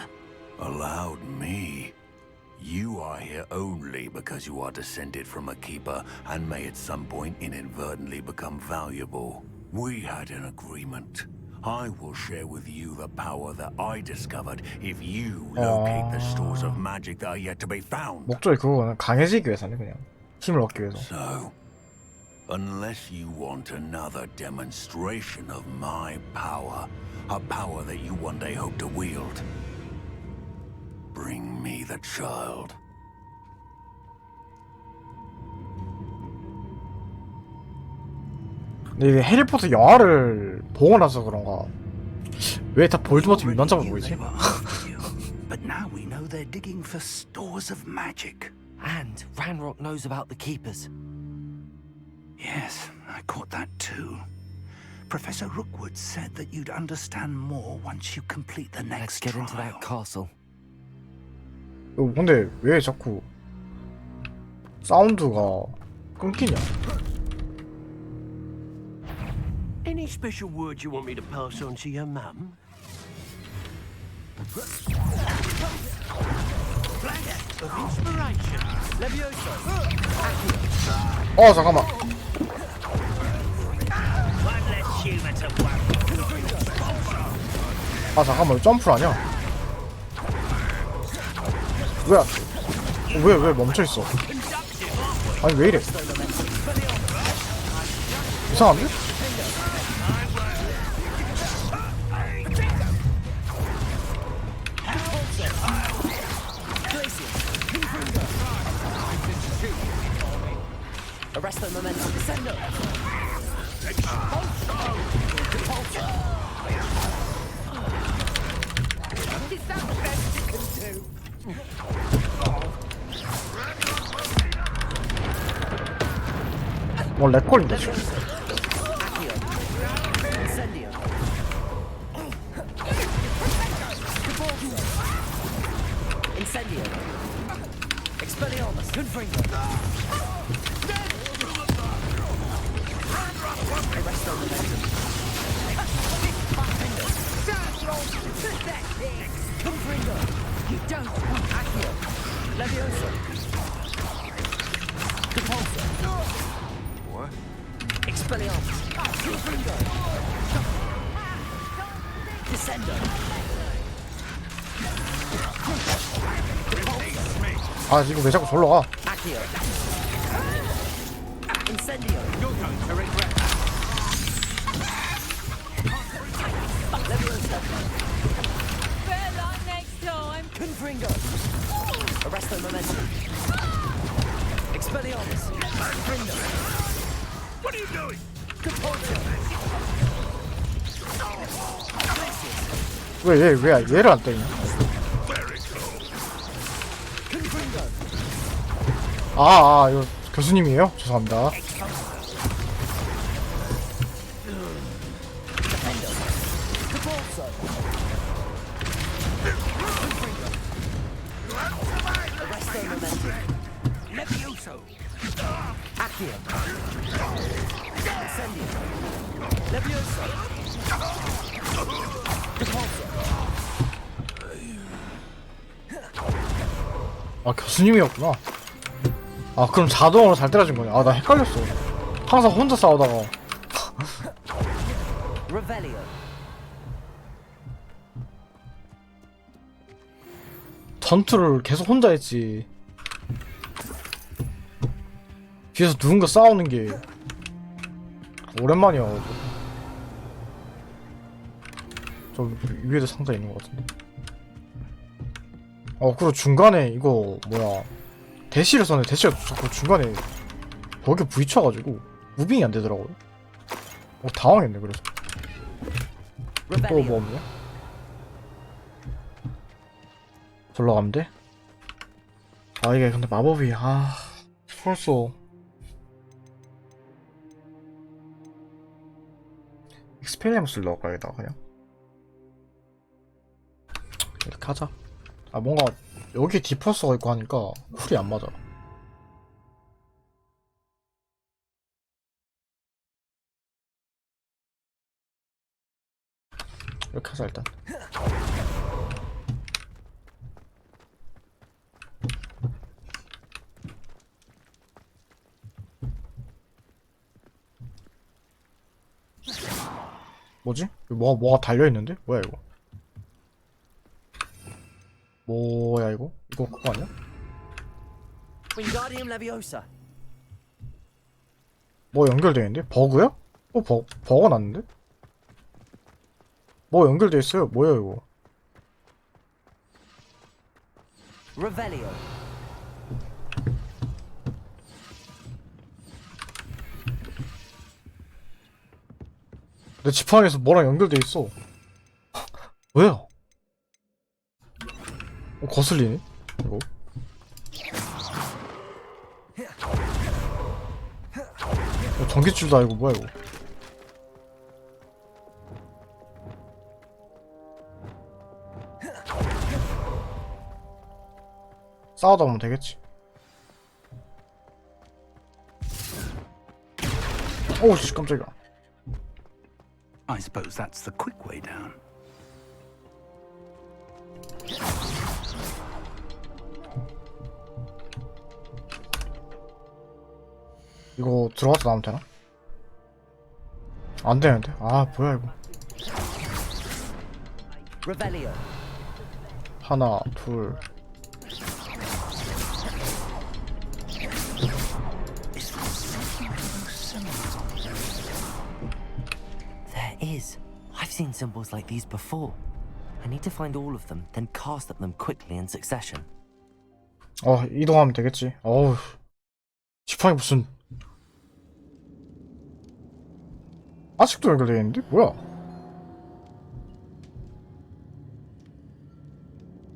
Speaker 17: Allowed me? You are here only because you are descended from a keeper and may at some point inadvertently become valuable. We had an agreement. I will share with you the power that I discovered if you locate the stores of magic that are yet to be found.
Speaker 1: 목적이 그거는 강해지기 위해서네 그냥. 힘을 얻기 위해서.
Speaker 16: So, unless you want another demonstration of my power, a power that you one day hope to wield, bring me the child.
Speaker 1: 근데 이게 해리포터 영화를 보고 나서 그런가 왜 다 볼드모트 위반자만 보이지?
Speaker 16: But now we know they're digging for stores of magic.
Speaker 2: And Ranrock knows about the Keepers.
Speaker 16: Yes, I caught that too. Professor Rookwood said that you'd understand more once you complete the
Speaker 2: Let's
Speaker 16: next
Speaker 2: get
Speaker 16: trial.
Speaker 2: into that castle.
Speaker 1: 근데 왜 자꾸 사운드가 끊기냐?
Speaker 5: Any special word you want me to pass on to your mum? Of inspiration. Levioso.
Speaker 1: 잠깐만. 잠깐만, 점프를 하냐? 왜 멈춰있어? 아니, 왜 이래? 이상한데?
Speaker 2: Arresto momentum. Descendo.
Speaker 9: Is that the best you can do?
Speaker 1: 렉 걸린다, 지금.
Speaker 2: Incendio. Incendio. Expelliarmus. Confringo. Arresto momentum. Confringo. You don't want Accio. Levioso. Repulsor.
Speaker 10: What?
Speaker 2: Expelliarmus. Confringo. Descendo.
Speaker 1: 지금 왜 자꾸 절로 가?
Speaker 2: Accio. Incendio.
Speaker 10: You're going to regret that.
Speaker 2: Levioso.
Speaker 9: Better luck next time.
Speaker 2: Confringo. Arresto momentum. Expelliarmus. Confringo.
Speaker 18: What are you doing?
Speaker 1: 왜 얘를 안 때리냐? 이거 교수님이에요? 죄송합니다.
Speaker 2: Levioso. Accio. Incendio. Levioso.
Speaker 1: 교수님이었구나. 그럼 자동으로 잘 때려진 거냐? 나 헷갈렸어. 항상 혼자 싸우다가.
Speaker 2: Revelio.
Speaker 1: 전투를 계속 혼자 했지. 뒤에서 누군가 싸우는 게 오랜만이야. 저 위에도 상자 있는 것 같은데. 그리고 중간에 이거 뭐야, 대시를 썼는데 대시가 자꾸 중간에 벽에 부딪혀가지고 무빙이 안 되더라고요. 당황했네. 그래서 또 뭐 없냐? 절로 가면 돼? 이게 근데 마법이 벌써 익스펠리엄스를 넣을까 그냥? 이렇게 하자. 뭔가 여기 디퍼스가 있고 하니까 쿨이 안 맞아. 이렇게 하자 일단. 뭐지? 뭐가 달려있는데? 뭐야 이거? 뭐야 이거? 이거 그거 아니야?
Speaker 2: Wingardium Leviosa.
Speaker 1: 뭐 연결돼 있는데? 버그야? 버거 났는데? 뭐 연결돼 있어요? 뭐야 이거?
Speaker 2: Revelio.
Speaker 1: 내 지팡이에서 뭐랑 연결돼 있어? 뭐야? 거슬리네? 이거? 전기줄도 아니고 뭐야 이거? 싸우다 보면 되겠지. 오씨 깜짝이야.
Speaker 16: I suppose that's the quick way down.
Speaker 1: 이거 들어가서 나오면 되나? 안 되는데? 아 뭐야 이거?
Speaker 2: Revelio.
Speaker 1: 하나, 둘.
Speaker 2: There is. I've seen symbols like these before. I need to find all of them, then cast at them quickly in succession.
Speaker 1: 이동하면 되겠지. 어우, 지팡이 무슨 아직도 연결되어 있는데? 뭐야?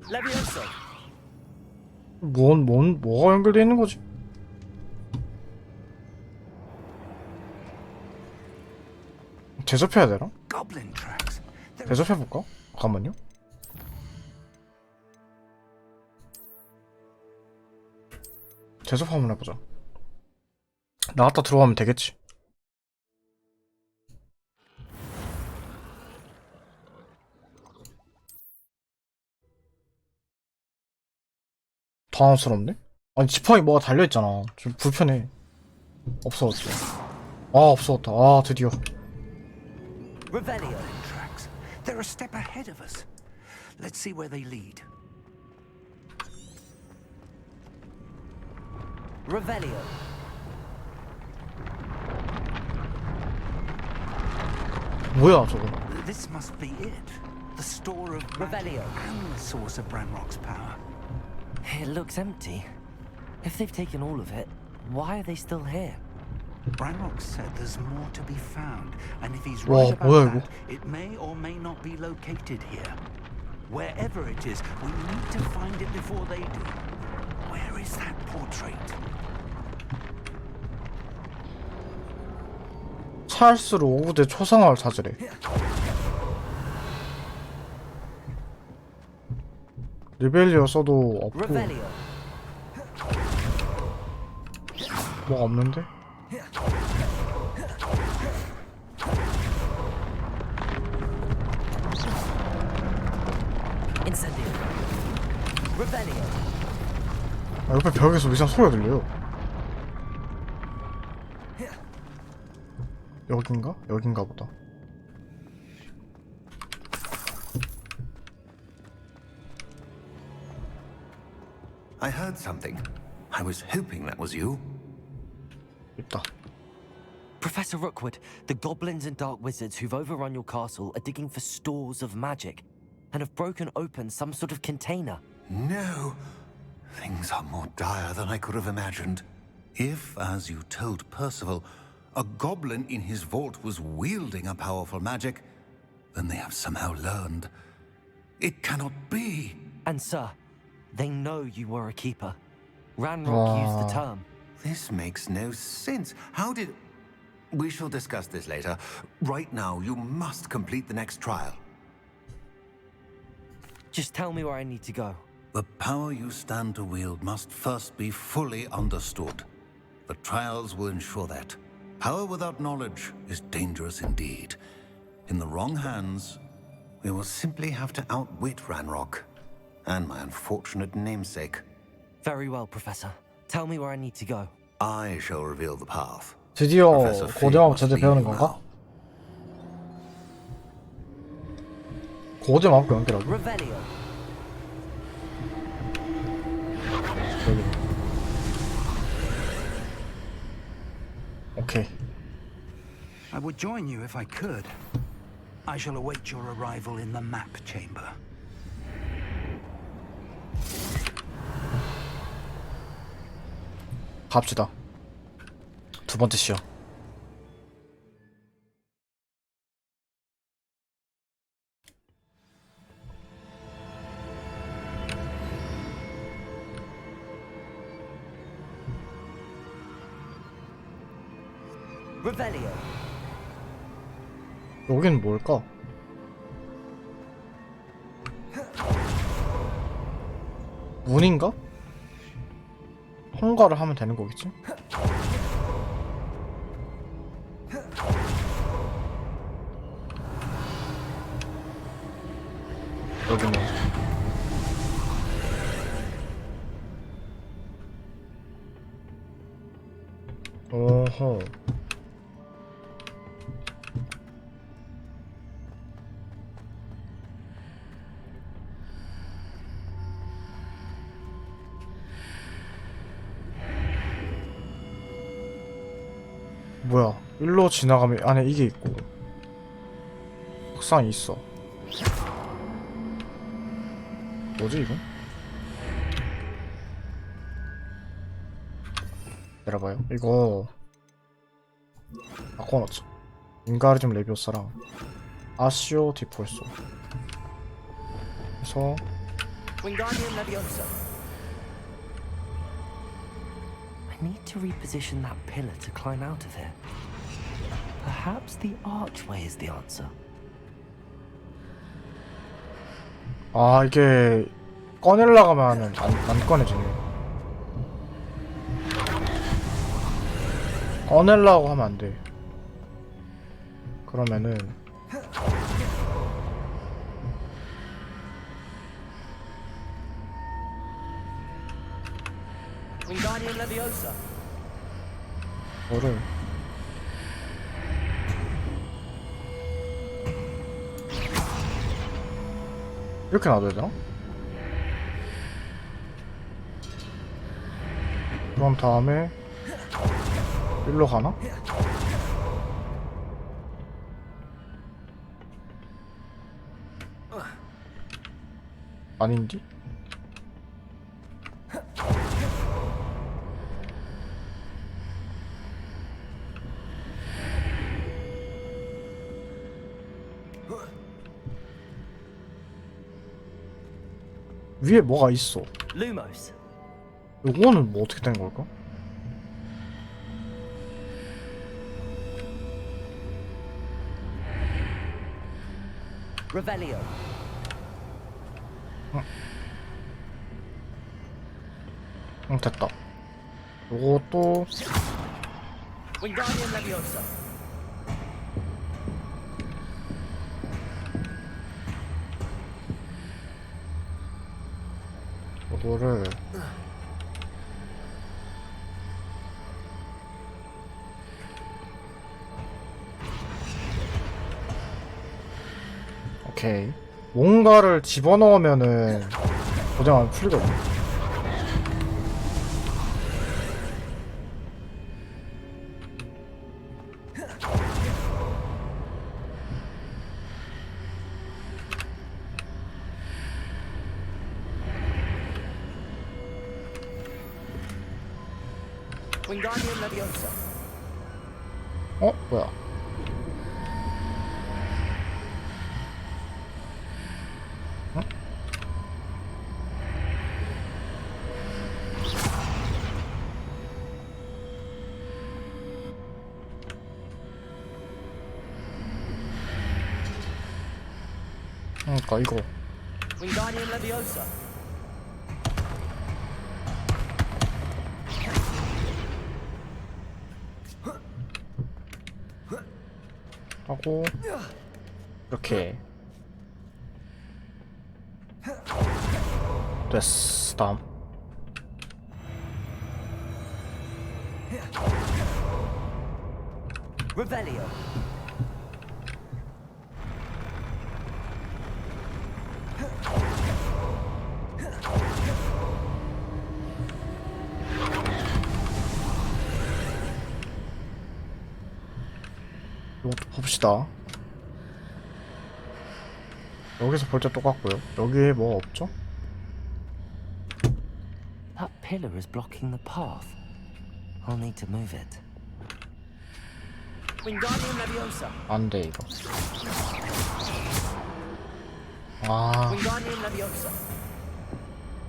Speaker 2: Levioso.
Speaker 1: 뭐가 연결되어 있는 거지? 대접해야 되나?
Speaker 16: Goblin tracks.
Speaker 1: 대접해볼까? 잠깐만요. 대접 한번 해보자. 나갔다 들어가면 되겠지. 당황스럽네? 아니 지팡이 뭐가 달려있잖아. 좀 불편해. 없어졌어. 아 없어졌다. 아 드디어.
Speaker 2: Revelio.
Speaker 16: Tracks. They're a step ahead of us. Let's see where they lead.
Speaker 2: Revelio.
Speaker 1: 뭐야 저거?
Speaker 16: This must be it. The store of
Speaker 2: Revelio.
Speaker 16: and the source of Ranrock's power.
Speaker 2: It looks empty. If they've taken all of it, why are they still here?
Speaker 16: Ranrock said there's more to be found, and if he's
Speaker 1: 와,
Speaker 16: right about
Speaker 1: 뭐야,
Speaker 16: that, it may or may not be located here. Wherever it is, we need to find it before they do. Where is that portrait?
Speaker 1: 찰스로 5부대 초상화를 찾으래. 리벨리어 써도 없고
Speaker 2: Revelio.
Speaker 1: 뭐가 없는데?
Speaker 2: Incendio. Revelio.
Speaker 1: 옆에 벽에서 이상 소리가 들려요. 여긴가? 여긴가 보다.
Speaker 17: I heard something. I was hoping that was you.
Speaker 1: 있다.
Speaker 2: Professor Rookwood, the goblins and dark wizards who've overrun your castle are digging for stores of magic and have broken open some sort of container.
Speaker 17: No. Things are more dire than I could have imagined. If, as you told Percival, a goblin in his vault was wielding a powerful magic, then they have somehow learned. It cannot be.
Speaker 2: And sir, they know you were a keeper. Ranrock used the term.
Speaker 17: This makes no sense. How did... We shall discuss this later. Right now, you must complete the next trial.
Speaker 2: Just tell me where I need to go.
Speaker 17: The power you stand to wield must first be fully understood. The trials will ensure that. Power without knowledge is dangerous indeed. In the wrong hands, we will simply have to outwit Ranrock and my unfortunate namesake.
Speaker 2: Very well, Professor. Tell me where I need to go.
Speaker 17: I shall reveal the path.
Speaker 1: 드디어
Speaker 17: Professor Fig
Speaker 1: 고대마법
Speaker 17: must
Speaker 1: 제대로
Speaker 17: lead
Speaker 1: 배우는
Speaker 17: you
Speaker 1: 건가?
Speaker 17: now.
Speaker 1: 고대마법 연결하기.
Speaker 2: Revelio.
Speaker 1: 오케이.
Speaker 16: I would join you if I could. I shall await your arrival in the map chamber.
Speaker 1: 갑시다. 두 번째 시야.
Speaker 6: Revelio.
Speaker 1: 여긴 뭘까? 문인가? 통과를 하면 되는 거겠지? 여기는 오호. 뭐야, 일로 지나가면 안에 이게 있고 석상이 있어. 뭐지 이건? 내려봐요. 이거 바꿔놨죠. 인가리즘 레비오사랑 아시오 디폴소. 그래서
Speaker 6: Wingardium Leviosa.
Speaker 2: I need to reposition that pillar to climb out of here. Perhaps the archway is the answer.
Speaker 1: 아, 이게 꺼내려고 하면은 안 꺼내지네. 꺼내려고 하면 안 돼. 그러면은
Speaker 6: Wingardium Leviosa.
Speaker 1: 뭐를 이렇게 놔둬야 되나? 그럼 다음에 일로 가나? 아닌디? 위에 뭐가 있어.
Speaker 6: Lumos.
Speaker 1: 요거는 뭐 어떻게 된 걸까?
Speaker 6: Revelio.
Speaker 1: 응, 됐다. 요것도
Speaker 6: Wingardium Leviosa.
Speaker 1: 요거를 오케이. 뭔가를 집어넣으면은 고장 안 풀리거든.
Speaker 6: Wingardium Leviosa.
Speaker 1: 어? 뭐야? 응? 그러니까 이거
Speaker 6: Wingardium Leviosa.
Speaker 1: 하고 이렇게 됐어. 다음
Speaker 6: Revelio.
Speaker 1: 이것도 봅시다. 여기서 볼 때 똑같고요. 여기에 뭐 없죠?
Speaker 2: That pillar is blocking the path. I'll need to move it.
Speaker 6: Wingardium Leviosa.
Speaker 1: 안 돼, 이거. 아,
Speaker 6: Wingardium Leviosa.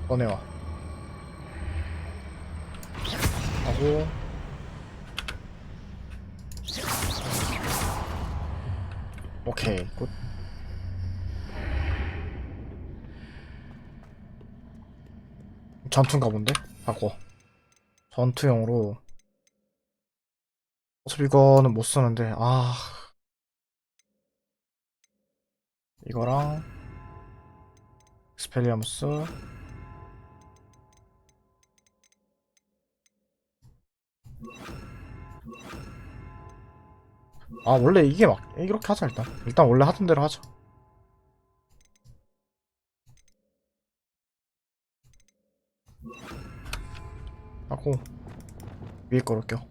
Speaker 1: 꺼내와. 하고. 오케이, 굿. 전투인가 본데? 하고. 전투용으로. 어차피 이거는 못 쓰는데, 아. 이거랑. 스펠리엄스. 아, 원래 이게 막, 이렇게 하자, 일단. 일단 원래 하던 대로 하자. 하고, 위에 거로 껴.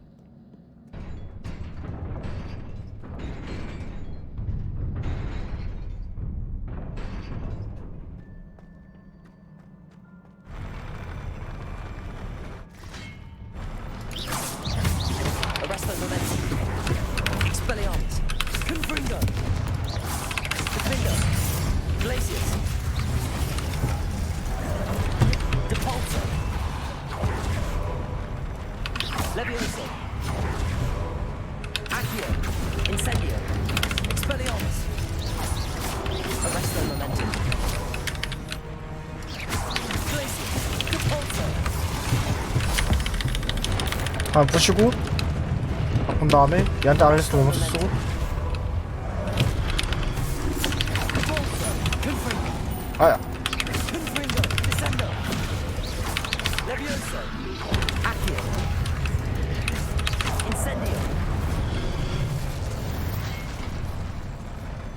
Speaker 6: Arresto Momentum. Expelliarmus. Confringo. Defendo. Glacius. Depulso. Levioso. Accio. Incendio. Expelliarmus. Arresto Momentum. Glacius. Depulso.
Speaker 1: 하나 부시고, 바꾼 다음에 얘한테 알리스도 오면서 쓰고. 아야.
Speaker 6: Confringo. Descendo. Levioso. Accio. Incendio.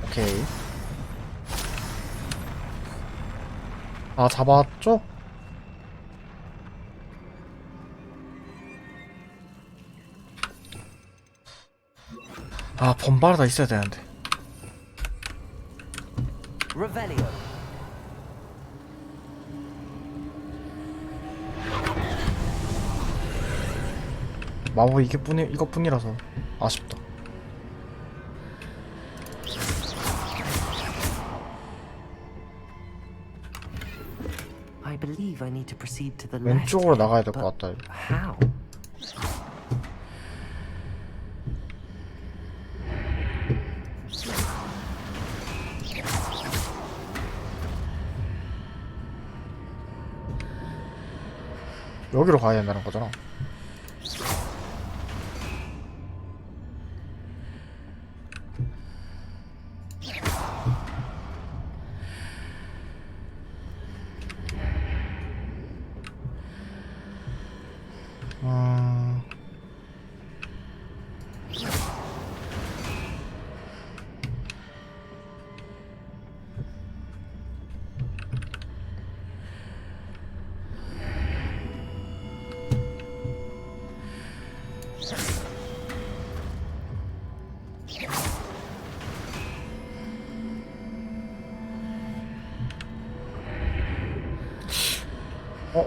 Speaker 1: 오케이. 아, 잡았죠? 아, 번발하다 있어야 되는데.
Speaker 6: Revelio.
Speaker 1: 마법 이것뿐이라서 아쉽다.
Speaker 2: I believe I need to proceed to the
Speaker 1: 왼쪽으로
Speaker 2: left.
Speaker 1: 나가야 될 것
Speaker 2: but
Speaker 1: 같다.
Speaker 2: How?
Speaker 1: 여기로 가야 된다는 거잖아.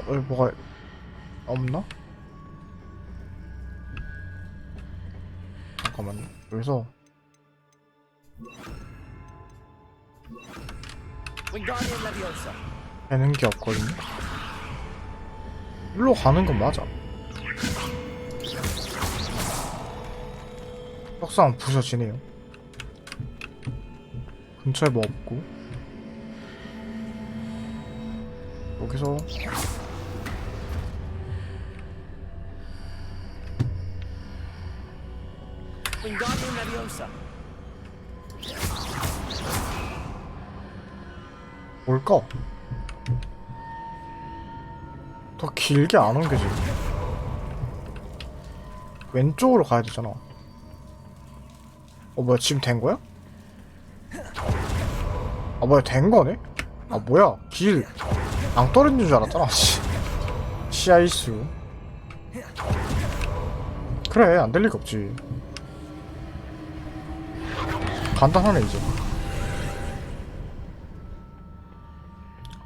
Speaker 1: 여기 뭐가 없나? 잠깐만요. 여기서
Speaker 6: Wingardium Leviosa.
Speaker 1: 되는 게 없거든요. 일로 가는 건 맞아. 떡상 부서지네요. 근처에 뭐 없고. 여기서
Speaker 6: Wingardium Leviosa.
Speaker 1: 뭘까? 더 길게 안 옮겨지. 왼쪽으로 가야 되잖아. 뭐야, 지금 된 거야? 아, 뭐야, 된 거네? 아, 뭐야, 길 안 떨어진 줄 알았잖아. 시아이스. 그래, 안 될 리가 없지. 간단하네 이제.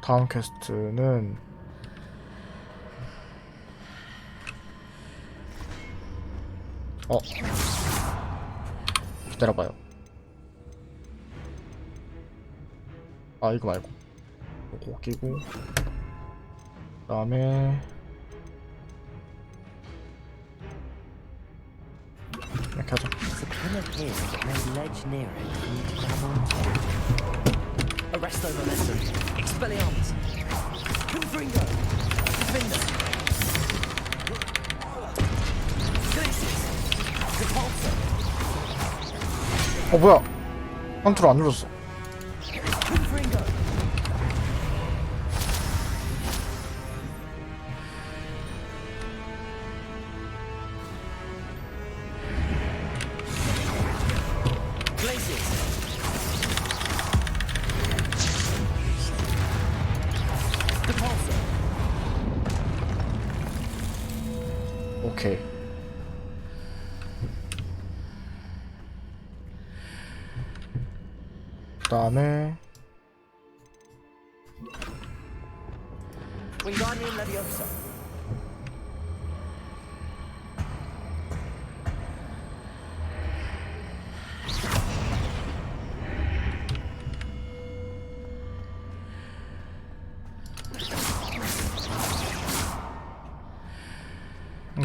Speaker 1: 다음 퀘스트는 기다려봐요. 아 이거 말고 이거 끼고 그 다음에 이렇게 하자.
Speaker 2: There's a pin appears but no ledge near it for you to grab onto. Arresto momentum. Expelliarmus. Confringo. Defender. Glacius. Repulsor.
Speaker 1: 뭐야? 컨트롤 안 눌렀어.
Speaker 2: Confringo.
Speaker 1: 오케이. 그 다음에
Speaker 2: Wingardium Leviosa.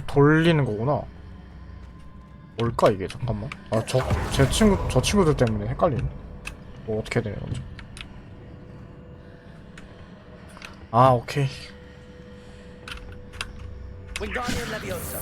Speaker 1: 돌리는 거구나. 뭘까 이게? 잠깐만. 저 친구들 때문에 헷갈리네. 뭐 어떻게 해야 되냐 먼저. 오케이.
Speaker 2: Wingardium Leviosa.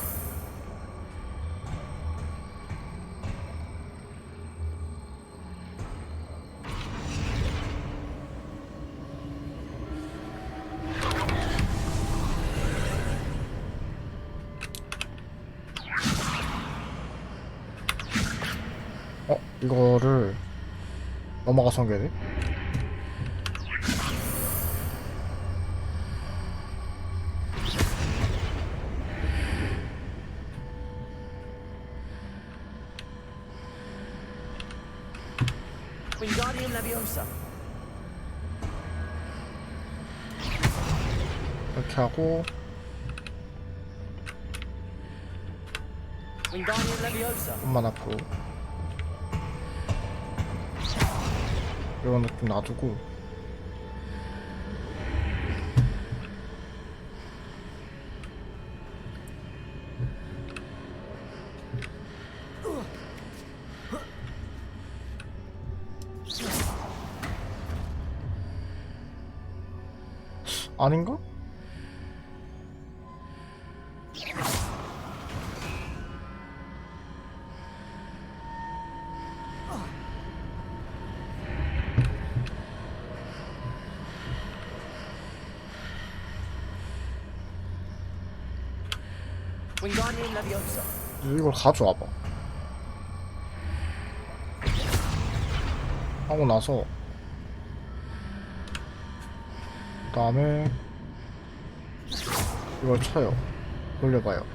Speaker 1: 이거를 넘어가서 옮겨야 돼?
Speaker 2: Wingardium Leviosa.
Speaker 1: 이렇게 하고
Speaker 2: Wingardium Leviosa.
Speaker 1: 좀만 앞으로 이런 느낌 놔두고 아닌가?
Speaker 2: Wingardium Leviosa.
Speaker 1: 이걸 가져와봐. 하고 나서 그 다음에 이걸 쳐요. 돌려봐요.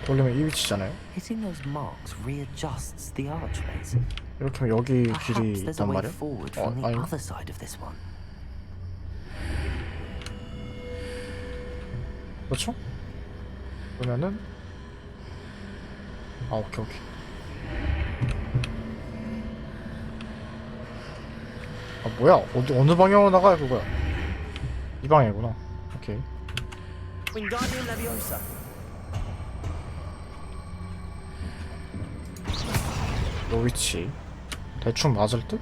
Speaker 1: 돌리면 이 위치잖아요.
Speaker 2: Hitting those marks readjusts the archways.
Speaker 1: 이렇게 하면 여기 길이
Speaker 2: Perhaps there's a
Speaker 1: 있단
Speaker 2: way
Speaker 1: 말이야?
Speaker 2: forward from the
Speaker 1: 아닌가?
Speaker 2: other side of this one.
Speaker 1: 그렇죠? 그러면은 오케이. 뭐야? 어느 방향으로 나가야 그거야? 이 방향이구나. 오케이.
Speaker 2: Wingardium Leviosa.
Speaker 1: 요 위치 대충 맞을 듯?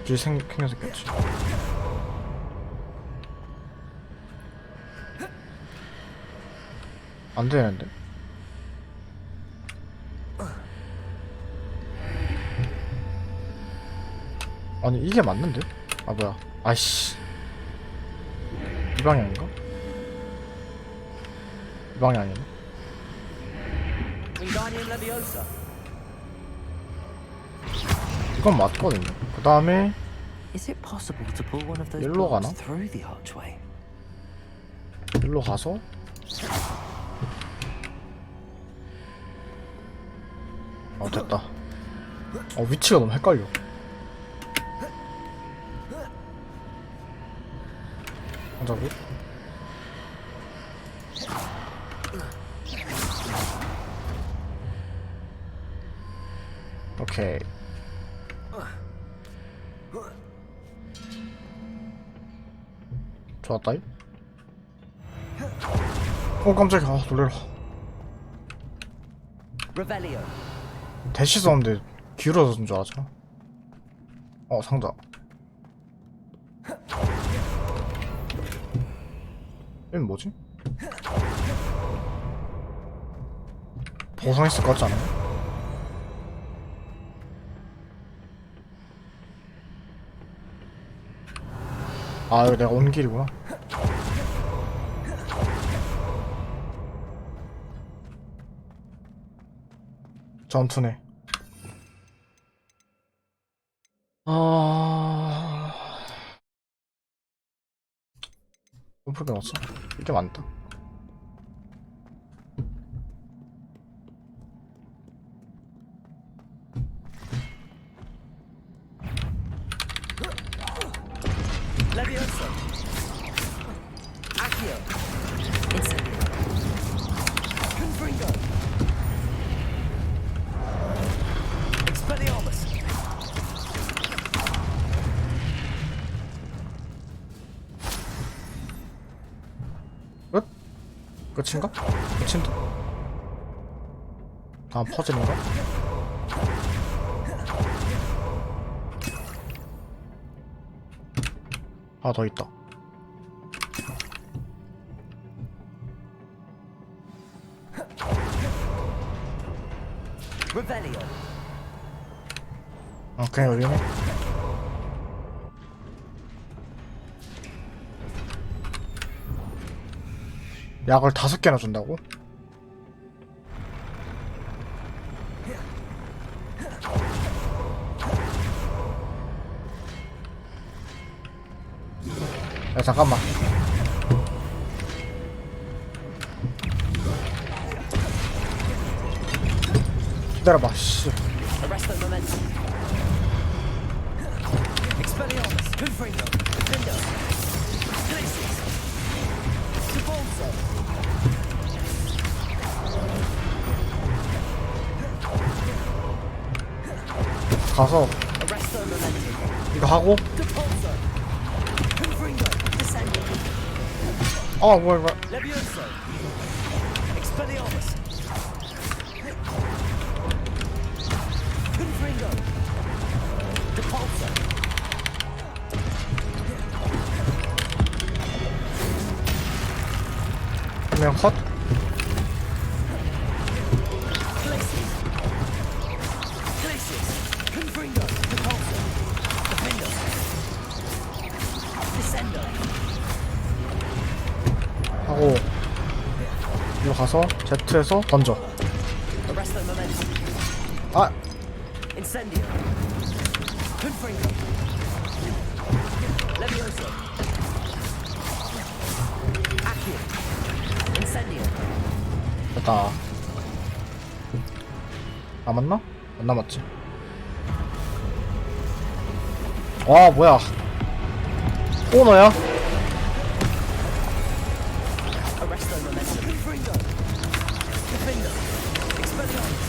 Speaker 1: 길이 생겼겠지. 안 되는데? 아니 이게 맞는데? 뭐야? 아이씨. 이 방향인가? 이 방향 아니네.
Speaker 2: Wingardium Leviosa.
Speaker 1: 이건 맞거든요. 그 다음에
Speaker 2: Is it possible to pull one of those
Speaker 1: 일로 가나?
Speaker 2: bolts through the archway?
Speaker 1: 일로 가서 됐다. 위치가 너무 헷갈려. 하자고? 오케이. 좋았다이. 깜짝이야. 놀래라. 대시 썼는데 기울어진 줄 알았잖아. 상자. 이건 뭐지? 보상했을 것 같지 않아요? 이거 내가 온 길이구나. 전투네. 점프가 없어? 이게 많다.
Speaker 6: Levioso. Accio. Incendio. Confringo. Expelliarmus.
Speaker 1: 끝? 끝인가? 끝인데? 다음 퍼즐인가? 더 있다.
Speaker 6: Revelio.
Speaker 1: 그냥 여기네. 약을 5개나 준다고? 야, 잠깐만. 기다려봐, 씨.
Speaker 6: Arresto momentum. Expelliarmus. Confringo. Defendo. Glacius. Debolso.
Speaker 1: 가서
Speaker 6: Arresto momentum.
Speaker 1: 이거 하고.
Speaker 6: Debolso. Confringo. Descendo.
Speaker 1: 뭐야.
Speaker 6: Levioso. Expelliarmus. Confringo. Depulso.
Speaker 1: 그냥 컷.
Speaker 6: Glacius. Glacius. Confringo. Depulso. Defendo. Descendo.
Speaker 1: 하고 이거 가서 Z에서 던져.
Speaker 6: Arresto momentum. Incendio. Confringo. Levioso. Accio. Incendio.
Speaker 1: 됐다. 남았나? 안 남았지. 뭐야. 너야?
Speaker 6: Arresto momentum. Confringo. Defendo. Expelliarmus.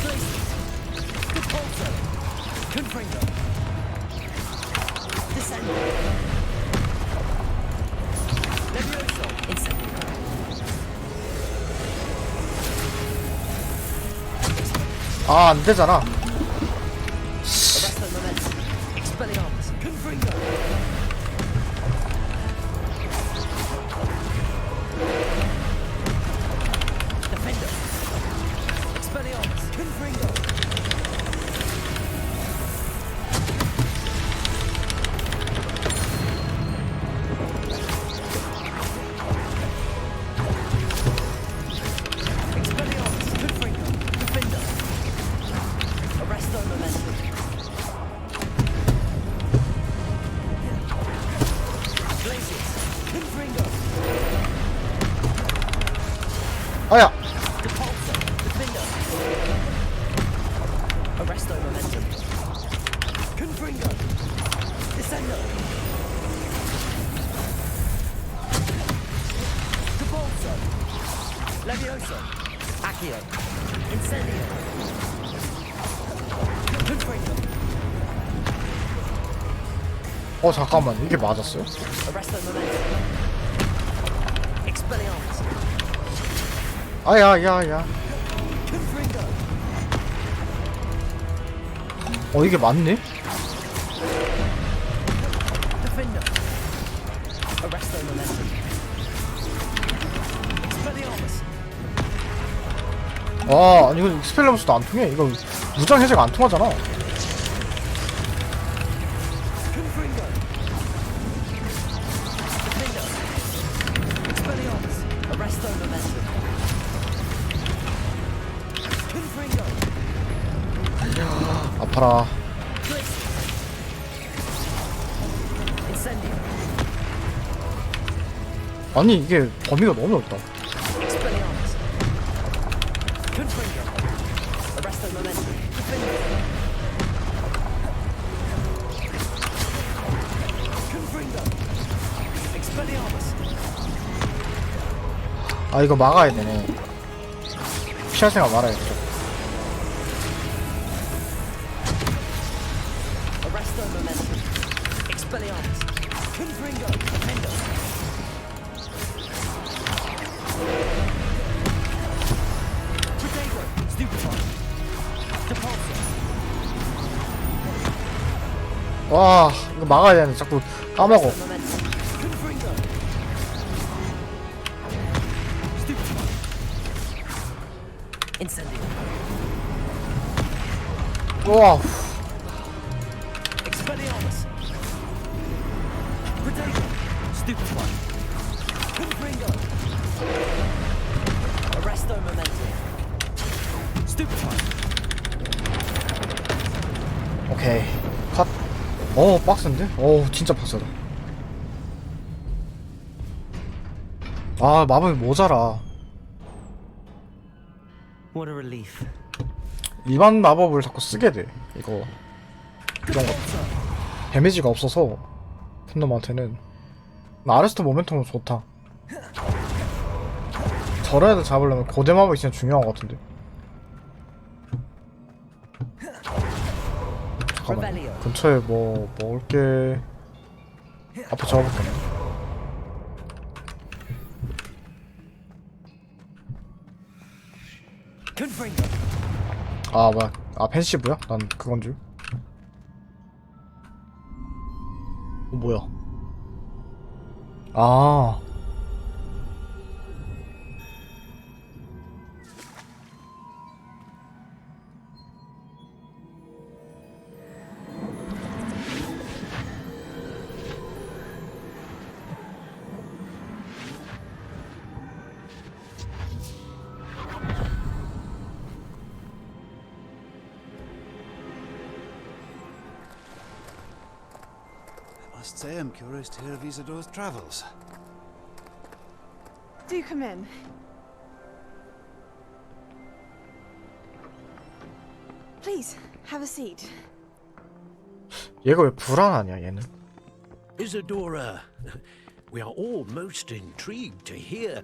Speaker 6: Glacius. Depulso. Confringo. Descendo. Levioso. Incendio.
Speaker 1: 안 되잖아.
Speaker 6: Arresto momentum. Expelliarmus. Confringo. Defendo. Expelliarmus. Confringo. Expelliarmus. Confringo. Defendo. Arresto momentum. Glacius. Confringo.
Speaker 1: 아야.
Speaker 6: Incendio. Capolso. Levioso. Accio. Incendio. Confringo.
Speaker 1: 잠깐만, 이게 맞았어요?
Speaker 6: Arresto momentum. Expelliarmus.
Speaker 1: 야야야.
Speaker 6: Confringo.
Speaker 1: 이게 맞네?
Speaker 6: Defendo. Arresto momentum. Expelliarmus.
Speaker 1: 아니 이거 익스펠리언스도 안 통해. 이거 무장 해제가 안 통하잖아.
Speaker 6: Confringo. Defendo. Expelliarmus. Arresto momentum. Confringo.
Speaker 1: 아파라.
Speaker 6: Incendio.
Speaker 1: 아니 이게 범위가 너무 넓다.
Speaker 6: Expelliarmus. Confringo. Arresto momentum. Defendo. Confringo. Expelliarmus.
Speaker 1: 이거 막아야 되네. 피할 생각 말아야겠죠.
Speaker 6: Arresto momentum. Expelliarmus. Confringo. Defendo. Potato. Stupefy. Depulso.
Speaker 1: 와 이거 막아야 되는데 자꾸 까먹어.
Speaker 6: Momentum. Confringo. Stupefy. Incendio.
Speaker 1: 와
Speaker 6: Expelliarmus. Potato. Stupefy. Confringo. Arresto momentum. Stupefy.
Speaker 1: 오케이 컷. 빡센데? 진짜 빡세다. 마법이 모자라.
Speaker 2: What a relief.
Speaker 1: 일반 마법을 자꾸 쓰게 돼. 이거 이런 거 데미지가 없어서 팬놈한테는. 아레스트 모멘텀은 좋다. 저런 애들 잡으려면 고대 마법이 진짜 중요한 것 같은데. 잠깐만 근처에 뭐 먹을 게 앞에 잡아볼게.
Speaker 6: Confringo.
Speaker 1: 뭐야 펜시브야? 난 그건 줄. 뭐야
Speaker 19: Must say I'm curious to hear of Isidore's travels.
Speaker 11: Do come in. Please, have a seat.
Speaker 1: 얘가 왜 불안하냐 얘는.
Speaker 5: Isadora, we are all most intrigued to hear.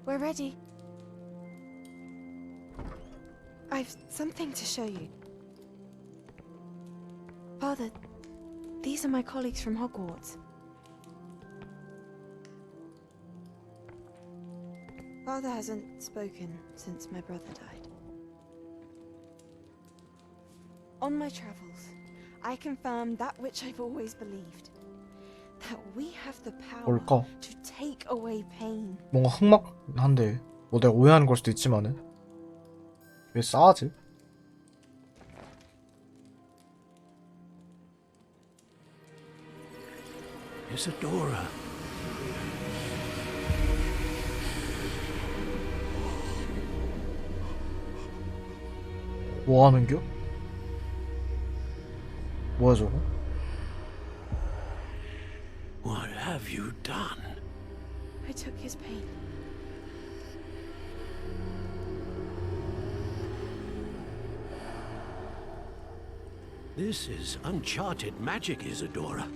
Speaker 4: We're ready. I've something to show you. Father, these are my colleagues from Hogwarts. Father hasn't spoken since my brother died. On my travels, I confirmed that which I've always believed. That we have the power
Speaker 1: 뭘까?
Speaker 4: to take away pain.
Speaker 1: 뭔가 흑막한데 뭐 내가 오해하는 걸 수도 있지만은 왜 싸하지?
Speaker 5: Isadora.
Speaker 1: 뭐 하는겨? 뭐야 저거?
Speaker 5: What have you done?
Speaker 4: I took his pain.
Speaker 5: This is uncharted magic, Isadora.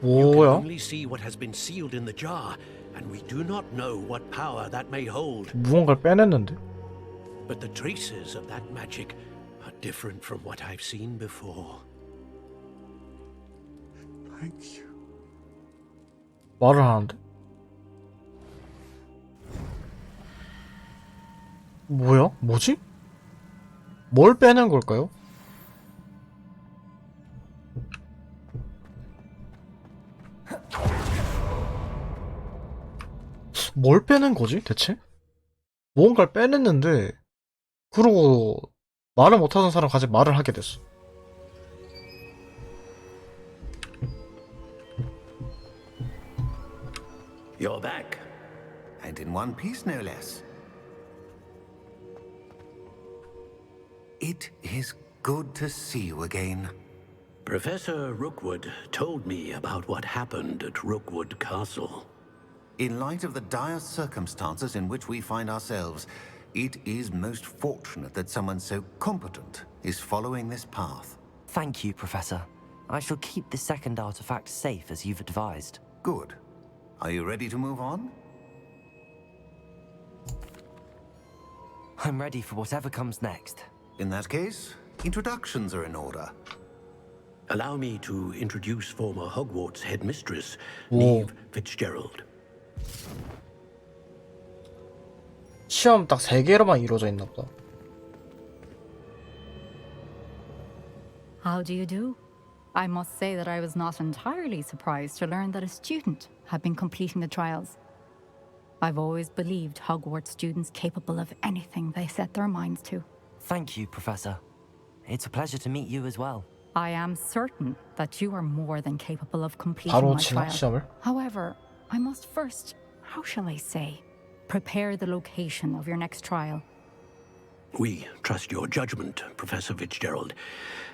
Speaker 5: You can
Speaker 1: 뭐야?
Speaker 5: only see what has been sealed in the jar, and we do not know what power that may hold.
Speaker 1: 무언가를 빼냈는데?
Speaker 5: But the traces of that magic are different from what I've seen before.
Speaker 10: Thank you.
Speaker 1: 말을 하는데? 뭐야? 뭐지? 뭘 빼낸 걸까요? 뭘 빼낸 거지, 대체? 무언가를 빼냈는데, 그러고 말을 못하는 사람 까지 말을 하게 됐어.
Speaker 17: You're back. And in one piece, no less. It is good to see you again.
Speaker 5: Professor Rookwood told me about what happened at Rookwood Castle.
Speaker 17: In light of the dire circumstances in which we find ourselves, it is most fortunate that someone so competent is following this path.
Speaker 2: Thank you, Professor. I shall keep the second artifact safe as you've advised.
Speaker 17: Good. Are you ready to move on?
Speaker 2: I'm ready for whatever comes next.
Speaker 17: In that case, introductions are in order.
Speaker 5: Allow me to introduce former Hogwarts headmistress,
Speaker 1: 오.
Speaker 5: Neve Fitzgerald.
Speaker 1: 시험 딱 3개로만 이루어져 있나 보다.
Speaker 9: How do you do? I must say that I was not entirely surprised to learn that a student had been completing the trials. I've always believed Hogwarts students capable of anything they set their minds to.
Speaker 2: Thank you, Professor. It's a pleasure to meet you as well.
Speaker 9: I am certain that you are more than capable of completing
Speaker 1: 바로
Speaker 9: my
Speaker 1: 진학
Speaker 9: trial.
Speaker 1: 시험을?
Speaker 9: However, I must first, how shall I say, prepare the location of your next trial.
Speaker 5: We trust your judgment, Professor Fitzgerald.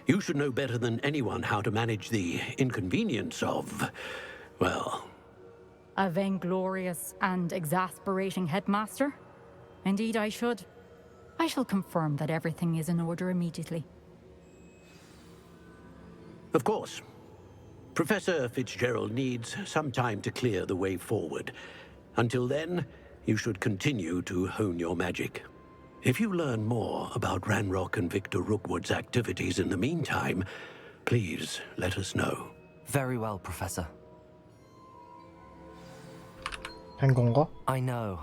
Speaker 5: You should know better than anyone how to manage the inconvenience of, well...
Speaker 9: A vainglorious and exasperating headmaster? Indeed, I should. I shall confirm that everything is in order immediately.
Speaker 5: Of course. Professor Fitzgerald needs some time to clear the way forward. Until then, you should continue to hone your magic. If you learn more about Ranrock and Victor Rookwood's activities in the meantime, please let us know.
Speaker 2: Very well, Professor.
Speaker 1: 된 건가?
Speaker 2: I know.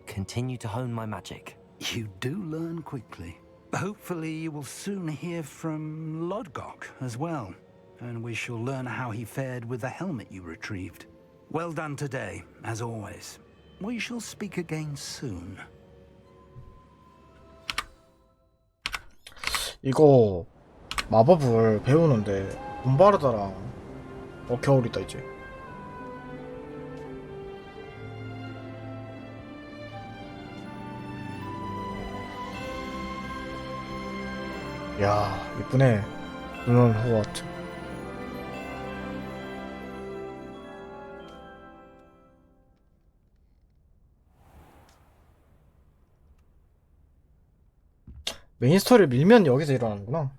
Speaker 2: Continue to hone my magic.
Speaker 16: You do learn quickly. Hopefully you will soon hear from Lodgok as well, and we shall learn how he fared with the helmet you retrieved. Well done today, as always. We shall speak again soon.
Speaker 1: 이거 마법을 배우는데 봄바르다랑 겨울이다 이제. 야 이쁘네. 눈은 호그와트. 메인 스토리를 밀면 여기서 일어나는구나.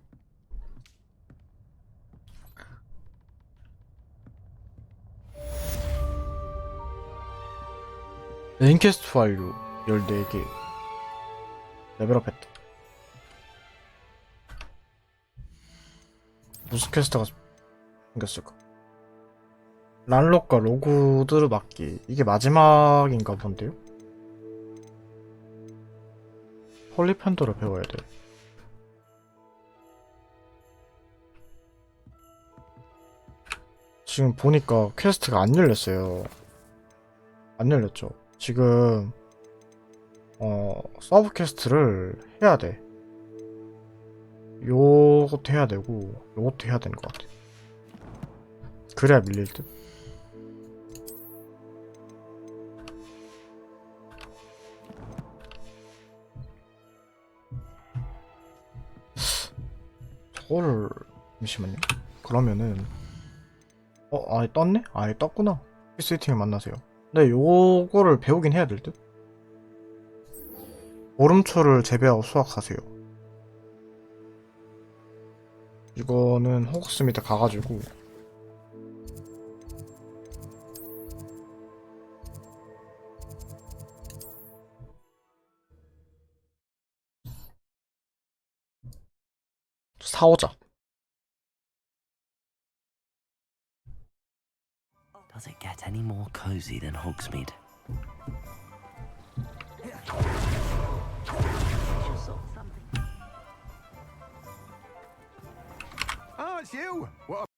Speaker 1: 메인 퀘스트 완료. 14개 레벨업 했다. 무슨 퀘스트가 생겼을까? 란록과 로그들을 막기. 이게 마지막인가 본데요? 홀리팬더를 배워야 돼. 지금 보니까 퀘스트가 안 열렸어요. 안 열렸죠. 지금 서브 퀘스트를 해야 돼. 요것도 해야 되고 요것도 해야 되는 것 같아. 그래야 밀릴 듯. 저거를 잠시만요. 그러면은 아예 떴네? 아예 떴구나. 피스히팅을 만나세요. 근데 요거를 배우긴 해야 될 듯. 보름초를 재배하고 수확하세요. 이거는 호그스미드 가가지고 사오자.
Speaker 2: Does it get any more cozy than Hogsmeade?
Speaker 10: Oh, it's you! What a